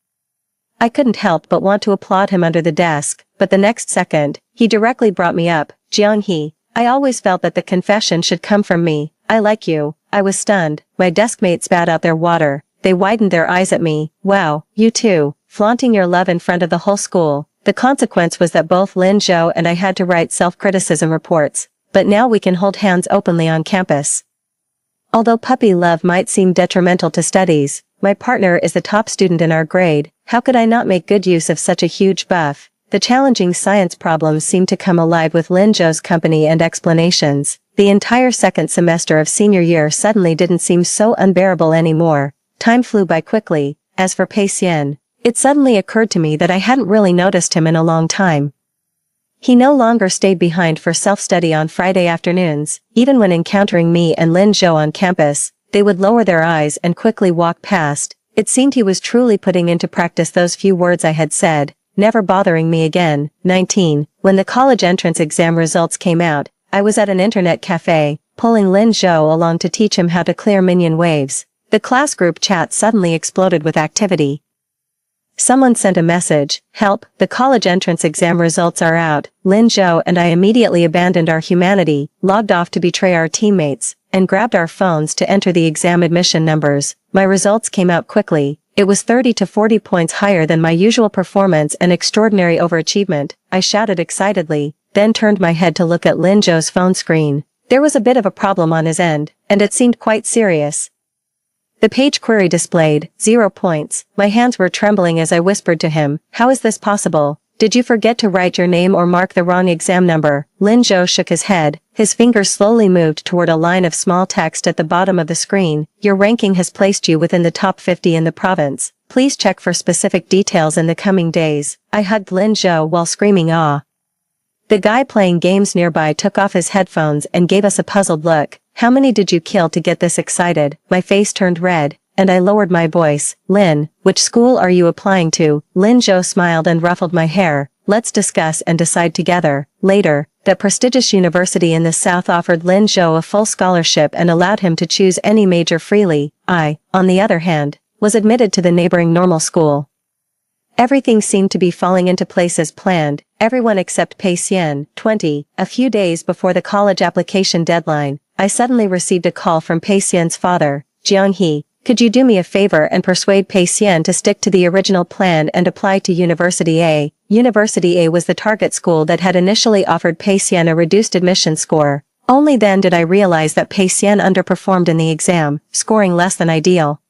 Speaker 1: I couldn't help but want to applaud him under the desk, but the next second, he directly brought me up. "Jiang He, I always felt that the confession should come from me. I like you." I was stunned. My deskmates spat out their water. They widened their eyes at me. "Wow, you too, flaunting your love in front of the whole school." The consequence was that both Lin Zhou and I had to write self-criticism reports. But now we can hold hands openly on campus. Although puppy love might seem detrimental to studies, my partner is the top student in our grade. How could I not make good use of such a huge buff? The challenging science problems seemed to come alive with Lin Zhou's company and explanations. The entire second semester of senior year suddenly didn't seem so unbearable anymore. Time flew by quickly. As for Pei Xian, it suddenly occurred to me that I hadn't really noticed him in a long time. He no longer stayed behind for self-study on Friday afternoons. Even when encountering me and Lin Zhou on campus, they would lower their eyes and quickly walk past. It seemed he was truly putting into practice those few words I had said, never bothering me again. 19. When the college entrance exam results came out, I was at an internet cafe, pulling Lin Zhou along to teach him how to clear minion waves. The class group chat suddenly exploded with activity. Someone sent a message, "Help, the college entrance exam results are out." Lin Zhou and I immediately abandoned our humanity, logged off to betray our teammates, and grabbed our phones to enter the exam admission numbers. My results came out quickly. It was 30 to 40 points higher than my usual performance and extraordinary overachievement. I shouted excitedly, then turned my head to look at Lin Zhou's phone screen. There was a bit of a problem on his end, and it seemed quite serious. The page query displayed 0 points. My hands were trembling as I whispered to him, "How is this possible? Did you forget to write your name or mark the wrong exam number?" Lin Zhou shook his head. His fingers slowly moved toward a line of small text at the bottom of the screen. "Your ranking has placed you within the top 50 in the province. Please check for specific details in the coming days." I hugged Lin Zhou while screaming "Ah." The guy playing games nearby took off his headphones and gave us a puzzled look. "How many did you kill to get this excited?" My face turned red, and I lowered my voice. "Lin, which school are you applying to?" Lin Zhou smiled and ruffled my hair. "Let's discuss and decide together." Later, that prestigious university in the south offered Lin Zhou a full scholarship and allowed him to choose any major freely. I, on the other hand, was admitted to the neighboring normal school. Everything seemed to be falling into place as planned, everyone except Pei Xian, 20. A few days before the college application deadline, I suddenly received a call from Pei Xian's father. "Jiang He, could you do me a favor and persuade Pei Xian to stick to the original plan and apply to University A?" University A was the target school that had initially offered Pei Xian a reduced admission score. Only then did I realize that Pei Xian underperformed in the exam, scoring less than ideal,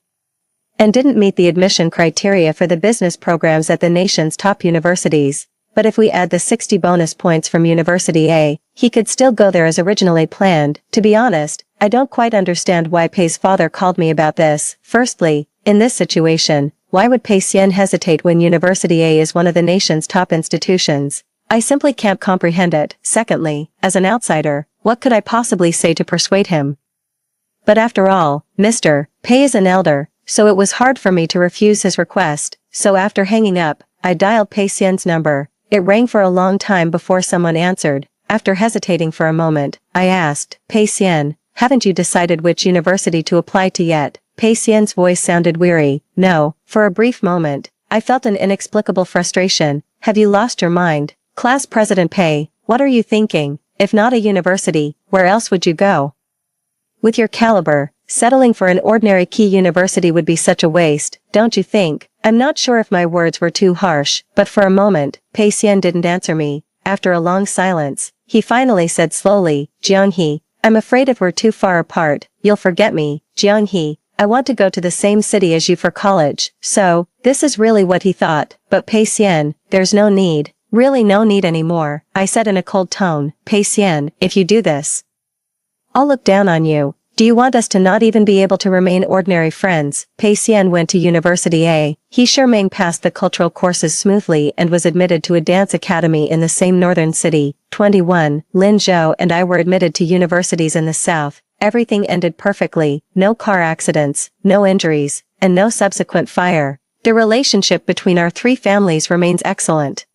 Speaker 1: and didn't meet the admission criteria for the business programs at the nation's top universities. But if we add the 60 bonus points from University A, he could still go there as originally planned. To be honest, I don't quite understand why Pei's father called me about this. Firstly, in this situation, why would Pei Xian hesitate when University A is one of the nation's top institutions? I simply can't comprehend it. Secondly, as an outsider, what could I possibly say to persuade him? But after all, Mr. Pei is an elder, so it was hard for me to refuse his request. So after hanging up, I dialed Pei Xian's number. It rang for a long time before someone answered. After hesitating for a moment, I asked, "Pei Xian, haven't you decided which university to apply to yet?" Pei Xian's voice sounded weary. "No." For a brief moment, I felt an inexplicable frustration. "Have you lost your mind? Class President Pei, what are you thinking? If not a university, where else would you go? With your caliber, Settling for an ordinary key university would be such a waste, don't you think? I'm not sure if my words were too harsh, but for a moment, Pei Xian didn't answer me. After a long silence, he finally said slowly, Jianghe, I'm afraid if we're too far apart, you'll forget me. Jianghe, I want to go to the same city as you for college. So, this is really what he thought, but Pei Xian, there's no need. Really no need anymore, I said in a cold tone. Pei Xian, if you do this, I'll look down on you. Do you want us to not even be able to remain ordinary friends? Pei Xian went to University A. He Sherming passed the cultural courses smoothly and was admitted to a dance academy in the same northern city. 21. Lin Zhou and I were admitted to universities in the south. Everything ended perfectly, no car accidents, no injuries, and no subsequent fire. The relationship between our three families remains excellent.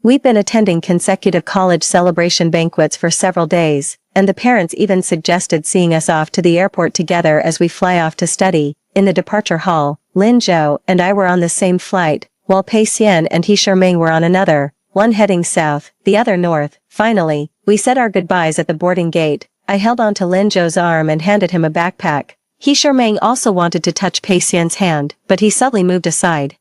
Speaker 1: We've been attending consecutive college celebration banquets for several days, and the parents even suggested seeing us off to the airport together as we fly off to study. In the departure hall, Lin Zhou and I were on the same flight, while Pei Xian and He Sherming were on another, one heading south, the other north. Finally, we said our goodbyes at the boarding gate. I held on to Lin Zhou's arm and handed him a backpack. He Sherming also wanted to touch Pei Xian's hand, but he subtly moved aside.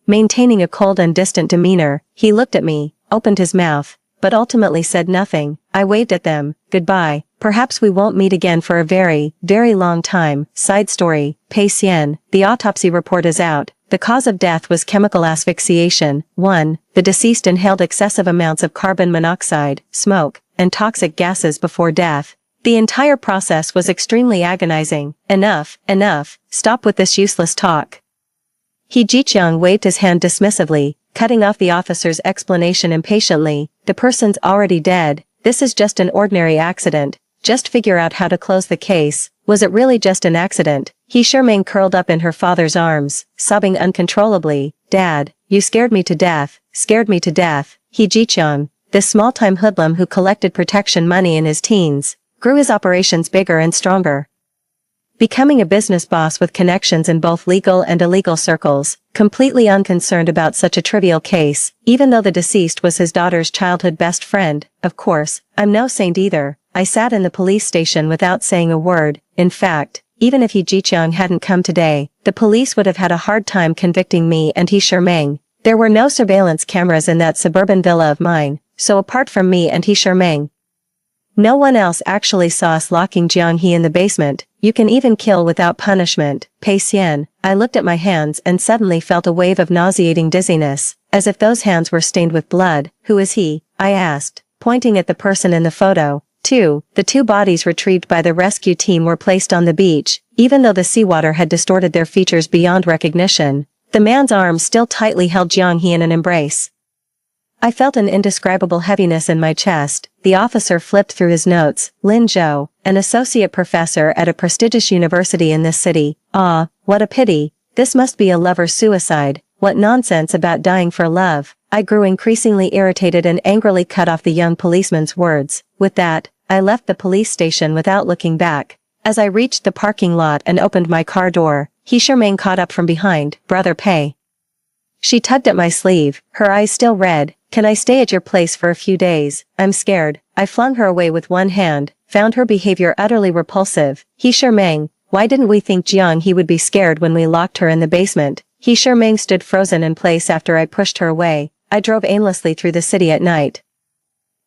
Speaker 1: Maintaining a cold and distant demeanor, he looked at me, opened his mouth, but ultimately said nothing. I waved at them. Goodbye. Perhaps we won't meet again for a very, very long time. Side story. Pei Xian, the autopsy report is out. The cause of death was chemical asphyxiation. 1. The deceased inhaled excessive amounts of carbon monoxide, smoke, and toxic gases before death. The entire process was extremely agonizing. Enough, enough. Stop with this useless talk. He Jiqiang waved his hand dismissively, cutting off the officer's explanation impatiently. The person's already dead. This is just an ordinary accident. Just figure out how to close the case. Was it really just an accident? He Sherming curled up in her father's arms, sobbing uncontrollably. Dad, you scared me to death. Scared me to death. He Jiqiang, this small-time hoodlum who collected protection money in his teens, grew his operations bigger and stronger. Becoming a business boss with connections in both legal and illegal circles, completely unconcerned about such a trivial case, even though the deceased was his daughter's childhood best friend. Of course, I'm no saint either. I sat in the police station without saying a word. In fact, even if He Jiqiang hadn't come today, the police would have had a hard time convicting me and He Sherming. There were no surveillance cameras in that suburban villa of mine, so apart from me and He Sherming, no one else actually saw us locking Jianghe in the basement. You can even kill without punishment. Pei Xian, I looked at my hands and suddenly felt a wave of nauseating dizziness, as if those hands were stained with blood. Who is he? I asked, pointing at the person in the photo. 2. The two bodies retrieved by the rescue team were placed on the beach, even though the seawater had distorted their features beyond recognition. The man's arm still tightly held Jianghe in an embrace. I felt an indescribable heaviness in my chest. The officer flipped through his notes. Lin Zhou, an associate professor at a prestigious university in this city. Ah, what a pity. This must be a lover's suicide. What nonsense about dying for love. I grew increasingly irritated and angrily cut off the young policeman's words. With that, I left the police station without looking back. As I reached the parking lot and opened my car door, He Sherming caught up from behind. Brother Pei. She tugged at my sleeve, her eyes still red. Can I stay at your place for a few days? I'm scared. I flung her away with one hand, found her behavior utterly repulsive. He Sherming, why didn't we think Jianghe would be scared when we locked her in the basement? He Sherming stood frozen in place after I pushed her away. I drove aimlessly through the city at night.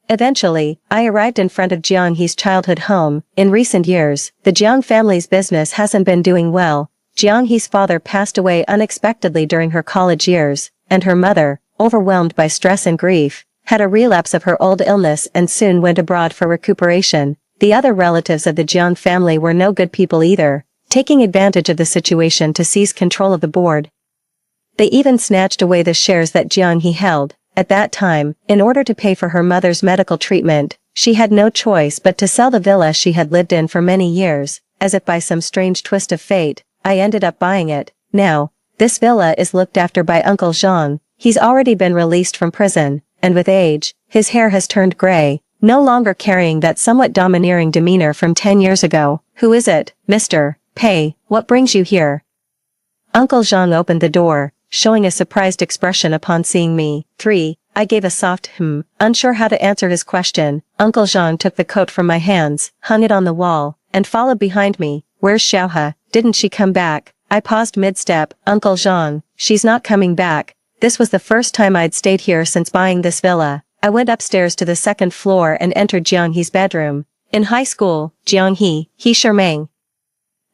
Speaker 1: Eventually, I arrived in front of Jianghe's childhood home. In recent years, the Jiang family's business hasn't been doing well. Jianghe's father passed away unexpectedly during her college years, and her mother, overwhelmed by stress and grief, had a relapse of her old illness and soon went abroad for recuperation. The other relatives of the Jiang family were no good people either, taking advantage of the situation to seize control of the board. They even snatched away the shares that Jianghe held. At that time, in order to pay for her mother's medical treatment, she had no choice but to sell the villa she had lived in for many years. As if by some strange twist of fate, I ended up buying it. Now, this villa is looked after by Uncle Zhang. He's already been released from prison, and with age, his hair has turned gray, no longer carrying that somewhat domineering demeanor from 10 years ago. Who is it, Mr. Pei? What brings you here? Uncle Zhang opened the door, showing a surprised expression upon seeing me. 3. I gave a soft unsure how to answer his question. Uncle Zhang took the coat from my hands, hung it on the wall, and followed behind me. Where's Xiaohe? Didn't she come back? I paused mid-step. Uncle Zhang, she's not coming back. This was the first time I'd stayed here since buying this villa. I went upstairs to the second floor and entered Jiang He's bedroom. In high school, Jiang He Shermang,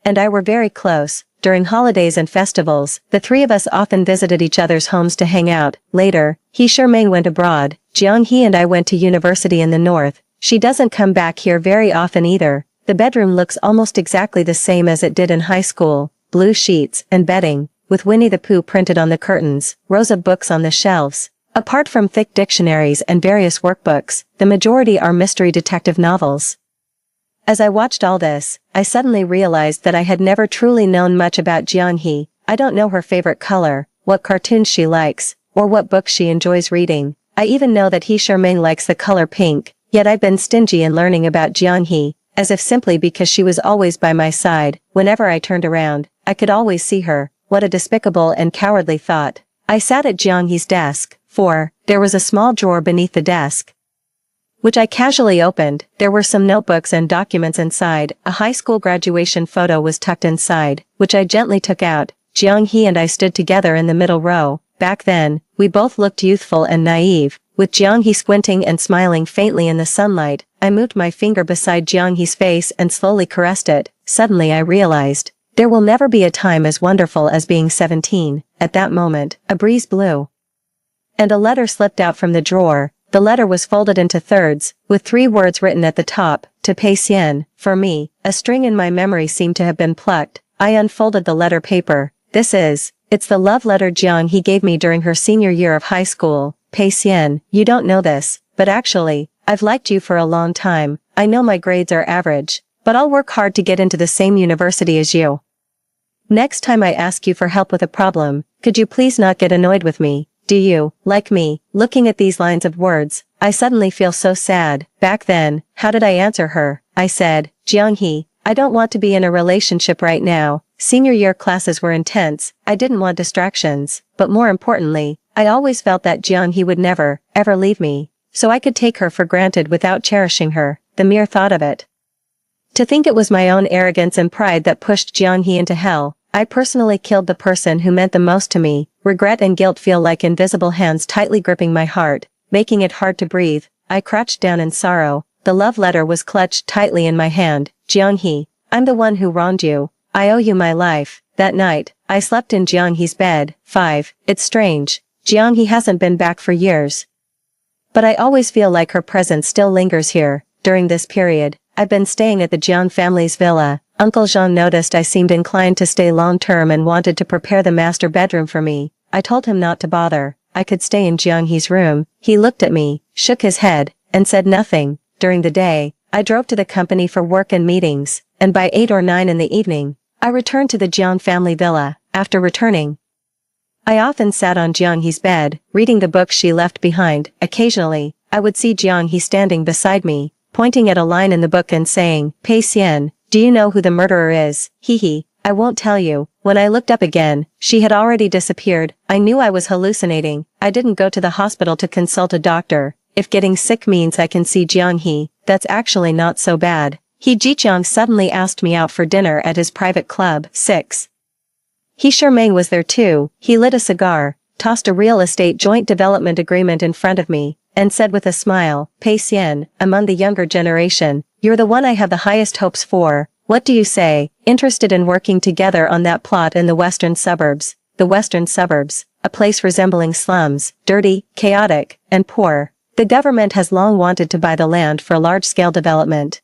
Speaker 1: and I were very close. During holidays and festivals, the three of us often visited each other's homes to hang out. Later, He Shermang went abroad. Jiang He and I went to university in the north. She doesn't come back here very often either. The bedroom looks almost exactly the same as it did in high school. Blue sheets and bedding, with Winnie the Pooh printed on the curtains, rows of books on the shelves. Apart from thick dictionaries and various workbooks, the majority are mystery detective novels. As I watched all this, I suddenly realized that I had never truly known much about Jiang He. I don't know her favorite color, what cartoons she likes, or what books she enjoys reading. I even know that He Shermang likes the color pink, yet I've been stingy in learning about Jiang He, as if simply because she was always by my side. Whenever I turned around, I could always see her. What a despicable and cowardly thought. I sat at Jiang He's desk, for there was a small drawer beneath the desk, which I casually opened. There were some notebooks and documents inside. A high school graduation photo was tucked inside, which I gently took out. Jiang He and I stood together in the middle row. Back then, we both looked youthful and naive, with Jiang He squinting and smiling faintly in the sunlight. I moved my finger beside Jiang He's face and slowly caressed it. Suddenly I realized, there will never be a time as wonderful as being 17. At that moment, a breeze blew, and a letter slipped out from the drawer. The letter was folded into thirds, with 3 words written at the top, to Pei Xian. For me, a string in my memory seemed to have been plucked. I unfolded the letter paper. It's the love letter Jiang He gave me during her senior year of high school. Pei Xian, you don't know this, but actually, I've liked you for a long time. I know my grades are average, but I'll work hard to get into the same university as you. Next time I ask you for help with a problem, could you please not get annoyed with me? Do you, like me? Looking at these lines of words, I suddenly feel so sad. Back then, how did I answer her? I said, Jiang He, I don't want to be in a relationship right now. Senior year classes were intense. I didn't want distractions, but more importantly, I always felt that Jiang He would never, ever leave me, so I could take her for granted without cherishing her. The mere thought of it. To think it was my own arrogance and pride that pushed Jiang He into hell. I personally killed the person who meant the most to me. Regret and guilt feel like invisible hands tightly gripping my heart, making it hard to breathe. I crouched down in sorrow. The love letter was clutched tightly in my hand. Jiang He, I'm the one who wronged you. I owe you my life. That night, I slept in Jiang He's bed. 5. It's strange. Jiang He hasn't been back for years, but I always feel like her presence still lingers here. During this period, I've been staying at the Jiang family's villa. Uncle Zhang noticed I seemed inclined to stay long-term and wanted to prepare the master bedroom for me. I told him not to bother. I could stay in Jiang He's room. He looked at me, shook his head, and said nothing. During the day, I drove to the company for work and meetings, and by 8 or 9 in the evening, I returned to the Jiang family villa. After returning, I often sat on Jiang He's bed, reading the books she left behind. Occasionally, I would see Jiang He standing beside me, pointing at a line in the book and saying, Pei Xian, do you know who the murderer is? He. I won't tell you. When I looked up again, she had already disappeared. I knew I was hallucinating. I didn't go to the hospital to consult a doctor. If getting sick means I can see Jiang He, that's actually not so bad. He Jiqiang suddenly asked me out for dinner at his private club. 6. He Shermang was there too. He lit a cigar, tossed a real estate joint development agreement in front of me, and said with a smile, Pei Xian, among the younger generation, you're the one I have the highest hopes for. What do you say? Interested in working together on that plot in the western suburbs? The western suburbs, a place resembling slums, dirty, chaotic, and poor. The government has long wanted to buy the land for large-scale development,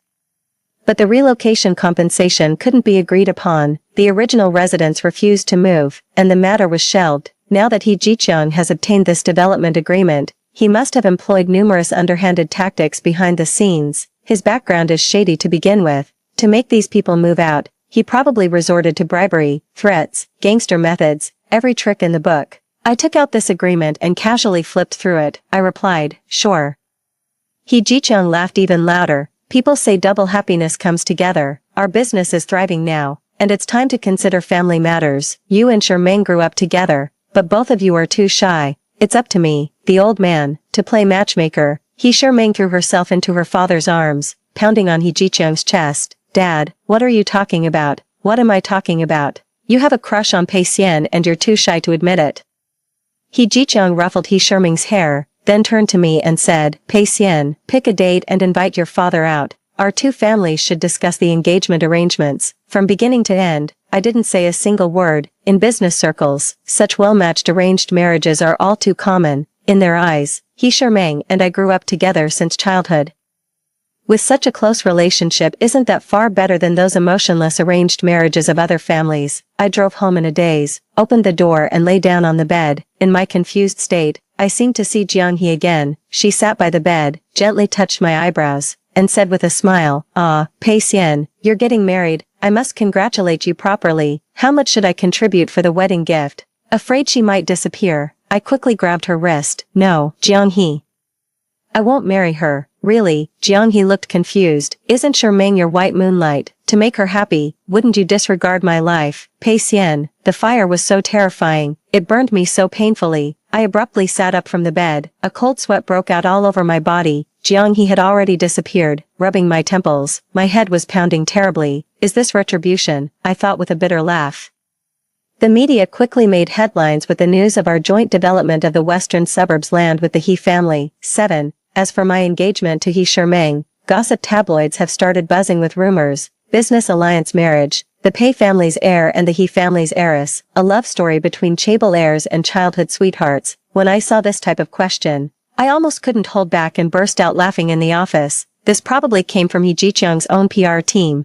Speaker 1: but the relocation compensation couldn't be agreed upon. The original residents refused to move, and the matter was shelved. Now that He Jiqiang has obtained this development agreement, he must have employed numerous underhanded tactics behind the scenes. His background is shady to begin with. To make these people move out, he probably resorted to bribery, threats, gangster methods, every trick in the book. I took out this agreement and casually flipped through it. I replied, sure. He Jiqiang laughed even louder. People say double happiness comes together. Our business is thriving now, and it's time to consider family matters. You and Shermaine grew up together, but both of you are too shy. It's up to me, the old man, to play matchmaker. He Shermaine threw herself into her father's arms, pounding on He Jiqiang's chest. Dad, what are you talking about? What am I talking about? You have a crush on Pei Xian and you're too shy to admit it. He Jiqiang ruffled He Shiming's hair, then turned to me and said, Pei Xian, pick a date and invite your father out. Our two families should discuss the engagement arrangements. From beginning to end, I didn't say a single word. In business circles, such well-matched arranged marriages are all too common. In their eyes, He Shiming and I grew up together since childhood. With such a close relationship, isn't that far better than those emotionless arranged marriages of other families? I drove home in a daze, opened the door and lay down on the bed. In my confused state, I seemed to see Jiang He again. She sat by the bed, gently touched my eyebrows, and said with a smile, Ah, Pei Xian, you're getting married. I must congratulate you properly. How much should I contribute for the wedding gift? Afraid she might disappear, I quickly grabbed her wrist. No, Jiang He. I won't marry her. Really? Jiang He looked confused. Isn't Shiming your white moonlight? To make her happy, wouldn't you disregard my life? Pei Xian, the fire was so terrifying. It burned me so painfully. I abruptly sat up from the bed. A cold sweat broke out all over my body. Jiang He had already disappeared, rubbing my temples. My head was pounding terribly. Is this retribution? I thought with a bitter laugh. The media quickly made headlines with the news of our joint development of the western suburbs land with the He family. 7. As for my engagement to He Shiming, gossip tabloids have started buzzing with rumors. Business alliance marriage, the Pei family's heir and the He family's heiress, a love story between chaebol heirs and childhood sweethearts. When I saw this type of question, I almost couldn't hold back and burst out laughing in the office. This probably came from He Jiqiang's own PR team.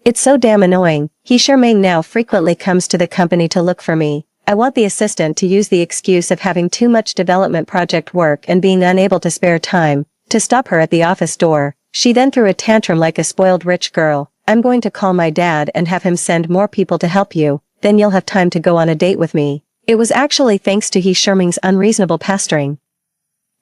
Speaker 1: It's so damn annoying. He Shiming now frequently comes to the company to look for me. I want the assistant to use the excuse of having too much development project work and being unable to spare time, to stop her at the office door. She then threw a tantrum like a spoiled rich girl. I'm going to call my dad and have him send more people to help you, then you'll have time to go on a date with me. It was actually thanks to He Shiming's unreasonable pestering.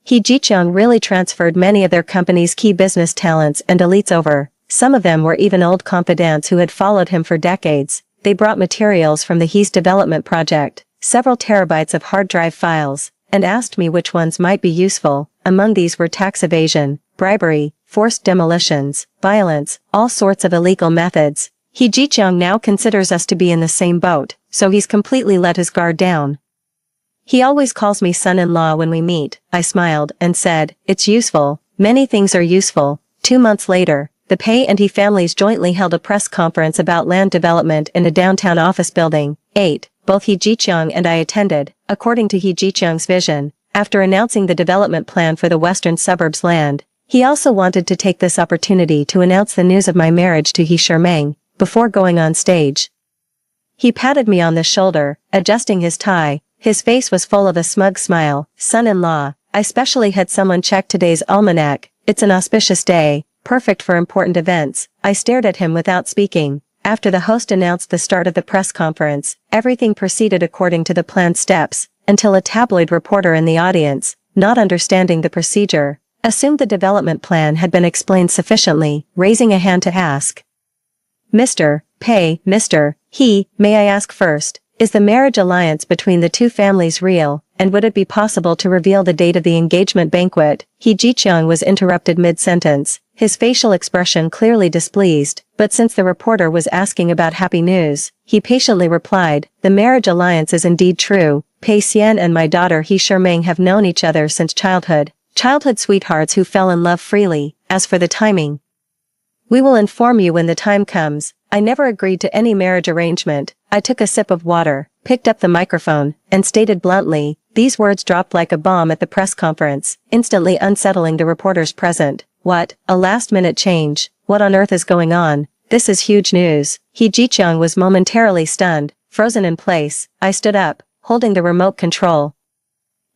Speaker 1: He Jiqiang really transferred many of their company's key business talents and elites over. Some of them were even old confidants who had followed him for decades. They brought materials from the He's development project, several terabytes of hard drive files, and asked me which ones might be useful. Among these were tax evasion, bribery, forced demolitions, violence, all sorts of illegal methods. He Jiqiang now considers us to be in the same boat, so he's completely let his guard down. He always calls me son-in-law when we meet. I smiled and said, it's useful. Many things are useful. 2 months later, the Pei and He families jointly held a press conference about land development in a downtown office building. 8. Both He Jiqiang and I attended. According to He Jiqiang's vision, after announcing the development plan for the western suburbs land, he also wanted to take this opportunity to announce the news of my marriage to He Shiming, before going on stage. He patted me on the shoulder, adjusting his tie. His face was full of a smug smile. Son-in-law, I specially had someone check today's almanac. It's an auspicious day, perfect for important events. I stared at him without speaking. After the host announced the start of the press conference, everything proceeded according to the planned steps, until a tabloid reporter in the audience, not understanding the procedure, assumed the development plan had been explained sufficiently, raising a hand to ask. Mr. Pei, Mr. He, may I ask first, is the marriage alliance between the two families real, and would it be possible to reveal the date of the engagement banquet? He Jiqiang was interrupted mid-sentence, his facial expression clearly displeased, but since the reporter was asking about happy news, he patiently replied, the marriage alliance is indeed true. Pei Xian and my daughter He Shiming have known each other since childhood sweethearts who fell in love freely. As for the timing, we will inform you when the time comes. I never agreed to any marriage arrangement. I took a sip of water, picked up the microphone, and stated bluntly. These words dropped like a bomb at the press conference, instantly unsettling the reporters present. What? A last-minute change? What on earth is going on? This is huge news. He Jiqiang was momentarily stunned, frozen in place. I stood up, holding the remote control,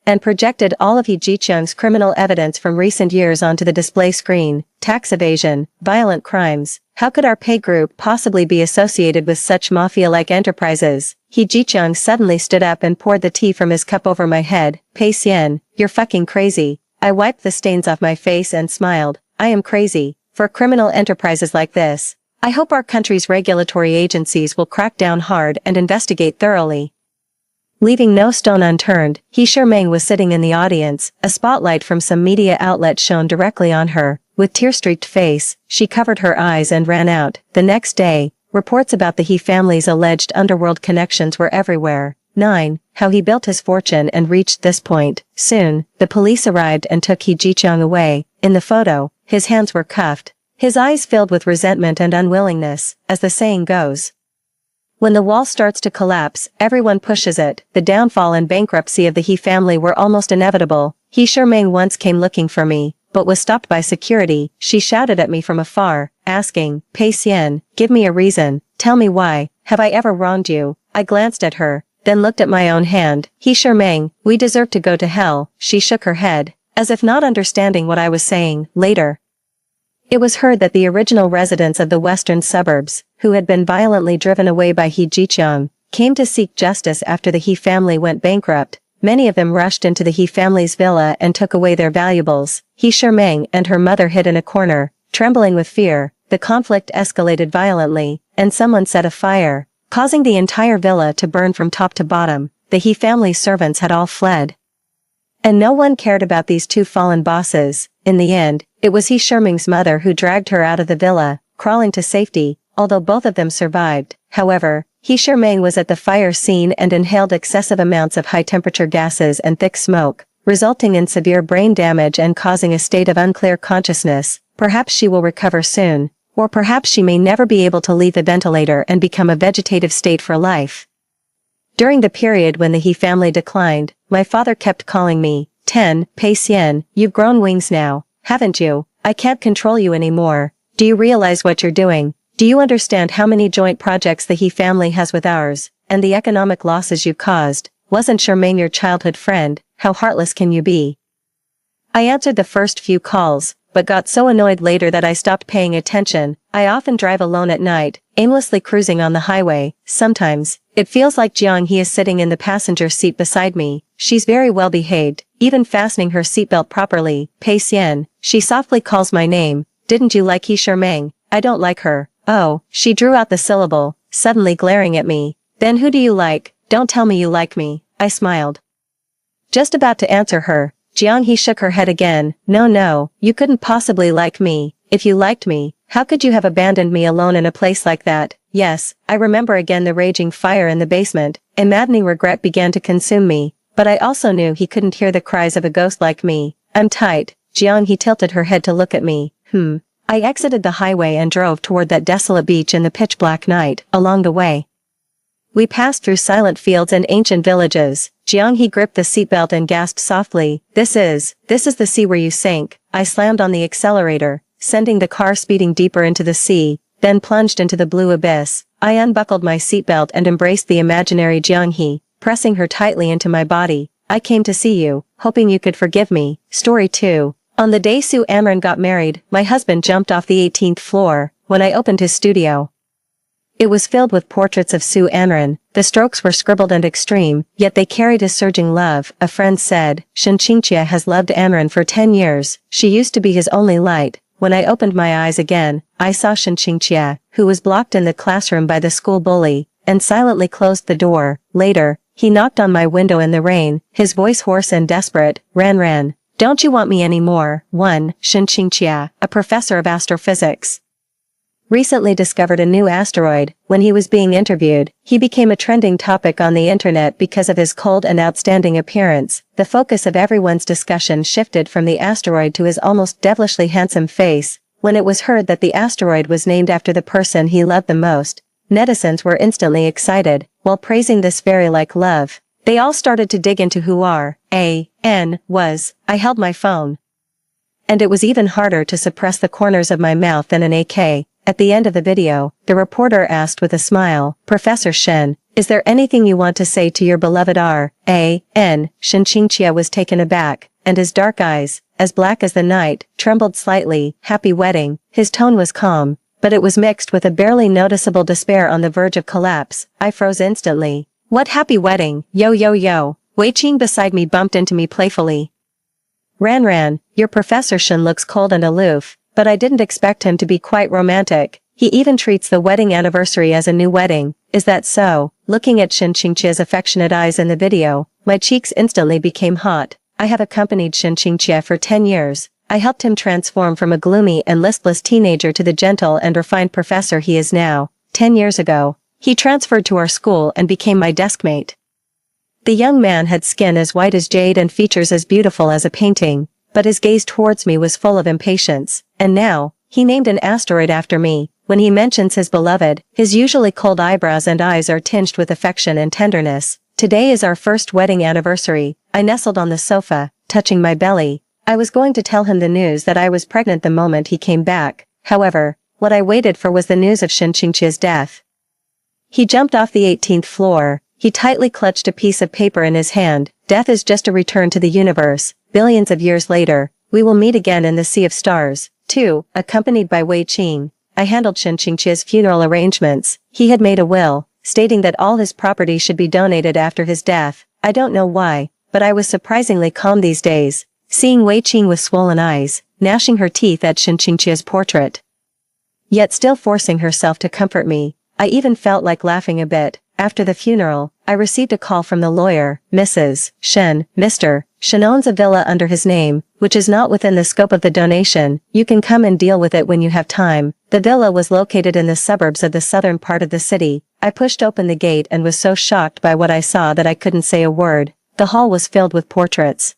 Speaker 1: and projected all of He Jiqiang's criminal evidence from recent years onto the display screen. Tax evasion, violent crimes. How could our Pei group possibly be associated with such mafia-like enterprises? He Jiqiang suddenly stood up and poured the tea from his cup over my head. Pei Xian, you're fucking crazy. I wiped the stains off my face and smiled. I am crazy. For criminal enterprises like this, I hope our country's regulatory agencies will crack down hard and investigate thoroughly. Leaving no stone unturned, He Shiming was sitting in the audience, a spotlight from some media outlet shone directly on her. With tear-streaked face, she covered her eyes and ran out. The next day, Reports about the He family's alleged underworld connections were everywhere. 9. How he built his fortune and reached this point. Soon, the police arrived and took He Jichang away. In the photo, his hands were cuffed. His eyes filled with resentment and unwillingness, as the saying goes. When the wall starts to collapse, everyone pushes it. The downfall and bankruptcy of the He family were almost inevitable. He Shermang once came looking for me, but was stopped by security. She shouted at me from afar, asking, "Pei Xian, give me a reason. Tell me why. Have I ever wronged you?" I glanced at her, then looked at my own hand. He Shermang, we deserve to go to hell. She shook her head, as if not understanding what I was saying. Later, it was heard that the original residents of the western suburbs, who had been violently driven away by He Jichang, came to seek justice after the He family went bankrupt. Many of them rushed into the He family's villa and took away their valuables. He Shermang and her mother hid in a corner, trembling with fear. The conflict escalated violently, and someone set a fire, causing the entire villa to burn from top to bottom. The He family's servants had all fled. And no one cared about these two fallen bosses. In the end, it was He Shermang's mother who dragged her out of the villa, crawling to safety, although both of them survived. However, He Shermang was at the fire scene and inhaled excessive amounts of high-temperature gases and thick smoke, resulting in severe brain damage and causing a state of unclear consciousness. Perhaps she will recover soon, or perhaps she may never be able to leave the ventilator and become a vegetative state for life. During the period when the He family declined, my father kept calling me, 10, Pei Xian, you've grown wings now, haven't you? I can't control you anymore. Do you realize what you're doing? Do you understand how many joint projects the He family has with ours, and the economic losses you've caused? Wasn't Shermang your childhood friend? How heartless can you be? I answered the first few calls, but got so annoyed later that I stopped paying attention. I often drive alone at night, aimlessly cruising on the highway. Sometimes, it feels like Jiang He is sitting in the passenger seat beside me. She's very well behaved, even fastening her seatbelt properly. Pei Xian, she softly calls my name. Didn't you like He Shermang? I don't like her. Oh, she drew out the syllable, suddenly glaring at me. Then who do you like? Don't tell me you like me. I smiled. Just about to answer her, Jiang He shook her head again. No, you couldn't possibly like me. If you liked me, how could you have abandoned me alone in a place like that? Yes, I remember again the raging fire in the basement. A maddening regret began to consume me, but I also knew he couldn't hear the cries of a ghost like me. I'm tight. Jiang He tilted her head to look at me. I exited the highway and drove toward that desolate beach in the pitch-black night. Along the way, we passed through silent fields and ancient villages. Jiang He gripped the seatbelt and gasped softly. This is the sea where you sank. I slammed on the accelerator, sending the car speeding deeper into the sea, then plunged into the blue abyss. I unbuckled my seatbelt and embraced the imaginary Jiang He, pressing her tightly into my body. I came to see you, hoping you could forgive me. Story 2. On the day Su Anran got married, my husband jumped off the 18th floor. When I opened his studio, it was filled with portraits of Su Anran. The strokes were scribbled and extreme, yet they carried a surging love. A friend said, Shen Qingqie has loved Anran for 10 years. She used to be his only light. When I opened my eyes again, I saw Shen Qingqie, who was blocked in the classroom by the school bully, and silently closed the door. Later, he knocked on my window in the rain, his voice hoarse and desperate. Ran. Don't you want me anymore? 1. Shen Qingqie, a professor of astrophysics, recently discovered a new asteroid. When he was being interviewed, he became a trending topic on the internet because of his cold and outstanding appearance. The focus of everyone's discussion shifted from the asteroid to his almost devilishly handsome face. When it was heard that the asteroid was named after the person he loved the most, netizens were instantly excited. While praising this fairy-like love, they all started to dig into who R.A.N. was. I held my phone, and it was even harder to suppress the corners of my mouth than an AK. At the end of the video, the reporter asked with a smile, Professor Shen, is there anything you want to say to your beloved R.A.N.? Shen Qingqie was taken aback, and his dark eyes, as black as the night, trembled slightly. Happy wedding. His tone was calm, but it was mixed with a barely noticeable despair on the verge of collapse. I froze instantly. What happy wedding? Yo. Wei Qing beside me bumped into me playfully. Ran, your Professor Shen looks cold and aloof, but I didn't expect him to be quite romantic. He even treats the wedding anniversary as a new wedding. Is that so? Looking at Shen Qingqie's affectionate eyes in the video, my cheeks instantly became hot. I have accompanied Shen Qingqie for 10 years. I helped him transform from a gloomy and listless teenager to the gentle and refined professor he is now. 10 years ago. He transferred to our school and became my deskmate. The young man had skin as white as jade and features as beautiful as a painting, but his gaze towards me was full of impatience, and now, he named an asteroid after me. When he mentions his beloved, his usually cold eyebrows and eyes are tinged with affection and tenderness. Today is our first wedding anniversary. I nestled on the sofa, touching my belly. I was going to tell him the news that I was pregnant the moment he came back. However, what I waited for was the news of Shin Qingqia's death. He jumped off the 18th floor. He tightly clutched a piece of paper in his hand. Death is just a return to the universe. Billions of years later, we will meet again in the sea of stars. 2. Accompanied by Wei Qing, I handled Shin Qingqia's funeral arrangements. He had made a will, stating that all his property should be donated after his death. I don't know why, but I was surprisingly calm these days, seeing Wei Qing with swollen eyes, gnashing her teeth at Shin Qingqia's portrait, yet still forcing herself to comfort me. I even felt like laughing a bit. After the funeral, I received a call from the lawyer. Mrs. Shen, Mr. Shen owns a villa under his name, which is not within the scope of the donation. You can come and deal with it when you have time. The villa was located in the suburbs of the southern part of the city. I pushed open the gate and was so shocked by what I saw that I couldn't say a word. The hall was filled with portraits.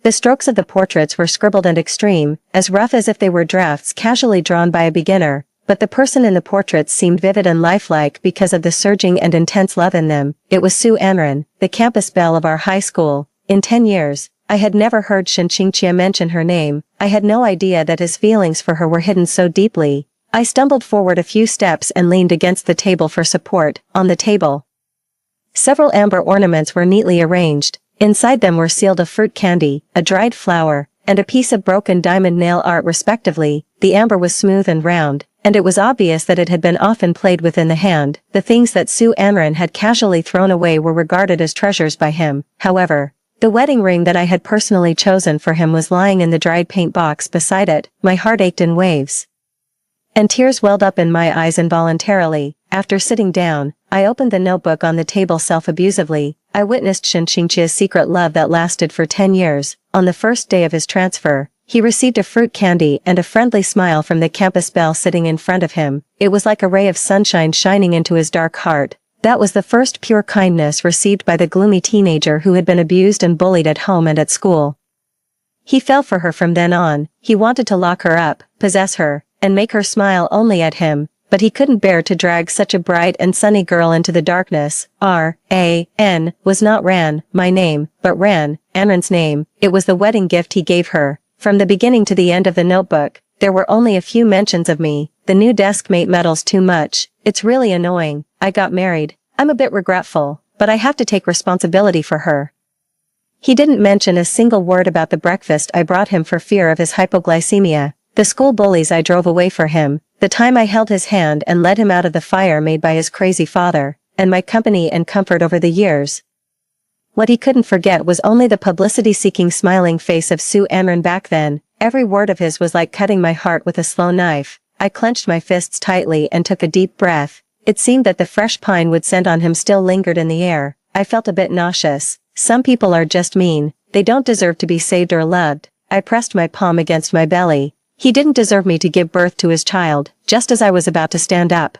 Speaker 1: The strokes of the portraits were scribbled and extreme, as rough as if they were drafts casually drawn by a beginner. But the person in the portraits seemed vivid and lifelike because of the surging and intense love in them. It was Su Anren, the campus belle of our high school. In 10 years, I had never heard Shin Qingqia mention her name. I had no idea that his feelings for her were hidden so deeply. I stumbled forward a few steps and leaned against the table for support. On the table, several amber ornaments were neatly arranged. Inside them were sealed a fruit candy, a dried flower, and a piece of broken diamond nail art respectively. The amber was smooth and round, and it was obvious that it had been often played with in the hand. The things that Su Anren had casually thrown away were regarded as treasures by him. However, the wedding ring that I had personally chosen for him was lying in the dried paint box beside it. My heart ached in waves, and tears welled up in my eyes involuntarily. After sitting down, I opened the notebook on the table self-abusively. I witnessed Shin Qingqia's secret love that lasted for 10 years. On the first day of his transfer, he received a fruit candy and a friendly smile from the campus belle sitting in front of him. It was like a ray of sunshine shining into his dark heart. That was the first pure kindness received by the gloomy teenager who had been abused and bullied at home and at school. He fell for her from then on. He wanted to lock her up, possess her, and make her smile only at him, but he couldn't bear to drag such a bright and sunny girl into the darkness. R.A.N. was not Ran, my name, but Ran, Anren's name. It was the wedding gift he gave her. From the beginning to the end of the notebook, there were only a few mentions of me. The new deskmate meddles too much. It's really annoying. I got married. I'm a bit regretful, but I have to take responsibility for her. He didn't mention a single word about the breakfast I brought him for fear of his hypoglycemia. The school bullies I drove away for him, the time I held his hand and led him out of the fire made by his crazy father, and my company and comfort over the years. What he couldn't forget was only the publicity-seeking smiling face of Su Anren back then. Every word of his was like cutting my heart with a slow knife. I clenched my fists tightly and took a deep breath. It seemed that the fresh pine would scent on him still lingered in the air. I felt a bit nauseous. Some people are just mean. They don't deserve to be saved or loved. I pressed my palm against my belly. He didn't deserve me to give birth to his child. Just as I was about to stand up,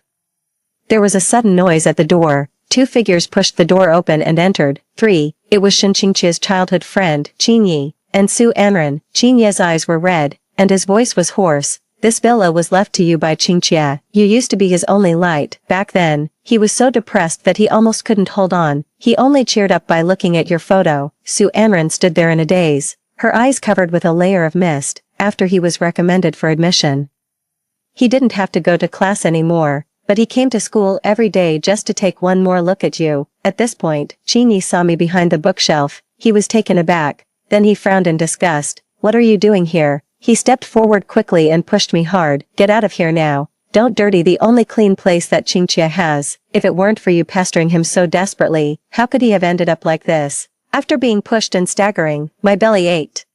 Speaker 1: there was a sudden noise at the door. 2 figures pushed the door open and entered. 3. It was Shin Qingqia's childhood friend, Qingyi, and Su Anren. Qingyi's eyes were red, and his voice was hoarse. This villa was left to you by Qingqia. You used to be his only light. Back then, he was so depressed that he almost couldn't hold on. He only cheered up by looking at your photo. Su Anren stood there in a daze, her eyes covered with a layer of mist. After he was recommended for admission, he didn't have to go to class anymore. But he came to school every day just to take one more look at you. At this point, Qingyi saw me behind the bookshelf. He was taken aback. Then he frowned in disgust. What are you doing here? He stepped forward quickly and pushed me hard. Get out of here now. Don't dirty the only clean place that Qingqia has. If it weren't for you pestering him so desperately, how could he have ended up like this? After being pushed and staggering, my belly ached.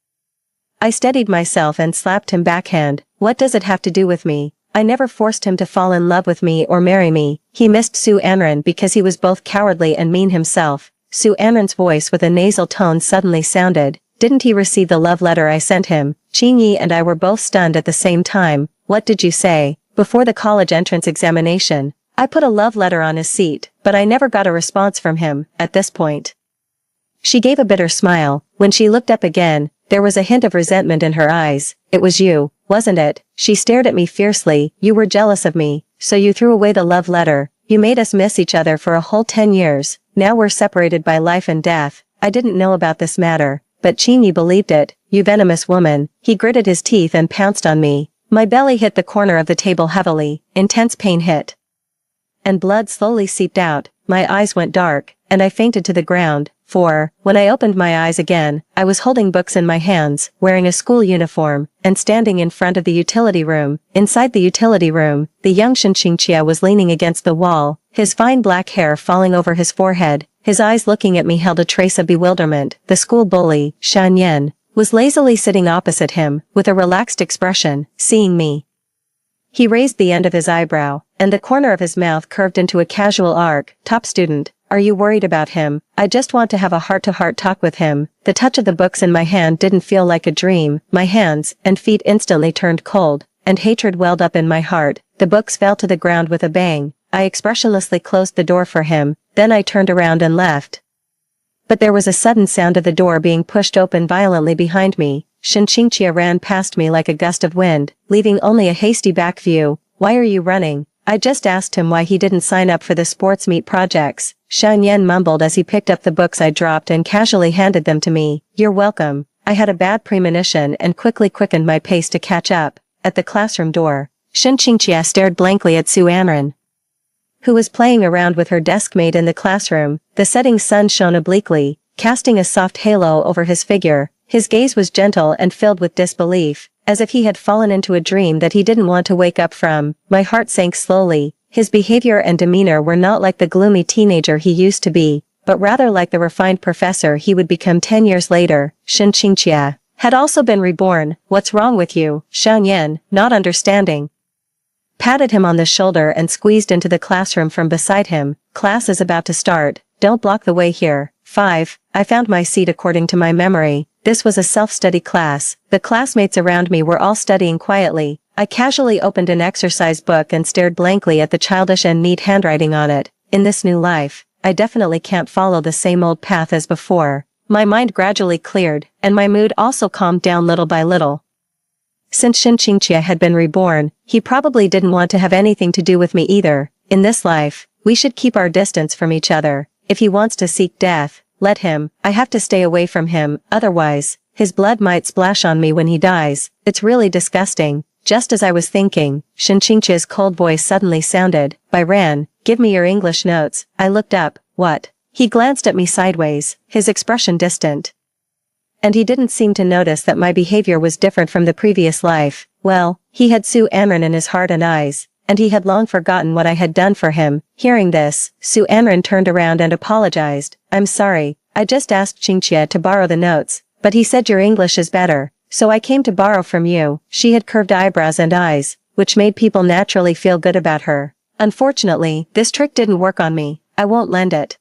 Speaker 1: I steadied myself and slapped him backhand. What does it have to do with me? I never forced him to fall in love with me or marry me. He missed Su Anren because he was both cowardly and mean himself. Su Anren's voice with a nasal tone suddenly sounded. Didn't he receive the love letter I sent him? Qingyi and I were both stunned at the same time. What did you say? Before the college entrance examination, I put a love letter on his seat, but I never got a response from him, at this point. She gave a bitter smile. When she looked up again, there was a hint of resentment in her eyes. It was you, wasn't it? She stared at me fiercely. You were jealous of me, so you threw away the love letter. You made us miss each other for a whole 10 years. Now we're separated by life and death. I didn't know about this matter, but Chinyi believed it. You venomous woman. He gritted his teeth and pounced on me. My belly hit the corner of the table heavily. Intense pain hit, and blood slowly seeped out. My eyes went dark, and I fainted to the ground. When I opened my eyes again, I was holding books in my hands, wearing a school uniform, and standing in front of the utility room. Inside the utility room, the young Shinqingqia was leaning against the wall, his fine black hair falling over his forehead. His eyes looking at me held a trace of bewilderment. The school bully, Shan Yan, was lazily sitting opposite him, with a relaxed expression. Seeing me, he raised the end of his eyebrow, and the corner of his mouth curved into a casual arc. Top student. Are you worried about him? I just want to have a heart-to-heart talk with him. The touch of the books in my hand didn't feel like a dream. My hands and feet instantly turned cold, and hatred welled up in my heart. The books fell to the ground with a bang. I expressionlessly closed the door for him, then I turned around and left. But there was a sudden sound of the door being pushed open violently behind me. Shinqingqia ran past me like a gust of wind, leaving only a hasty back view. Why are you running? I just asked him why he didn't sign up for the sports meet projects. Shan Yan mumbled as he picked up the books I dropped and casually handed them to me. You're welcome. I had a bad premonition and quickly quickened my pace to catch up. At the classroom door, Shinqingqia stared blankly at Su Anren, who was playing around with her deskmate in the classroom. The setting sun shone obliquely, casting a soft halo over his figure. His gaze was gentle and filled with disbelief, as if he had fallen into a dream that he didn't want to wake up from. My heart sank slowly. His behavior and demeanor were not like the gloomy teenager he used to be, but rather like the refined professor he would become 10 years later. Shinqingqia had also been reborn. What's wrong with you? Shan Yan, not understanding, patted him on the shoulder and squeezed into the classroom from beside him. Class is about to start. Don't block the way here. 5. I found my seat according to my memory. This was a self-study class. The classmates around me were all studying quietly. I casually opened an exercise book and stared blankly at the childish and neat handwriting on it. In this new life, I definitely can't follow the same old path as before. My mind gradually cleared, and my mood also calmed down little by little. Since Shinqingqia had been reborn, he probably didn't want to have anything to do with me either. In this life, we should keep our distance from each other. If he wants to seek death, let him. I have to stay away from him, otherwise, his blood might splash on me when he dies. It's really disgusting. Just as I was thinking, Shinqingqia's cold voice suddenly sounded. Byran, give me your English notes. I looked up. What? He glanced at me sideways, his expression distant, and he didn't seem to notice that my behavior was different from the previous life. Well, he had Su Anren in his heart and eyes, and he had long forgotten what I had done for him. Hearing this, Su Anren turned around and apologized. I'm sorry, I just asked Qingqia to borrow the notes, but he said your English is better, so I came to borrow from you. She had curved eyebrows and eyes, which made people naturally feel good about her. Unfortunately, this trick didn't work on me. I won't lend it.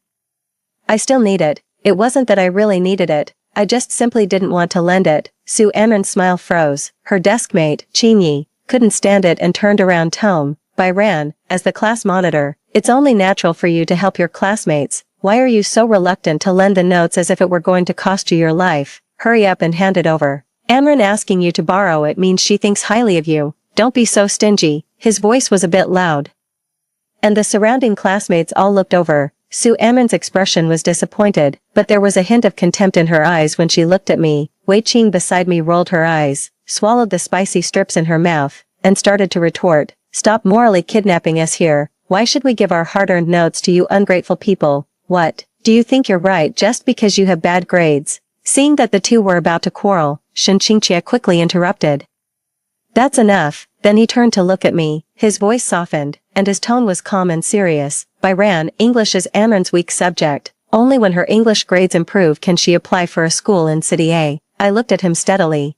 Speaker 1: I still need it. It wasn't that I really needed it. I just simply didn't want to lend it. Su Anren's smile froze. Her deskmate, Qingyi, couldn't stand it and turned around Tome. Byran, as the class monitor, it's only natural for you to help your classmates. Why are you so reluctant to lend the notes as if it were going to cost you your life? Hurry up and hand it over. Anren asking you to borrow it means she thinks highly of you. Don't be so stingy. His voice was a bit loud, and the surrounding classmates all looked over. Su Anren's expression was disappointed, but there was a hint of contempt in her eyes when she looked at me. Wei Qing beside me rolled her eyes, swallowed the spicy strips in her mouth, and started to retort. Stop morally kidnapping us here. Why should we give our hard-earned notes to you ungrateful people? What? Do you think you're right just because you have bad grades? Seeing that the two were about to quarrel, Shinqingqia quickly interrupted. That's enough. Then he turned to look at me. His voice softened, and his tone was calm and serious. Byran, English is Anren's weak subject. Only when her English grades improve can she apply for a school in City A. I looked at him steadily,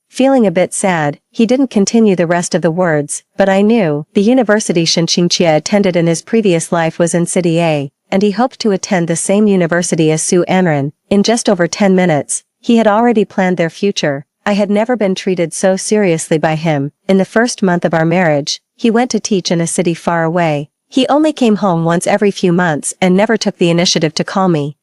Speaker 1: feeling a bit sad. He didn't continue the rest of the words, but I knew the university Shinqingqia attended in his previous life was in City A, and he hoped to attend the same university as Su Anren. In just over 10 minutes, he had already planned their future. I had never been treated so seriously by him. In the first month of our marriage, he went to teach in a city far away. He only came home once every few months and never took the initiative to call me.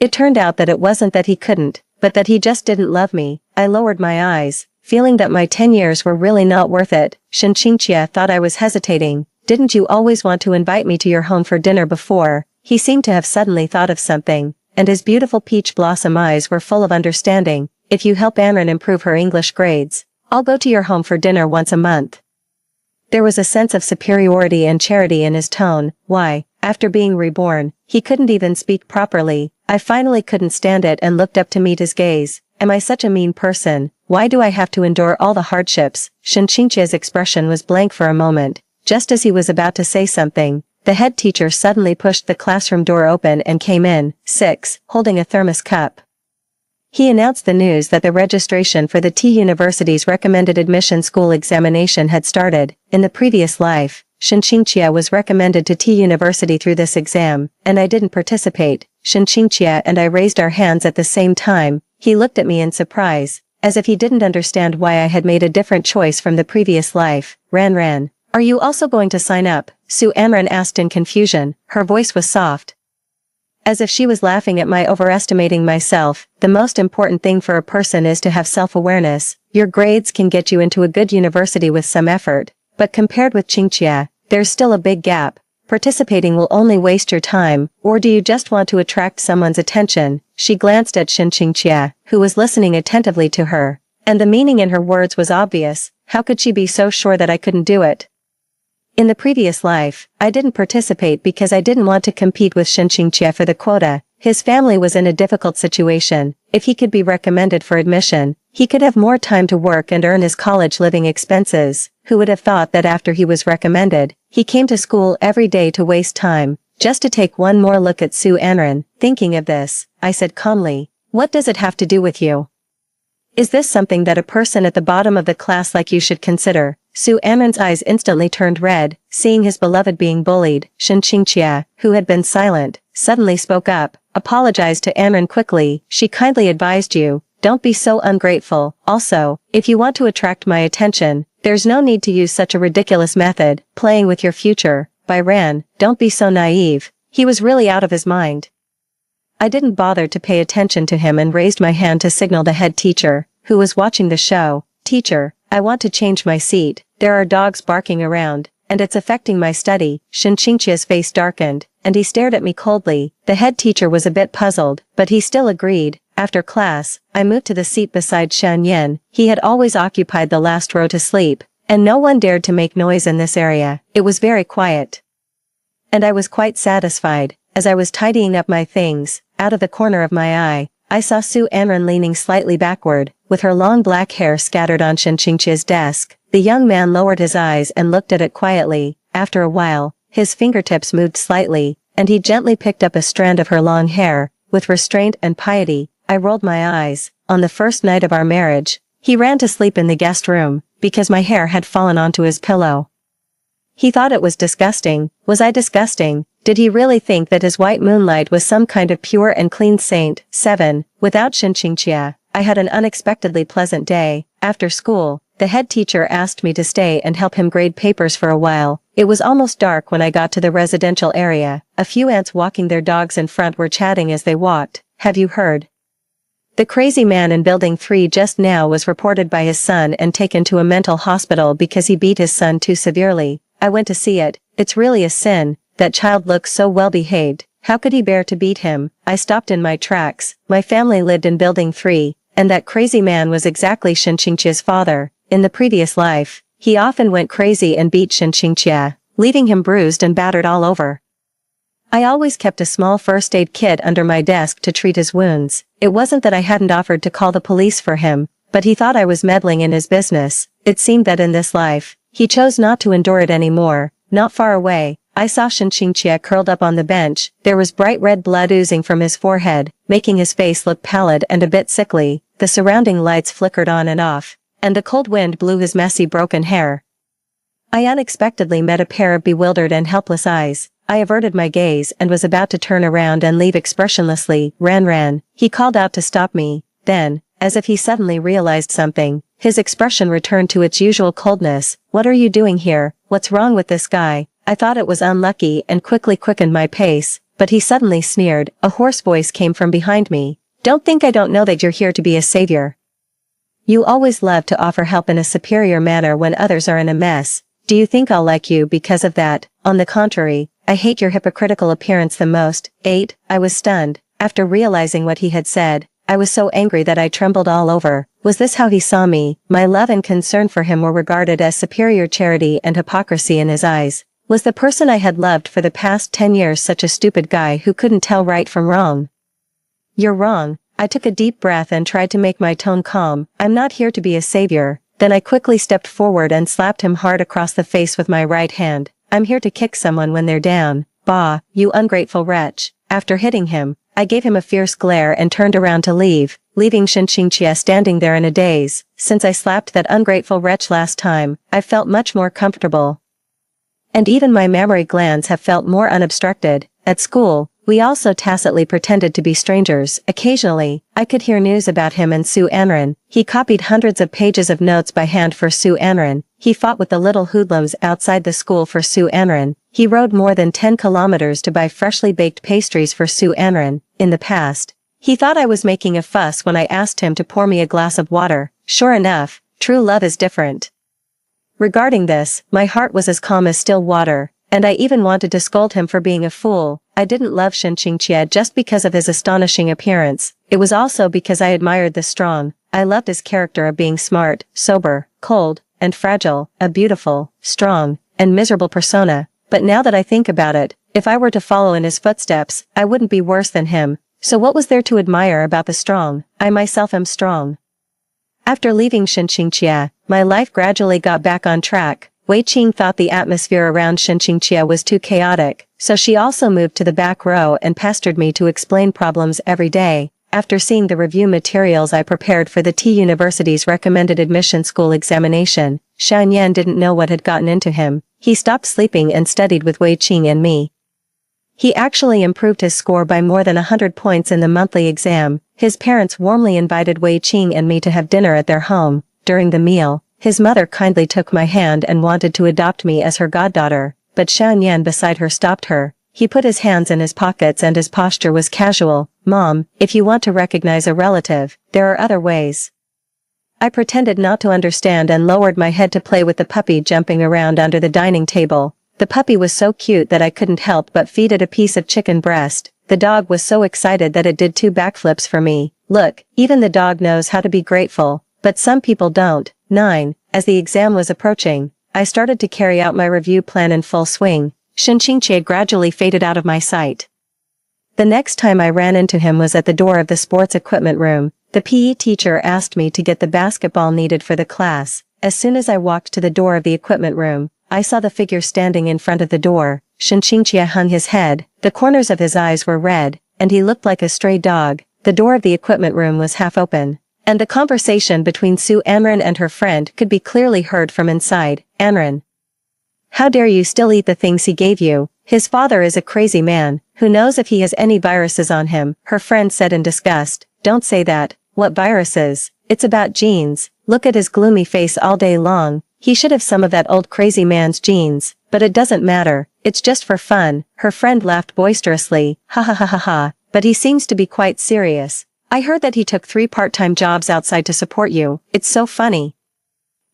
Speaker 1: It turned out that it wasn't that he couldn't, but that he just didn't love me. I lowered my eyes, feeling that my 10 years were really not worth it. Shinchinchia thought I was hesitating. Didn't you always want to invite me to your home for dinner before? He seemed to have suddenly thought of something, and his beautiful peach blossom eyes were full of understanding. If you help Anran improve her English grades, I'll go to your home for dinner once a month. There was a sense of superiority and charity in his tone. Why, after being reborn, he couldn't even speak properly. I finally couldn't stand it and looked up to meet his gaze. Am I such a mean person? Why do I have to endure all the hardships? Shinchinchia's expression was blank for a moment. Just as he was about to say something, the head teacher suddenly pushed the classroom door open and came in, 6, holding a thermos cup. He announced the news that the registration for the T University's recommended admission school examination had started. In the previous life, Shinchinchia was recommended to T University through this exam, and I didn't participate. Shinchinchia and I raised our hands at the same time. He looked at me in surprise, as if he didn't understand why I had made a different choice from the previous life. Ran. Are you also going to sign up? Su Anran asked in confusion. Her voice was soft, as if she was laughing at my overestimating myself. The most important thing for a person is to have self-awareness. Your grades can get you into a good university with some effort, but compared with Qingxia, there's still a big gap. Participating will only waste your time, or do you just want to attract someone's attention? She glanced at Qingxia, who was listening attentively to her, and the meaning in her words was obvious. How could she be so sure that I couldn't do it? In the previous life, I didn't participate because I didn't want to compete with Shinchinchia for the quota. His family was in a difficult situation. If he could be recommended for admission, he could have more time to work and earn his college living expenses. Who would have thought that after he was recommended, he came to school every day to waste time, just to take one more look at Su Anran? Thinking of this, I said calmly, what does it have to do with you? Is this something that a person at the bottom of the class like you should consider? Su Anran's eyes instantly turned red, seeing his beloved being bullied. Shinchinchia, who had been silent, suddenly spoke up, apologized to Anran quickly. She kindly advised you, don't be so ungrateful. Also, if you want to attract my attention, there's no need to use such a ridiculous method, playing with your future. Ran, don't be so naive. He was really out of his mind. I didn't bother to pay attention to him and raised my hand to signal the head teacher, who was watching the show. Teacher, I want to change my seat. There are dogs barking around, and it's affecting my study. Shinchinchia's face darkened, and he stared at me coldly. The head teacher was a bit puzzled, but he still agreed. After class, I moved to the seat beside Shan Yin. He had always occupied the last row to sleep, and no one dared to make noise in this area. It was very quiet, and I was quite satisfied. As I was tidying up my things, out of the corner of my eye, I saw Su Anran leaning slightly backward, with her long black hair scattered on Shinchinchia's desk. The young man lowered his eyes and looked at it quietly. After a while, his fingertips moved slightly, and he gently picked up a strand of her long hair. With restraint and piety, I rolled my eyes. On the first night of our marriage, he ran to sleep in the guest room, because my hair had fallen onto his pillow. He thought it was disgusting. Was I disgusting? Did he really think that his white moonlight was some kind of pure and clean saint? 7. Without Shinchinchia, I had an unexpectedly pleasant day. After school, the head teacher asked me to stay and help him grade papers for a while. It was almost dark when I got to the residential area. A few aunts walking their dogs in front were chatting as they walked. Have you heard? The crazy man in Building 3 just now was reported by his son and taken to a mental hospital because he beat his son too severely. I went to see it. It's really a sin. That child looks so well behaved. How could he bear to beat him? I stopped in my tracks. My family lived in Building 3, and that crazy man was exactly Shinchinchia's father. In the previous life, he often went crazy and beat Shinchinchia, leaving him bruised and battered all over. I always kept a small first aid kit under my desk to treat his wounds. It wasn't that I hadn't offered to call the police for him, but he thought I was meddling in his business. It seemed that in this life, he chose not to endure it anymore. Not far away, I saw Shinchinchia curled up on the bench. There was bright red blood oozing from his forehead, making his face look pallid and a bit sickly. The surrounding lights flickered on and off, and a cold wind blew his messy broken hair. I unexpectedly met a pair of bewildered and helpless eyes. I averted my gaze and was about to turn around and leave expressionlessly. Ran. He called out to stop me. Then, as if he suddenly realized something, his expression returned to its usual coldness. What are you doing here? What's wrong with this guy? I thought it was unlucky and quickly quickened my pace, but he suddenly sneered. A hoarse voice came from behind me. Don't think I don't know that you're here to be a savior. You always love to offer help in a superior manner when others are in a mess. Do you think I'll like you because of that? On the contrary, I hate your hypocritical appearance the most. 8. I was stunned. After realizing what he had said, I was so angry that I trembled all over. Was this how he saw me? My love and concern for him were regarded as superior charity and hypocrisy in his eyes. Was the person I had loved for the past 10 years such a stupid guy who couldn't tell right from wrong? You're wrong. I took a deep breath and tried to make my tone calm. I'm not here to be a savior. Then I quickly stepped forward and slapped him hard across the face with my right hand. I'm here to kick someone when they're down. Bah, you ungrateful wretch. After hitting him, I gave him a fierce glare and turned around to leave, leaving Xinxingjie standing there in a daze. Since I slapped that ungrateful wretch last time, I felt much more comfortable. And even my mammary glands have felt more unobstructed. At school, we also tacitly pretended to be strangers. Occasionally, I could hear news about him and Su Anren. He copied hundreds of pages of notes by hand for Su Anren. He fought with the little hoodlums outside the school for Su Anren. He rode more than 10 kilometers to buy freshly baked pastries for Su Anren. In the past, he thought I was making a fuss when I asked him to pour me a glass of water. Sure enough, true love is different. Regarding this, my heart was as calm as still water, and I even wanted to scold him for being a fool. I didn't love Xinxingjie just because of his astonishing appearance. It was also because I admired the strong. I loved his character of being smart, sober, cold, and fragile, a beautiful, strong, and miserable persona. But now that I think about it, if I were to follow in his footsteps, I wouldn't be worse than him. So what was there to admire about the strong? I myself am strong. After leaving Xinxingjie, my life gradually got back on track. Wei Qing thought the atmosphere around Xinxingjie was too chaotic, so she also moved to the back row and pestered me to explain problems every day. After seeing the review materials I prepared for the T University's recommended admission school examination, Xian Yan didn't know what had gotten into him. He stopped sleeping and studied with Wei Qing and me. He actually improved his score by more than 100 points in the monthly exam. His parents warmly invited Wei Qing and me to have dinner at their home. During the meal, his mother kindly took my hand and wanted to adopt me as her goddaughter, but Xian Yan beside her stopped her. He put his hands in his pockets and his posture was casual. Mom, if you want to recognize a relative, there are other ways. I pretended not to understand and lowered my head to play with the puppy jumping around under the dining table. The puppy was so cute that I couldn't help but feed it a piece of chicken breast. The dog was so excited that it did 2 backflips for me. Look, even the dog knows how to be grateful, but some people don't. 9. As the exam was approaching, I started to carry out my review plan in full swing. Xinxingjie gradually faded out of my sight. The next time I ran into him was at the door of the sports equipment room. The PE teacher asked me to get the basketball needed for the class. As soon as I walked to the door of the equipment room, I saw the figure standing in front of the door. Xinxingjie hung his head, the corners of his eyes were red, and he looked like a stray dog. The door of the equipment room was half open, and the conversation between Su Anren and her friend could be clearly heard from inside. Anren, how dare you still eat the things he gave you? His father is a crazy man, who knows if he has any viruses on him, her friend said in disgust. Don't say that. What viruses? It's about genes. Look at his gloomy face all day long. He should have some of that old crazy man's genes, but it doesn't matter. It's just for fun. Her friend laughed boisterously. Ha ha ha ha ha. But he seems to be quite serious. I heard that he took 3 part-time jobs outside to support you. It's so funny.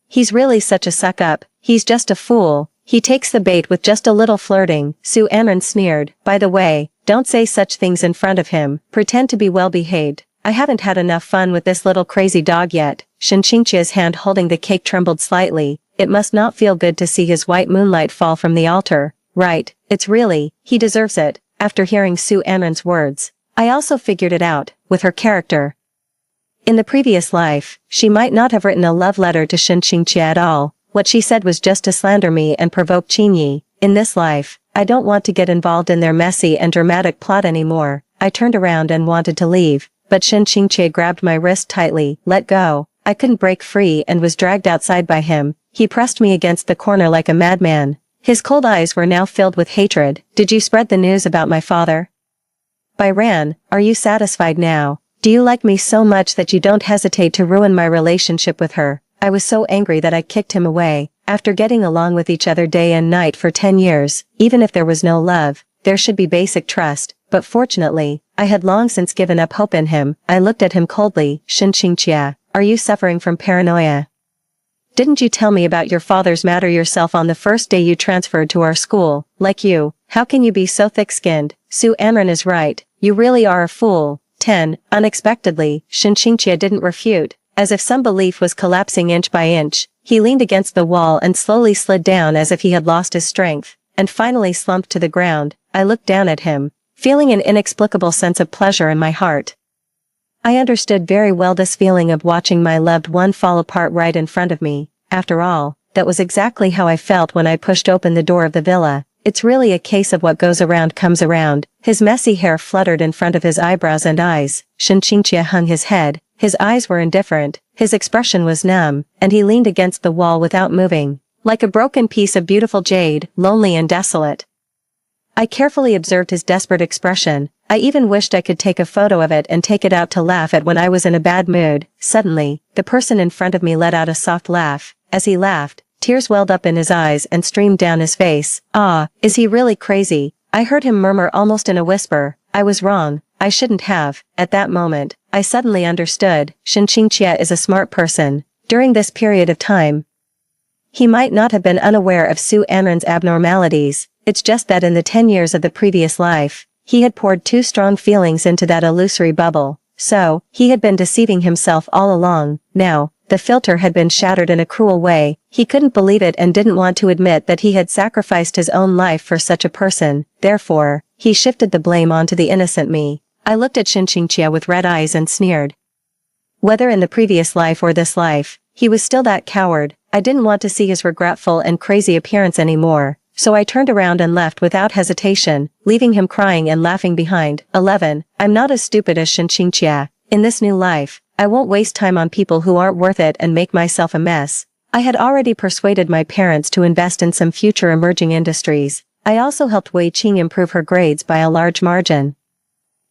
Speaker 1: He's really such a suck-up. He's just a fool. He takes the bait with just a little flirting. Su Anren sneered. By the way, don't say such things in front of him. Pretend to be well-behaved. I haven't had enough fun with this little crazy dog yet. Xinxingjie's hand holding the cake trembled slightly. It must not feel good to see his white moonlight fall from the altar. Right, it's really, he deserves it. After hearing Su Anren's words, I also figured it out, with her character. In the previous life, she might not have written a love letter to Xinxingjie at all. What she said was just to slander me and provoke Qingyi. In this life, I don't want to get involved in their messy and dramatic plot anymore. I turned around and wanted to leave, but Xinxingjie grabbed my wrist tightly. Let go. I couldn't break free and was dragged outside by him. He pressed me against the corner like a madman. His cold eyes were now filled with hatred. Did you spread the news about my father? Byran, are you satisfied now? Do you like me so much that you don't hesitate to ruin my relationship with her? I was so angry that I kicked him away. After getting along with each other day and night for 10 years, even if there was no love, there should be basic trust, but fortunately, I had long since given up hope in him. I looked at him coldly. Xinqingqia, are you suffering from paranoia? Didn't you tell me about your father's matter yourself on the first day you transferred to our school? Like you, how can you be so thick-skinned? Su Anran is right, you really are a fool. 10. Unexpectedly, Xinqingqia didn't refute. As if some belief was collapsing inch by inch, he leaned against the wall and slowly slid down as if he had lost his strength, and finally slumped to the ground. I looked down at him, feeling an inexplicable sense of pleasure in my heart. I understood very well this feeling of watching my loved one fall apart right in front of me. After all, that was exactly how I felt when I pushed open the door of the villa. It's really a case of what goes around comes around. His messy hair fluttered in front of his eyebrows and eyes. Xinqingqia hung his head. His eyes were indifferent, his expression was numb, and he leaned against the wall without moving, like a broken piece of beautiful jade, lonely and desolate. I carefully observed his desperate expression. I even wished I could take a photo of it and take it out to laugh at when I was in a bad mood. Suddenly, the person in front of me let out a soft laugh. As he laughed, tears welled up in his eyes and streamed down his face. Ah, is he really crazy? I heard him murmur almost in a whisper. I was wrong. I shouldn't have. At that moment, I suddenly understood. Xinqingqia is a smart person. During this period of time, he might not have been unaware of Su Anran's abnormalities. It's just that in the 10 years of the previous life, he had poured too strong feelings into that illusory bubble. So, he had been deceiving himself all along. Now, the filter had been shattered in a cruel way. He couldn't believe it and didn't want to admit that he had sacrificed his own life for such a person. Therefore, he shifted the blame onto the innocent me. I looked at Xinqingqia with red eyes and sneered. Whether in the previous life or this life, he was still that coward. I didn't want to see his regretful and crazy appearance anymore, so I turned around and left without hesitation, leaving him crying and laughing behind. 11. I'm not as stupid as Xinqingqia. In this new life, I won't waste time on people who aren't worth it and make myself a mess. I had already persuaded my parents to invest in some future emerging industries. I also helped Wei Qing improve her grades by a large margin.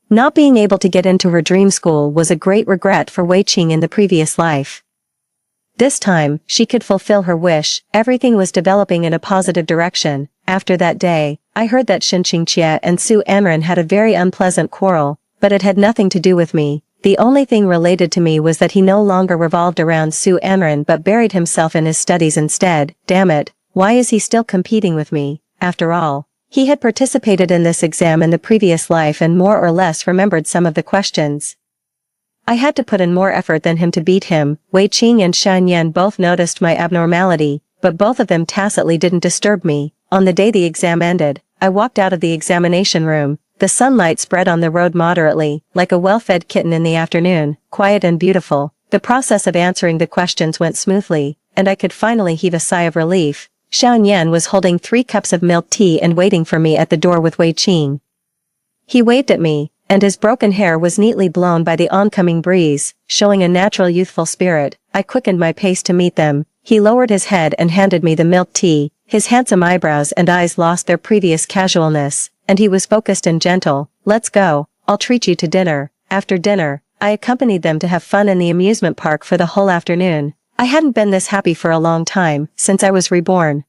Speaker 1: Not being able to get into her dream school was a great regret for Wei Qing in the previous life. This time, she could fulfill her wish. Everything was developing in a positive direction. After that day, I heard that Xinqingqia and Su Anran had a very unpleasant quarrel, but it had nothing to do with me. The only thing related to me was that he no longer revolved around Su Anran but buried himself in his studies instead. Damn it, why is he still competing with me? After all, he had participated in this exam in the previous life and more or less remembered some of the questions. I had to put in more effort than him to beat him. Wei Qing and Shan Yan both noticed my abnormality, but both of them tacitly didn't disturb me. On the day the exam ended, I walked out of the examination room. The sunlight spread on the road moderately, like a well-fed kitten in the afternoon, quiet and beautiful. The process of answering the questions went smoothly, and I could finally heave a sigh of relief. Shan Yan was holding 3 cups of milk tea and waiting for me at the door with Wei Qing. He waved at me, and his broken hair was neatly blown by the oncoming breeze, showing a natural youthful spirit. I quickened my pace to meet them. He lowered his head and handed me the milk tea. His handsome eyebrows and eyes lost their previous casualness, and he was focused and gentle. Let's go, I'll treat you to dinner. After dinner, I accompanied them to have fun in the amusement park for the whole afternoon. I hadn't been this happy for a long time, since I was reborn.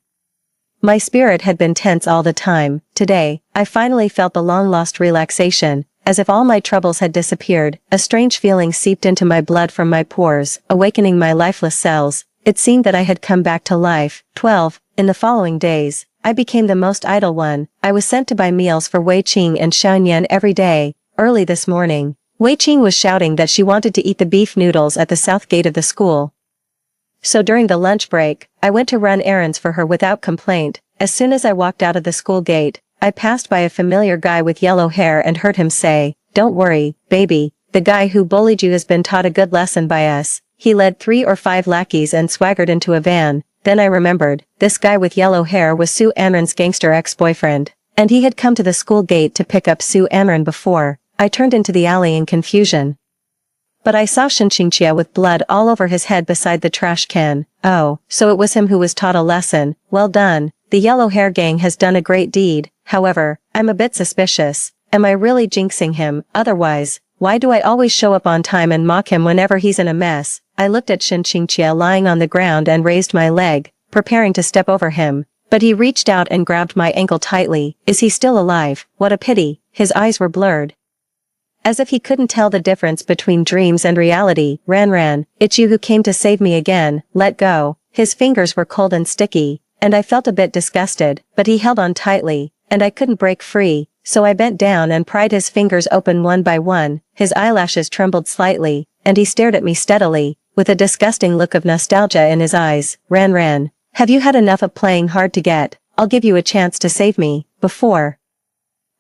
Speaker 1: My spirit had been tense all the time. Today, I finally felt the long-lost relaxation, as if all my troubles had disappeared. A strange feeling seeped into my blood from my pores, awakening my lifeless cells. It seemed that I had come back to life. 12. In the following days, I became the most idle one. I was sent to buy meals for Wei Qing and Shan Yan every day. Early this morning, Wei Qing was shouting that she wanted to eat the beef noodles at the south gate of the school. So during the lunch break, I went to run errands for her without complaint. As soon as I walked out of the school gate, I passed by a familiar guy with yellow hair and heard him say, "Don't worry, baby, the guy who bullied you has been taught a good lesson by us." He led 3 or 5 lackeys and swaggered into a van. Then I remembered, this guy with yellow hair was Su Anran's gangster ex-boyfriend, and he had come to the school gate to pick up Su Anran before. I turned into the alley in confusion. But I saw Xinqingqia with blood all over his head beside the trash can. Oh, so it was him who was taught a lesson. Well done. The yellow hair gang has done a great deed. However, I'm a bit suspicious. Am I really jinxing him? Otherwise, why do I always show up on time and mock him whenever he's in a mess? I looked at Xinqingqia lying on the ground and raised my leg. preparing to step over him. But he reached out and grabbed my ankle tightly. Is he still alive? What a pity. His eyes were blurred. As if he couldn't tell the difference between dreams and reality. Ran. It's you who came to save me again. Let go. His fingers were cold and sticky, and I felt a bit disgusted, but he held on tightly, and I couldn't break free, so I bent down and pried his fingers open one by one. His eyelashes trembled slightly, and he stared at me steadily, with a disgusting look of nostalgia in his eyes. Ran. Have you had enough of playing hard to get? I'll give you a chance to save me, before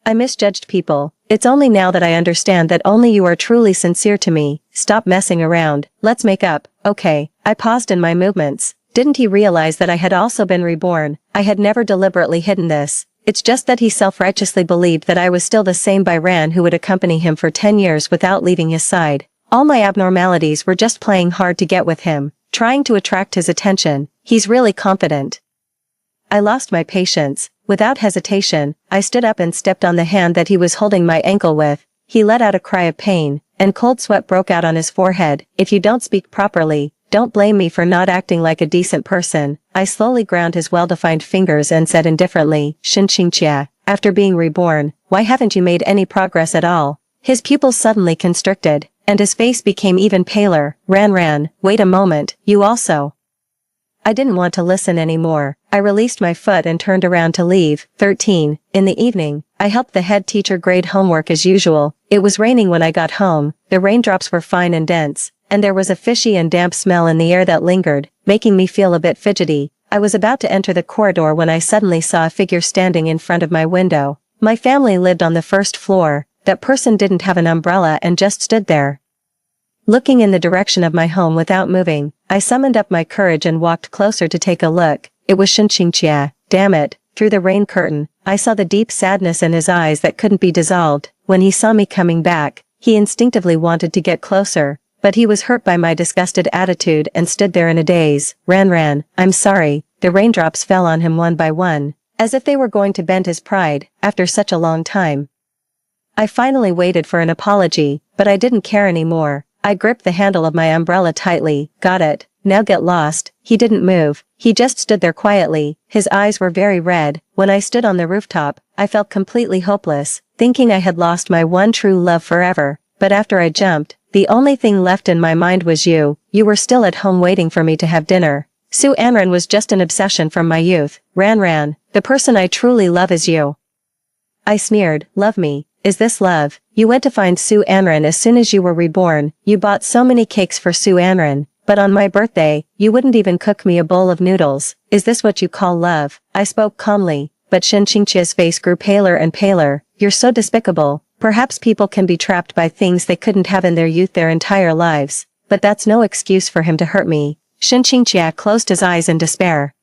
Speaker 1: I misjudged people. It's only now that I understand that only you are truly sincere to me. Stop messing around. Let's make up, okay? I paused in my movements. Didn't he realize that I had also been reborn? I had never deliberately hidden this. It's just that he self-righteously believed that I was still the same Ran who would accompany him for 10 years without leaving his side. All my abnormalities were just playing hard to get with him, trying to attract his attention. He's really confident. I lost my patience. Without hesitation, I stood up and stepped on the hand that he was holding my ankle with. He let out a cry of pain, and cold sweat broke out on his forehead. If you don't speak properly, don't blame me for not acting like a decent person. I slowly ground his well-defined fingers and said indifferently, Xinqingqia, after being reborn, why haven't you made any progress at all? His pupils suddenly constricted, and his face became even paler. Ran, wait a moment, you also. I didn't want to listen anymore. I released my foot and turned around to leave. 13. In the evening, I helped the head teacher grade homework as usual. It was raining when I got home, the raindrops were fine and dense, and there was a fishy and damp smell in the air that lingered, making me feel a bit fidgety. I was about to enter the corridor when I suddenly saw a figure standing in front of my window. My family lived on the first floor. That person didn't have an umbrella and just stood there, looking in the direction of my home without moving. I summoned up my courage and walked closer to take a look. It was Xinqingqia. Damn it. Through the rain curtain, I saw the deep sadness in his eyes that couldn't be dissolved. When he saw me coming back, he instinctively wanted to get closer, but he was hurt by my disgusted attitude and stood there in a daze. Ran, I'm sorry. The raindrops fell on him one by one, as if they were going to bend his pride, after such a long time. I finally waited for an apology, but I didn't care anymore. I gripped the handle of my umbrella tightly. Got it. Now get lost. He didn't move. He just stood there quietly. His eyes were very red. When I stood on the rooftop, I felt completely hopeless, thinking I had lost my one true love forever. But after I jumped, the only thing left in my mind was you. You were still at home waiting for me to have dinner. Su Anran was just an obsession from my youth. Ran, the person I truly love is you. I sneered. Love me? Is this love? You went to find Su Anran as soon as you were reborn. You bought so many cakes for Su Anran, but on my birthday, you wouldn't even cook me a bowl of noodles. Is this what you call love? I spoke calmly, but Xinqingqia's face grew paler and paler. You're so despicable. Perhaps people can be trapped by things they couldn't have in their youth their entire lives, but that's no excuse for him to hurt me. Xinqingqia closed his eyes in despair,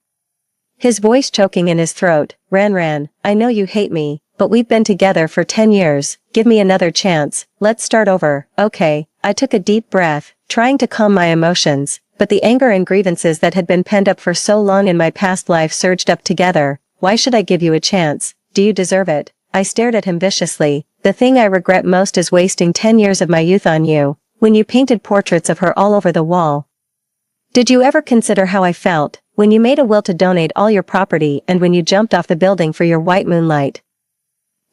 Speaker 1: his voice choking in his throat. Ran, I know you hate me, but we've been together for 10 years. Give me another chance. Let's start over. Okay. I took a deep breath, trying to calm my emotions, but the anger and grievances that had been pent up for so long in my past life surged up together. Why should I give you a chance? Do you deserve it? I stared at him viciously. The thing I regret most is wasting 10 years of my youth on you, when you painted portraits of her all over the wall. Did you ever consider how I felt, when you made a will to donate all your property and when you jumped off the building for your white moonlight?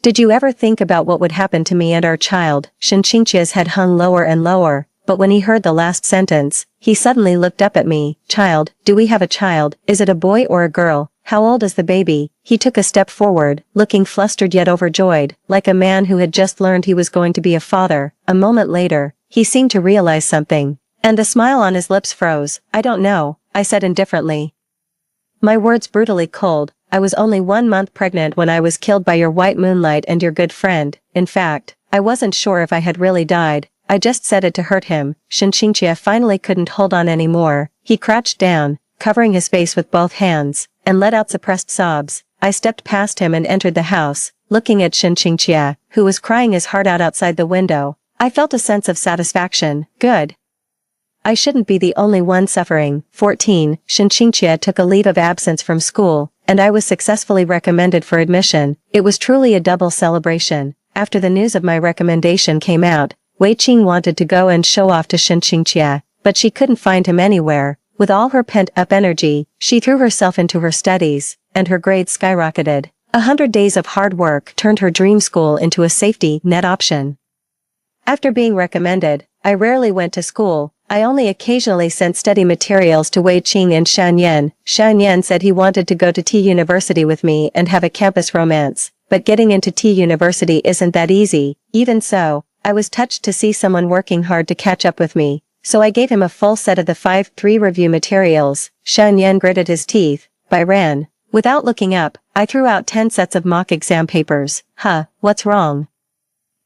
Speaker 1: Did you ever think about what would happen to me and our child? Xinqingqia's head hung lower and lower, but when he heard the last sentence, he suddenly looked up at me. Child? Do we have a child? Is it a boy or a girl? How old is the baby? He took a step forward, looking flustered yet overjoyed, like a man who had just learned he was going to be a father. A moment later, he seemed to realize something, and the smile on his lips froze. I don't know, I said indifferently, my words brutally cold. I was only 1 month pregnant when I was killed by your white moonlight and your good friend. In fact, I wasn't sure if I had really died. I just said it to hurt him. Xinqingqia finally couldn't hold on anymore. He crouched down, covering his face with both hands, and let out suppressed sobs. I stepped past him and entered the house, looking at Xinqingqia, who was crying his heart out outside the window. I felt a sense of satisfaction. Good. I shouldn't be the only one suffering. 14. Xinqingqia took a leave of absence from school, and I was successfully recommended for admission. It was truly a double celebration. After the news of my recommendation came out, Wei Qing wanted to go and show off to Xinqingqia, but she couldn't find him anywhere. With all her pent-up energy, she threw herself into her studies, and her grades skyrocketed. 100 days of hard work turned her dream school into a safety net option. After being recommended, I rarely went to school. I only occasionally sent study materials to Wei Qing and Shan Yan. Shan Yan said he wanted to go to T University with me and have a campus romance, but getting into T University isn't that easy. Even so, I was touched to see someone working hard to catch up with me, so I gave him a full set of the 5-3 review materials. Shan Yan gritted his teeth. I ran. Without looking up, I threw out 10 sets of mock exam papers. What's wrong?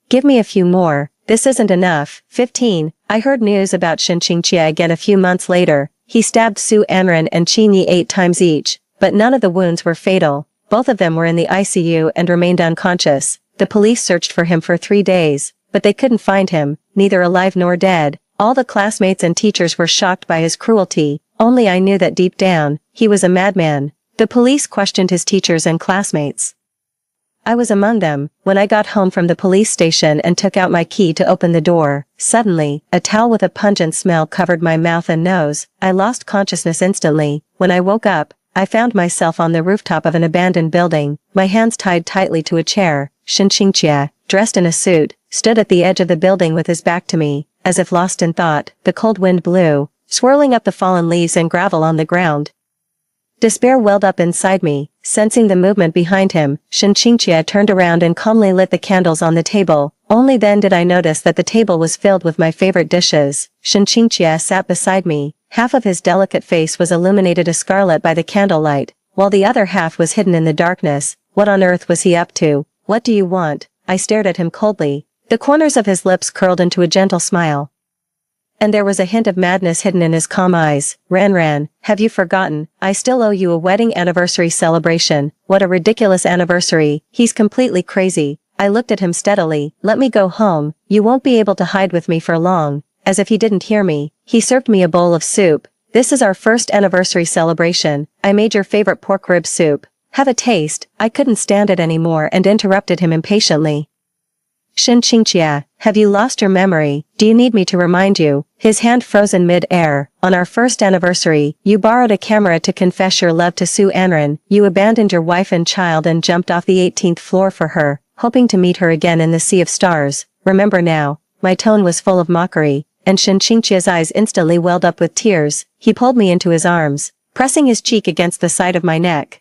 Speaker 1: Give me a few more. This isn't enough. 15. I heard news about Shen Qingqie again a few months later. He stabbed Su Anren and Qin Yi 8 times each, but none of the wounds were fatal. Both of them were in the ICU and remained unconscious. The police searched for him for 3 days, but they couldn't find him, neither alive nor dead. All the classmates and teachers were shocked by his cruelty. Only I knew that deep down, he was a madman. The police questioned his teachers and classmates. I was among them. When I got home from the police station and took out my key to open the door, suddenly, a towel with a pungent smell covered my mouth and nose. I lost consciousness instantly. When I woke up, I found myself on the rooftop of an abandoned building, my hands tied tightly to a chair. Shen Qingqie, dressed in a suit, stood at the edge of the building with his back to me, as if lost in thought. The cold wind blew, swirling up the fallen leaves and gravel on the ground. Despair welled up inside me. Sensing the movement behind him, Shen Qingqie turned around and calmly lit the candles on the table. Only then did I notice that the table was filled with my favorite dishes. Shen Qingqie sat beside me. Half of his delicate face was illuminated a scarlet by the candlelight, while the other half was hidden in the darkness. What on earth was he up to? What do you want? I stared at him coldly. The corners of his lips curled into a gentle smile, and there was a hint of madness hidden in his calm eyes. Ran, have you forgotten? I still owe you a wedding anniversary celebration. What a ridiculous anniversary. He's completely crazy. I looked at him steadily. Let me go home. You won't be able to hide with me for long. As if he didn't hear me, he served me a bowl of soup. This is our first anniversary celebration. I made your favorite pork rib soup. Have a taste. I couldn't stand it anymore and interrupted him impatiently. Shen Qingqie, have you lost your memory? Do you need me to remind you? His hand froze in mid-air. On our first anniversary, you borrowed a camera to confess your love to Su Anren. You abandoned your wife and child and jumped off the 18th floor for her, hoping to meet her again in the sea of stars. Remember now? My tone was full of mockery, and Shen Qingqie's eyes instantly welled up with tears. He pulled me into his arms, pressing his cheek against the side of my neck,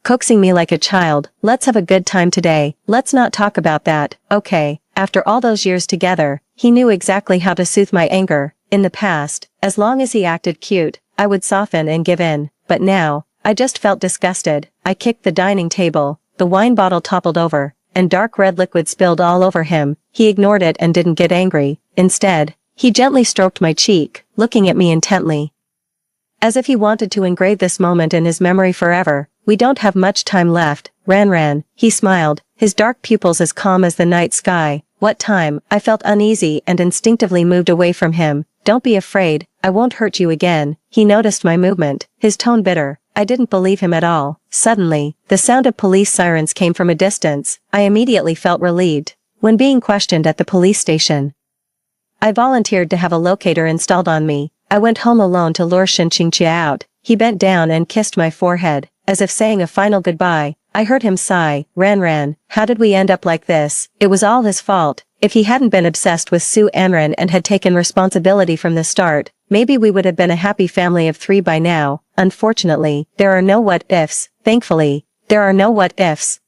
Speaker 1: coaxing me like a child. Let's have a good time today. Let's not talk about that. Okay. After all those years together, he knew exactly how to soothe my anger. In the past, as long as he acted cute, I would soften and give in. But now, I just felt disgusted. I kicked the dining table, the wine bottle toppled over, and dark red liquid spilled all over him. He ignored it and didn't get angry. Instead, he gently stroked my cheek, looking at me intently, as if he wanted to engrave this moment in his memory forever. We don't have much time left. Ran, he smiled, his dark pupils as calm as the night sky. What time? I felt uneasy and instinctively moved away from him. Don't be afraid, I won't hurt you again. He noticed my movement, his tone bitter. I didn't believe him at all. Suddenly, the sound of police sirens came from a distance. I immediately felt relieved. When being questioned at the police station, I volunteered to have a locator installed on me. I went home alone to lure Shen Qingqie out. He bent down and kissed my forehead, as if saying a final goodbye. I heard him sigh. Ran, how did we end up like this? It was all his fault. If he hadn't been obsessed with Su Anren and had taken responsibility from the start, maybe we would have been a happy family of 3 by now. Unfortunately, there are no what-ifs. Thankfully, there are no what-ifs.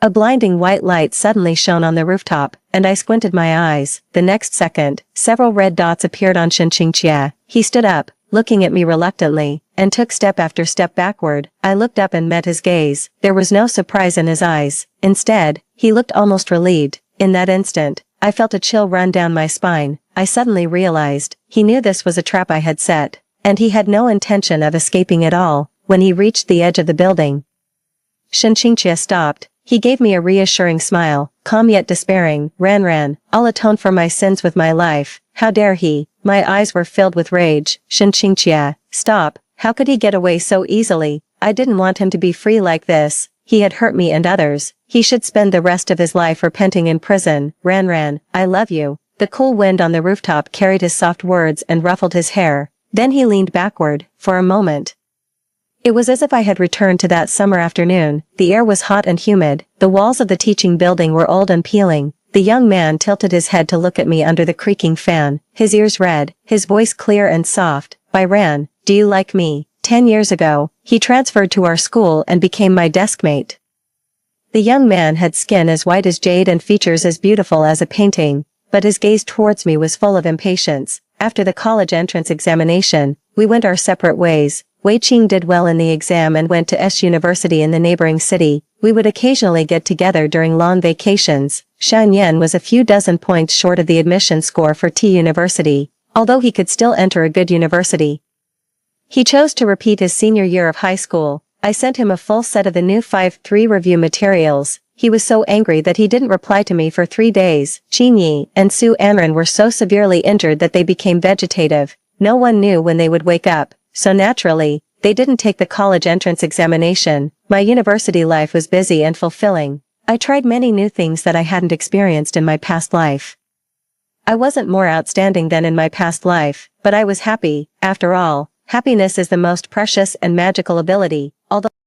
Speaker 1: A blinding white light suddenly shone on the rooftop, and I squinted my eyes. The next second, several red dots appeared on Shen Qingqie. He stood up, looking at me reluctantly, and took step after step backward. I looked up and met his gaze. There was no surprise in his eyes. Instead, he looked almost relieved. In that instant, I felt a chill run down my spine. I suddenly realized, he knew this was a trap I had set, and he had no intention of escaping at all. When he reached the edge of the building, Shen Qingqie stopped. He gave me a reassuring smile, calm yet despairing. Ran, I'll atone for my sins with my life. How dare he? My eyes were filled with rage. Shen Qingqie, stop. How could he get away so easily? I didn't want him to be free like this. He had hurt me and others. He should spend the rest of his life repenting in prison. Ran, I love you. The cool wind on the rooftop carried his soft words and ruffled his hair. Then he leaned backward, for a moment. It was as if I had returned to that summer afternoon. The air was hot and humid, the walls of the teaching building were old and peeling. The young man tilted his head to look at me under the creaking fan, his ears red, his voice clear and soft. Byron, do you like me? 10 years ago, he transferred to our school and became my deskmate. The young man had skin as white as jade and features as beautiful as a painting, but his gaze towards me was full of impatience. After the college entrance examination, we went our separate ways. Wei Qing did well in the exam and went to S University in the neighboring city. We would occasionally get together during long vacations. Shan Yan was a few dozen points short of the admission score for T University, although he could still enter a good university. He chose to repeat his senior year of high school. I sent him a full set of the new 5-3 review materials. He was so angry that he didn't reply to me for 3 days. Qin Yi and Su Anren were so severely injured that they became vegetative. No one knew when they would wake up, so naturally, they didn't take the college entrance examination. My university life was busy and fulfilling. I tried many new things that I hadn't experienced in my past life. I wasn't more outstanding than in my past life, but I was happy. After all, happiness is the most precious and magical ability, although